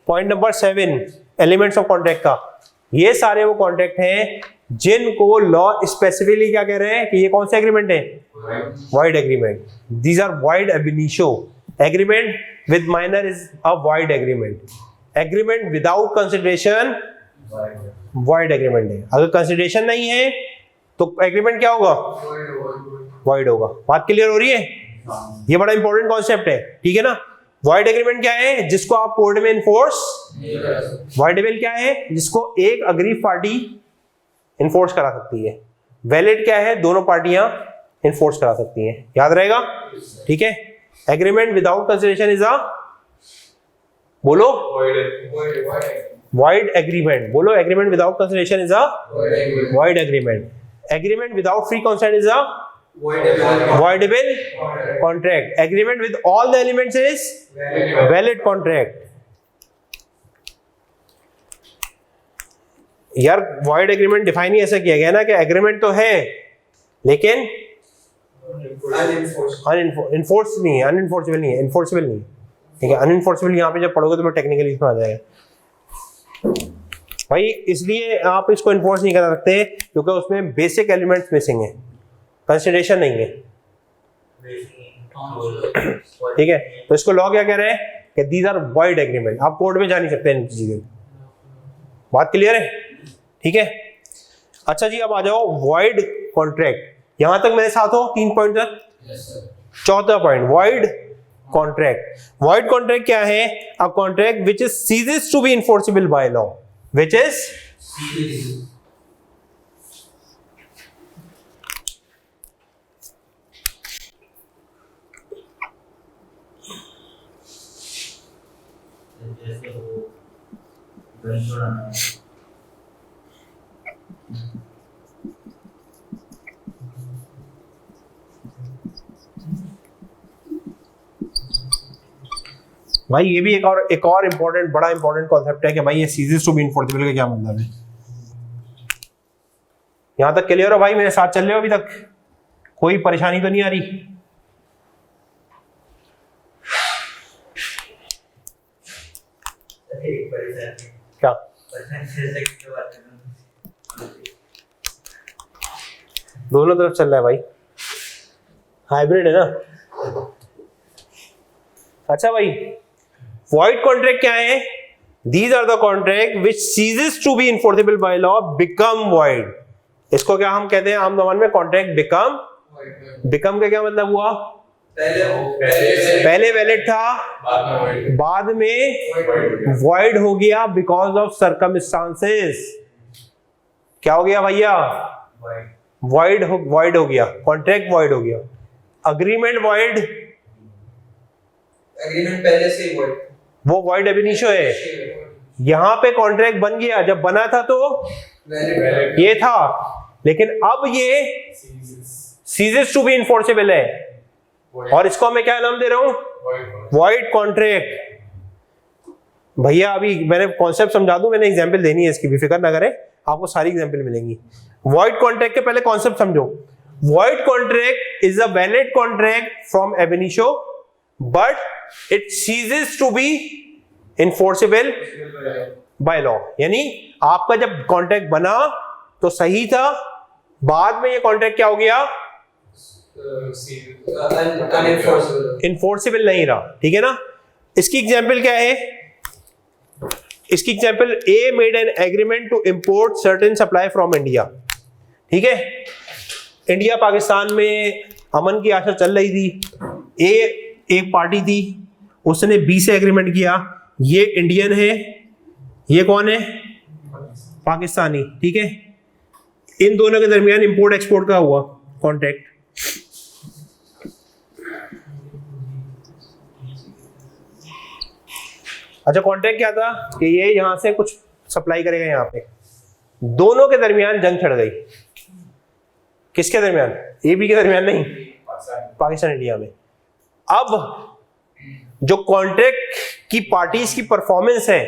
Point number 7 elements of contract का, ये सारे वो कॉन्ट्रैक्ट हैं जिनको लॉ स्पेसिफिकली क्या कह रहे हैं कि ये कौन सा एग्रीमेंट है? void agreement. These are void ab initio. Agreement with minor is a void agreement. Agreement without consideration void agreement है। अगर consideration नहीं है तो agreement क्या होगा? void होगा। बात क्लियर हो रही है? ये बड़ा इंपॉर्टेंट कॉन्सेप्ट है, ठीक है ना। void agreement क्या है? जिसको आप कोर्ट में इन्फोर्स, voidable क्या है? जिसको एक अग्रीव पार्टी इन्फोर्स करा सकती है। वैलिड क्या है? दोनों पार्टियां इन्फोर्स करा सकती हैं। याद रहेगा? ठीक है। Agreement without consideration is a, बोलो void agreement, बोलो agreement without consideration is a void agreement। Agreement without free consent is a voidable contract। Agreement with all the elements is valid contract. यार void agreement डिफाइन ही ऐसा किया गया ना कि agreement तो है लेकिन अनइन्फोर्स नहीं है, अनइन्फोर्सेबल नहीं है, इन्फोर्सेबल नहीं, ठीक है। अनइन्फोर्सेबल यहाँ पे जब पढ़ोगे तो मैं टेक्निकली इसमें आ जाएगा भाई। इसलिए आप इसको इन्फोर्स नहीं कर सकते क्योंकि उसमें बेसिक एलिमेंट्स मिसिंग है, कंसिडरेशन नहीं है, ठीक है। तो इसको लॉ क्या कह रहे हैं कि दीज आर void एग्रीमेंट। आप कोर्ट में जा नहीं सकते इन चीजों। बात क्लियर है? ठीक है। अच्छा जी, अब आ जाओ void कॉन्ट्रैक्ट। यहां तक मेरे साथ हो? 3 पॉइंट तक? चौथा point void contract. void contract क्या है? A contract which is ceases to be enforceable by law, which is भाई ये भी एक और इंपॉर्टेंट, बड़ा इंपॉर्टेंट कॉन्सेप्ट है कि भाई ये सीजेस टू बी इन्फोर्सेबल का क्या मतलब है। यहां तक क्लियर हो भाई? मेरे साथ चल रहे हो अभी तक? कोई परेशानी तो नहीं आ रही? क्या दोनों तरफ चल रहा है भाई, हाइब्रिड है ना। अच्छा भाई, void कॉन्ट्रैक्ट क्या है? These are the contract which ceases to be enforceable by law become void। इसको क्या हम कहते हैं आम जबान में? कॉन्ट्रैक्ट become का क्या मतलब हुआ? पहले वैलिड था, बाद में void हो गया because of circumstances। क्या हो गया भैया? void हो गया, कॉन्ट्रैक्ट void हो गया, अग्रीमेंट void, एग्रीमेंट पहले से ही void, वो void ab initio है। यहां पे कॉन्ट्रैक्ट बन गया, जब बना था तो ये था, लेकिन अब ये ceases to be enforceable है, और इसको मैं क्या नाम दे रहा हूं? void contract। भैया अभी मैंने कॉन्सेप्ट समझा दूं, मैंने एग्जांपल देनी है इसकी, भी फिक्र ना करें, आपको सारी एग्जांपल मिलेंगी। void contract के पहले कॉन्सेप्ट समझो। void contract is a valid contract from ab initio but it ceases to be enforceable by law। यानी आपका जब कॉन्ट्रैक्ट बना तो सही था, बाद में ये कॉन्ट्रैक्ट क्या हो गया? इन्फोर्सेबल नहीं रहा, ठीक है ना। इसकी एग्जांपल क्या है? इसकी example A made an agreement to import certain supply from India. ठीक है, इंडिया पाकिस्तान में अमन की आशा चल रही थी। ए एक पार्टी थी, उसने बी से एग्रीमेंट किया, ये इंडियन है, ये कौन है? पाकिस्तानी। ठीक है, इन दोनों के दरमियान इंपोर्ट एक्सपोर्ट का हुआ कॉन्ट्रैक्ट। अच्छा, कॉन्ट्रैक्ट क्या था कि ये यहां से कुछ सप्लाई करेगा, यहां पे दोनों के दरमियान जंग छिड़ गई। किसके दरमियान? ए बी के दरमियान नहीं, पाकिस्तान इंडिया में। अब जो कॉन्ट्रैक्ट की पार्टीज की परफॉर्मेंस है,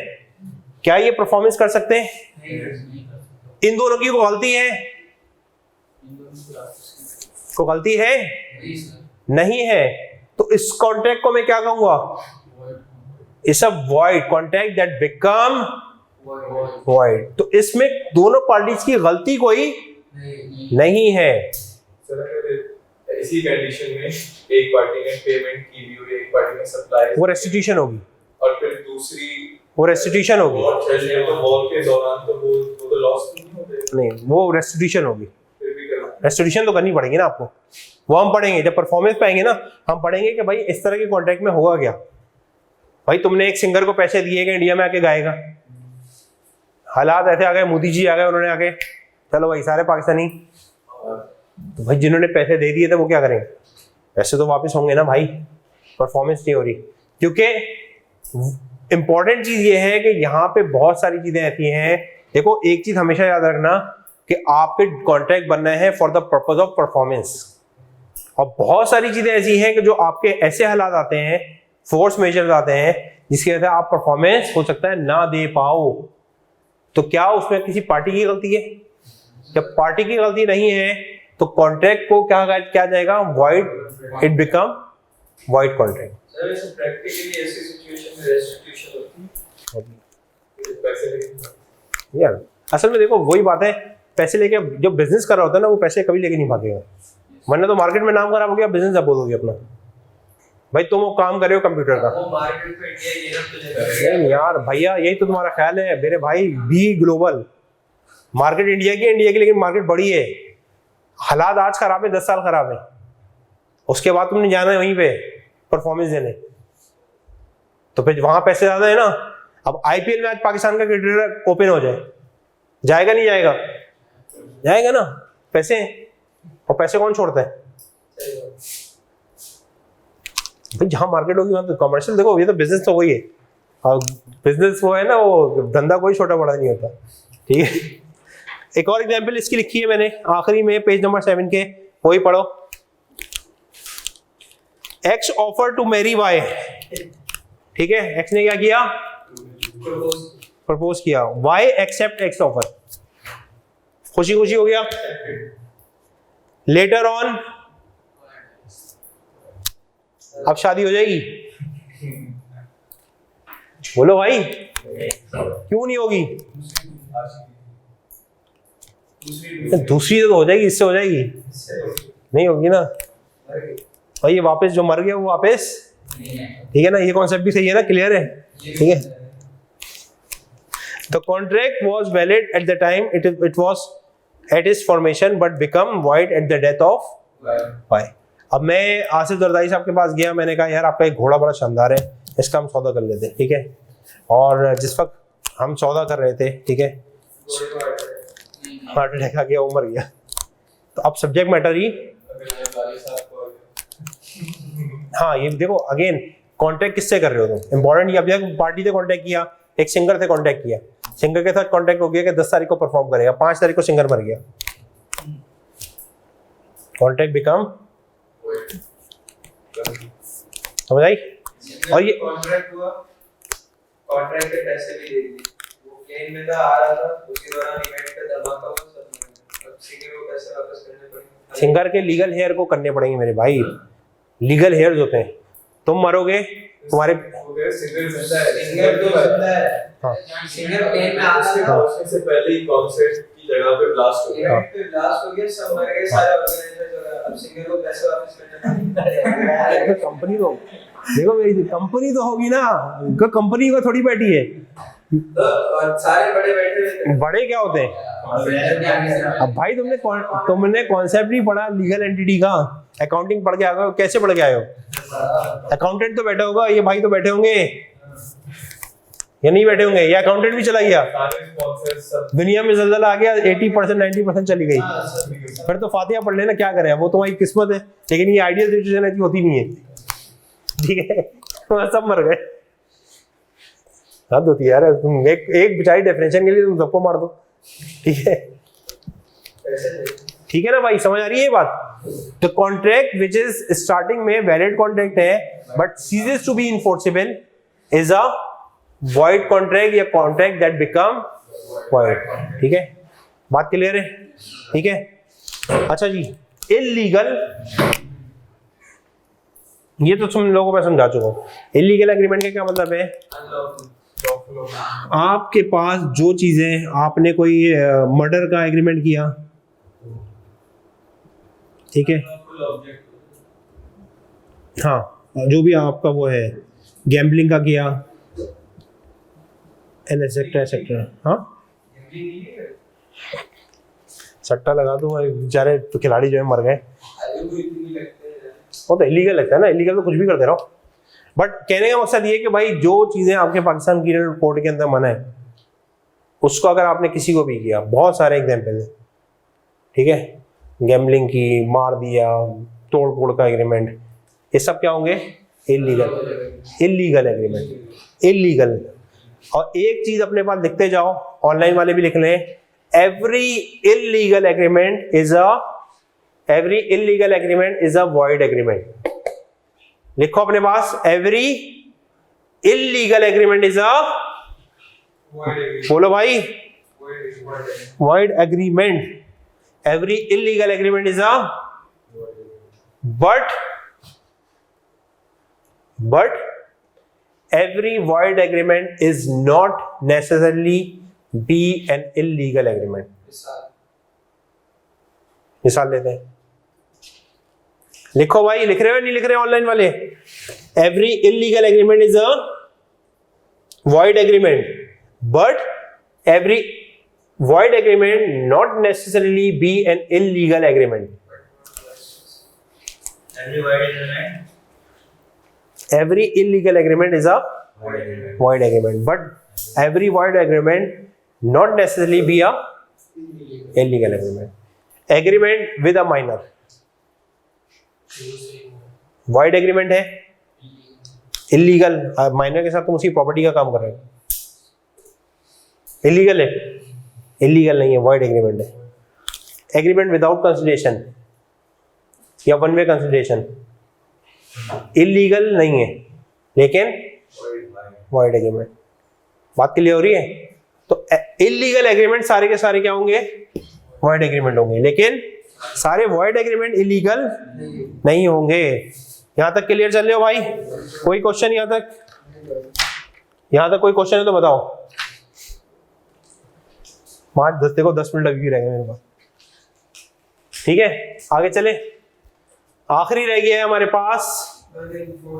क्या ये परफॉर्मेंस कर सकते हैं? इन दोनों की कोई गलती है? कोई गलती है? नहीं है। तो इस कॉन्ट्रैक्ट को मैं क्या कहूंगा? It's a void contract that become void. तो इसमें दोनों पार्टीज की गलती कोई नहीं है। इसी कंडीशन में एक पार्टी ने पेमेंट की भी और एक पार्टी ने सप्लाई, वो रेस्टिट्यूशन होगी, और फिर दूसरी वो रेस्टिट्यूशन होगी। वॉर चल रही है तो वॉर के दौरान तो वो तो लॉस नहीं होते। नहीं, वो रेस्टिट्यूशन होगी। फिर भी करना, रेस्टिट्यूशन तो करनी पड़ेगी ना आपको। वो हम पढ़ेंगे जब परफॉर्मेंस पाएंगे ना, हम पढ़ेंगे कि भाई इस तरह के कॉन्ट्रैक्ट में होगा क्या। भाई तुमने एक सिंगर को पैसे दिए कि इंडिया में आके गाएगा, हालात ऐसे आ गए, मोदी जी आ गए, उन्होंने आके चलो भाई सारे पाकिस्तानी, तो भाई जिन्होंने पैसे दे दिए थे वो क्या करेंगे? पैसे तो वापस होंगे ना भाई, परफॉर्मेंस नहीं हो रही। क्योंकि इंपॉर्टेंट चीज ये है कि यहाँ पे बहुत सारी चीजें ऐसी हैं। देखो, एक चीज हमेशा याद रखना कि आपके कॉन्ट्रैक्ट बनना है for the purpose of performance, और बहुत सारी चीजें ऐसी हैं कि जो आपके ऐसे हालात आते हैं, फोर्स मेजर्स आते हैं, जिसकी वजह से आप परफॉर्मेंस हो सकता है ना दे पाओ। तो क्या उसमें किसी पार्टी की गलती है? जब पार्टी की गलती नहीं है तो कॉन्ट्रैक्ट को क्या जाएगा? Void, it become void contract. Sir वैसे प्रैक्टिकली ऐसी सिचुएशन में रेस्टिट्यूशन होती है पैसे लेके। यार असल में देखो वही बात है, पैसे लेके जो बिजनेस कर रहा होता है ना, वो पैसे कभी लेके नहीं भागेगा, वरना तो मार्केट में नाम खराब हो गया, बिजनेस अब हो गया अपना। भाई तुम वो काम कर रहे हो कंप्यूटर का, वो मार्केट में इंडिया ये ना तुझे कर नहीं यार भैया, यही तो तुम्हारा ख्याल है मेरे भाई। बी ग्लोबल मार्केट इंडिया की, लेकिन मार्केट बड़ी है। हालात आज खराब है, 10 साल खराब है, उसके बाद तुमने जाना है वहीं पे परफॉर्मेंस देने, तो फिर वहां पैसे ज्यादा है ना। अब आईपीएल में आज पाकिस्तान का क्रिकेटर ओपन हो जाए, जाएगा नहीं जाएगा? जाएगा ना, पैसे हैं। और पैसे कौन छोड़ता है भाई? जहां मार्केट होगी वहां तो कमर्शियल। देखो ये तो बिजनेस तो वही है, और बिजनेस वो है ना, वो धंधा कोई छोटा बड़ा नहीं होता। ठीक है, एक और एग्जांपल इसकी लिखी है मैंने आखिरी में, पेज नंबर 7 के, वही पढ़ो। X offer to marry Y. ठीक है, एक्स ने क्या किया? प्रपोज किया। वाई एक्सेप्ट एक्स ऑफर, खुशी खुशी हो गया। लेटर ऑन अब शादी हो जाएगी? बोलो भाई, क्यों नहीं होगी? दूसरी तो हो जाएगी, इससे हो जाएगी? नहीं होगी ना भाई। ये वापस जो मर गया वो वापस, ठीक है ना, ये कॉन्सेप्ट भी सही है ना, क्लियर है? ठीक है, the contract was valid at the time it was at its formation but become void at the death of Y. अब मैं आसिफ जरदारी साहब के पास गया, मैंने कहा यार आपका एक घोड़ा बड़ा शानदार है, इसका हम सौदा कर लेते हैं, ठीक है। और जिस वक्त हम सौदा कर रहे थे, ठीक है, हार्ट अटैक आ गया, वो मर गया। तो अब सब्जेक्ट मैटर ही, हाँ ये देखो अगेन कांटेक्ट किससे कर रहे हो तुम, इंपॉर्टेंट। ये अब पार्टी से कांटेक्ट किया, एक सिंगर से कांटेक्ट किया, सिंगर के साथ कांटेक्ट हो गया कि 10 तारीख को परफॉर्म करेगा, 5 तारीख को सिंगर मर गया, कांटेक्ट बिकम, समझ आई। और ये कॉन्ट्रैक्ट हुआ, कॉन्ट्रैक्ट के पैसे भी दे दिए, वो प्लेन में था, आ रहा था, उसके दौरान इवेंट पे धमाका हुआ, सब। अब सिंगर को पैसे वापस करने पड़ेंगे, सिंगर के लीगल हेयर को करने पड़ेंगे मेरे भाई, लीगल हेयर होते हैं। तुम मरोगे, तुम्हारे सिंगर मिलता है, सिंगर तो बनता है, हाँ सिंगर प्लेन में आ रहा था, पहुंचने से पहले ही कॉन्सर्ट की जगह पे ब्लास्ट हो गया। इवेंट पे ब्लास्ट हो गया, सब मर गए, सारे ऑर्गेनाइजर जो है, अब सिंगर को पैसे वापस करने पड़ेंगे। कंपनी तो देखो, मेरी कंपनी तो होगी ना, कंपनी को थोड़ी बैठी है, तो और सारे बड़े बैठे हुए थे। बड़े क्या होते हैं। अब भाई तुमने कॉन्सेप्ट नहीं पढ़ा लीगल एंटिटी का, अकाउंटिंग पढ़ के आ गए, कैसे पढ़ के आए हो। अकाउंटेंट तो बैठा होगा, ये भाई तो बैठे होंगे या नहीं बैठे होंगे, या अकाउंटेंट भी चला गया, सारे स्पॉन्सर्स सब दुनिया में जल्जला आ गया, 80% 90% चली गई, फिर तो फातिहा पढ़ लेना, क्या करें, वो तुम्हारी किस्मत है। लेकिन ये आइडियल सिचुएशन ऐसी होती नहीं है, ठीक है, सब मर गए। हद होती है यार, तुम एक बेचारी डेफिनेशन के लिए तुम सबको मार दो, ठीक है, ठीक है ना भाई, समझ आ रही है ये बात। तो कॉन्ट्रैक्ट विच इज स्टार्टिंग में वैलिड कॉन्ट्रैक्ट है but ceases to be enforceable is a void contract या कॉन्ट्रैक्ट दैट बिकम वॉइड, ठीक है, बात क्लियर है, ठीक है। अच्छा जी, इल्लीगल, ये तो तुम लोगों को मैं समझा चुका हूं। इल्लीगल एग्रीमेंट का क्या मतलब है, आपके पास जो चीजें, आपने कोई मर्डर का एग्रीमेंट किया, ठीक है, हाँ, जो भी आपका वो है, गैम्बलिंग का किया, एटसेट्रा एटसेट्रा, हाँ, सट्टा लगा दो, बेचारे तो खिलाड़ी जो है मर गए, वो तो इलीगल लगता है ना, इलीगल तो कुछ भी करते रहो। बट कहने का मकसद ये है कि भाई जो चीजें आपके पाकिस्तान की कोर्ट के अंदर मना है, उसको अगर आपने किसी को भी किया, बहुत सारे एग्जाम्पल है, ठीक है, गैम्बलिंग की, मार दिया, तोड़ फोड़ का एग्रीमेंट, ये सब क्या होंगे, इल्लीगल एग्रीमेंट, इल्लीगल। और एक चीज अपने पास लिखते जाओ, ऑनलाइन वाले भी लिख लें, every illegal agreement is a void agreement. लिखो अपने पास, every illegal agreement is a, बोलो भाई, void agreement. Every illegal agreement is a, but every void agreement is not necessarily be an illegal agreement. मिसाल लेते हैं, लिखो भाई, लिख रहे हो नहीं लिख रहे ऑनलाइन वाले, every illegal agreement is a void agreement, but every void agreement not necessarily be an illegal agreement. Every illegal agreement is a void agreement, but every void agreement not necessarily be a illegal agreement. Agreement with a minor, void agreement है, illegal, minor के साथ तुम उसकी property का काम कर रहे हो, illegal है, इलीगल नहीं है, वॉइड एग्रीमेंट है। एग्रीमेंट विदाउट कंसिडरेशन या वन वे कंसिडरेशन इलीगल नहीं है, लेकिन वॉइड एग्रीमेंट, बात क्लियर हो रही है। तो इलीगल एग्रीमेंट सारे के सारे क्या होंगे, वॉइड एग्रीमेंट होंगे, लेकिन सारे वॉइड एग्रीमेंट इलीगल नहीं होंगे। यहां तक क्लियर चल रहे हो भाई, कोई क्वेश्चन यहां तक कोई क्वेश्चन है तो बताओ। 5-10 देखो, 10 मिनट अभी रह गए मेरे पास, ठीक है, आगे चले। आखिरी रह गया है हमारे पास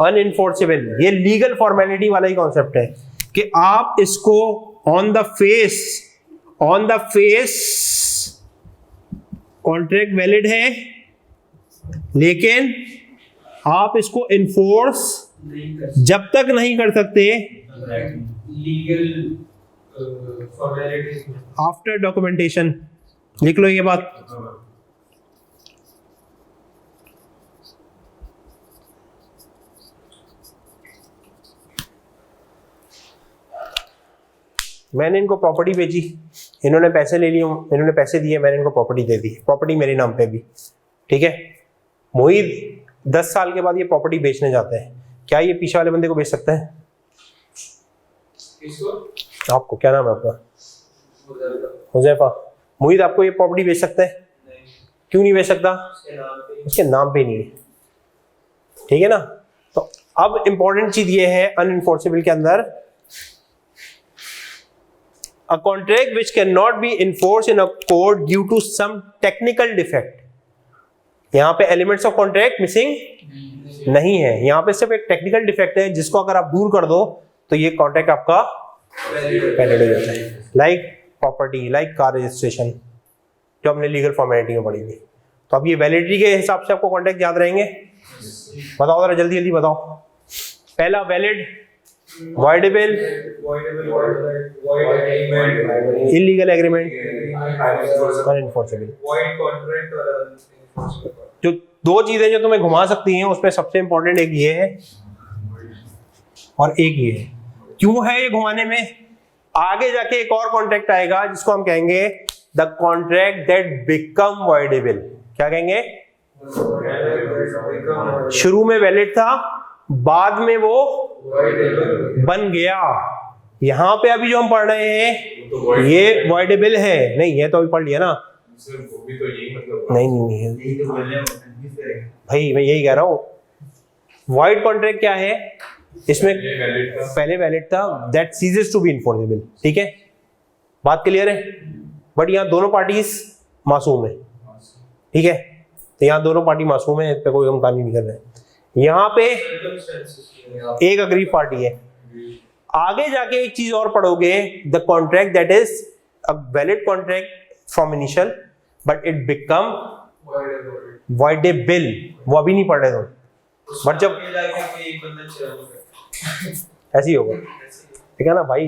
अनइनफोर्सेबल। ये लीगल फॉर्मेलिटी वाला ही कॉन्सेप्ट है कि आप इसको on the face contract valid है, लेकिन आप इसको इन्फोर्स नहीं कर जब तक नहीं कर सकते लीगल फॉर्मेलिटीज आफ्टर डॉक्यूमेंटेशन। लिख लो ये बात। मैंने इनको प्रॉपर्टी बेची, इन्होंने पैसे ले लिए, इन्होंने पैसे दिए, मैंने इनको प्रॉपर्टी दे दी, प्रॉपर्टी मेरे नाम पे भी, ठीक है। मोहित 10 साल के बाद ये प्रॉपर्टी बेचने जाते हैं, क्या ये पीछे वाले बंदे को बेच सकता है? किसको? आपको क्या नाम है आपका? उधर हुजैफा। मोहित आपको ये प्रॉपर्टी बेच सकता है? नहीं, क्यों नहीं बेच सकता? उसके नाम पे उसके नाम पे नहीं है, ठीक है ना। तो अब इंपॉर्टेंट चीज ये है अनइन्फोर्सेबल के अंदर, a contract which cannot be enforced in a court due to some technical defect। यहाँ पे elements of contract missing नहीं है, यहाँ पे सिर्फ एक टेक्निकल डिफेक्ट है जिसको अगर आप दूर कर दो तो ये कॉन्ट्रैक्ट आपका वैलिड हो जाता है। Like property, like car registration, जो हमने लीगल फॉर्मेलिटी में पढ़ी थी। तो अब ये वैलिडिटी के हिसाब से आपको कॉन्ट्रैक्ट याद रहेंगे? बताओ जरा जल्दी जल्दी बताओ। पहला valid, voidable, illegal agreement, unenforceable। जो दो चीजें जो तुम्हें घुमा सकती हैं उसमें सबसे इंपॉर्टेंट एक ये है और एक ये है। क्यों है ये घुमाने में? आगे जाके एक और कॉन्ट्रैक्ट आएगा जिसको हम कहेंगे the contract that become voidable. क्या कहेंगे? शुरू में वैलिड था, बाद में वो बन गया। यहां पे अभी जो हम पढ़ रहे हैं ये वॉइडेबल है। नहीं, ये तो अभी पढ़ लिया ना। वो भी तो यही मतलब नहीं भाई, मैं यही कह रहा हूं। वॉइड कॉन्ट्रैक्ट क्या है? इसमें पहले वैलिड था, that ceases to be enforceable, ठीक है, बात क्लियर है। बट यहाँ दोनों पार्टीज मासूम है, ठीक है, तो यहाँ दोनों पार्टी मासूम है, इस पे कोई हम कहानी नहीं कर रहे हैं। यहाँ पे एक अग्रीव पार्टी है। आगे जाके एक चीज और पढ़ोगे, the contract that is a valid contract from initial but it become voidable. वो अभी नहीं पढ़ रहे तुम, बट जब ऐसे ही होगा, ठीक है ना भाई,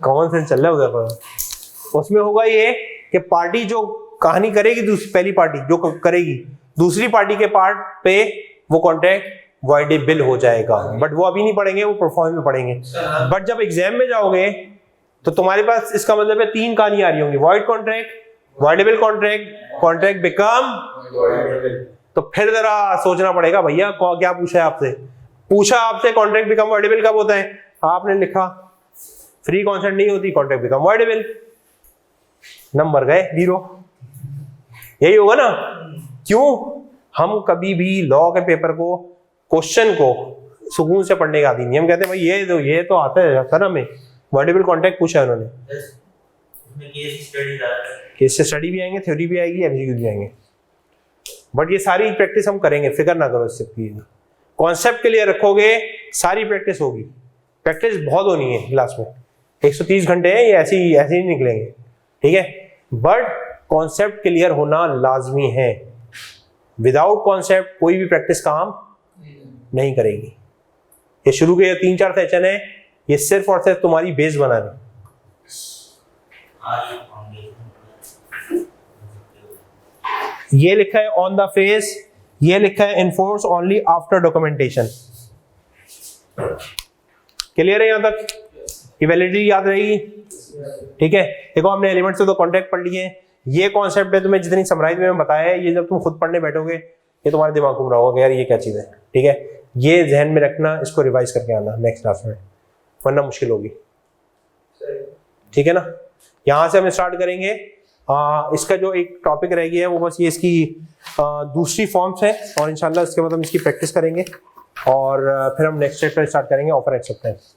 कॉमन सेंस चल रहा है उधर पर। उसमें होगा ये कि पार्टी जो कहानी करेगी, पहली पार्टी जो करेगी, दूसरी पार्टी के पार्ट पे वो कॉन्ट्रैक्ट वॉइडेबल हो जाएगा। बट वो अभी नहीं पढ़ेंगे, वो परफॉर्मेंस में पढ़ेंगे। बट जब एग्जाम में जाओगे तो तुम्हारे पास इसका मतलब है 3 कहानी आ रही होंगी, void contract, voidable contract, contract become. तो फिर जरा सोचना पड़ेगा, भैया क्या पूछा है आपसे? पूछा आपसे कॉन्ट्रैक्ट बिकम वॉइडेबल कब होता है, आपने लिखा फ्री कॉन्सेंट नहीं होती, कॉन्ट्रैक्ट बिकम वॉइडेबल, नंबर गए 0। यही होगा ना। क्यों? हम कभी भी लॉ के पेपर को, क्वेश्चन को सुकून से पढ़ने का आदि नहीं। हम कहते हैं भाई ये तो आता है सर, हमें वॉइडेबल कॉन्ट्रैक्ट पूछा है उन्होंने। केस स्टडी भी आएंगे, थ्योरी भी आएगी, एमसीक्यू भी आएंगे। बट ये सारी प्रैक्टिस हम करेंगे, फिक्र ना करो इससे। कॉन्सेप्ट के लिए रखोगे, सारी प्रैक्टिस होगी। प्रैक्टिस बहुत होनी है क्लास में, 130 घंटे हैं, ये ऐसे ही निकलेंगे, ठीक है। बट कॉन्सेप्ट क्लियर होना लाजमी है। विदाउट कॉन्सेप्ट कोई भी प्रैक्टिस काम नहीं करेगी। ये शुरू के 3-4 सेशन है, ये सिर्फ और सिर्फ तुम्हारी बेस बना रहे। ये लिखा है ऑन द फेस, ये लिखा है enforce only after documentation. Clear है यहां तक? ये वैलिडिटी याद रहेगी, ठीक है। देखो हमने एलिमेंट्स से तो कॉन्ट्रैक्ट पढ़ लिए। ये कॉन्सेप्ट है, तुम्हें जितनी समराइज में बताया है, ये जब तुम खुद पढ़ने बैठोगे ये तुम्हारे दिमाग घूम रहा होगा यार ये क्या चीज़ है, ठीक है। ये ध्यान में रखना, इसको रिवाइज करके आना नेक्स्ट क्लास में, वरना मुश्किल होगी, ठीक है ना। यहाँ से हम स्टार्ट करेंगे। इसका जो एक टॉपिक रह गया है वो बस ये इसकी दूसरी फॉर्म्स है, और इंशाल्लाह इसके बाद हम इसकी प्रैक्टिस करेंगे और फिर हम नेक्स्ट चैप्टर स्टार्ट करेंगे, ऑफर एक्सेप्टेंस।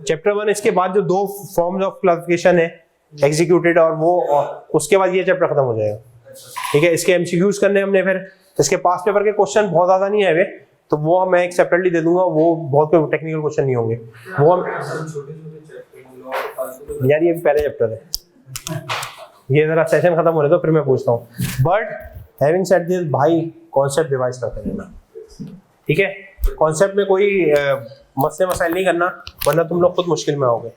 चैप्टर 1 इसके बाद जो 2 फॉर्म्स ऑफ क्लासिफिकेशन है, एग्जीक्यूटेड और वो, और उसके बाद ये चैप्टर खत्म हो जाएगा, ठीक है। इसके एमसीक्यूज करने हमने, फिर इसके पास पेपर के क्वेश्चन बहुत ज्यादा नहीं आए हुए, तो वो मैं एक सेपरेटली दे दूंगा, वो बहुत कोई टेक्निकल क्वेश्चन नहीं होंगे वो हम। यार ये पहले चैप्टर है, ये जरा सेशन खत्म हो रहे तो फिर मैं पूछता हूँ। बट हैविंग सेड दिस भाई, कॉन्सेप्ट रिवाइज करते रहना, ठीक है। कॉन्सेप्ट में कोई मसले मसाइल नहीं करना, वरना तुम लोग खुद मुश्किल में आओगे।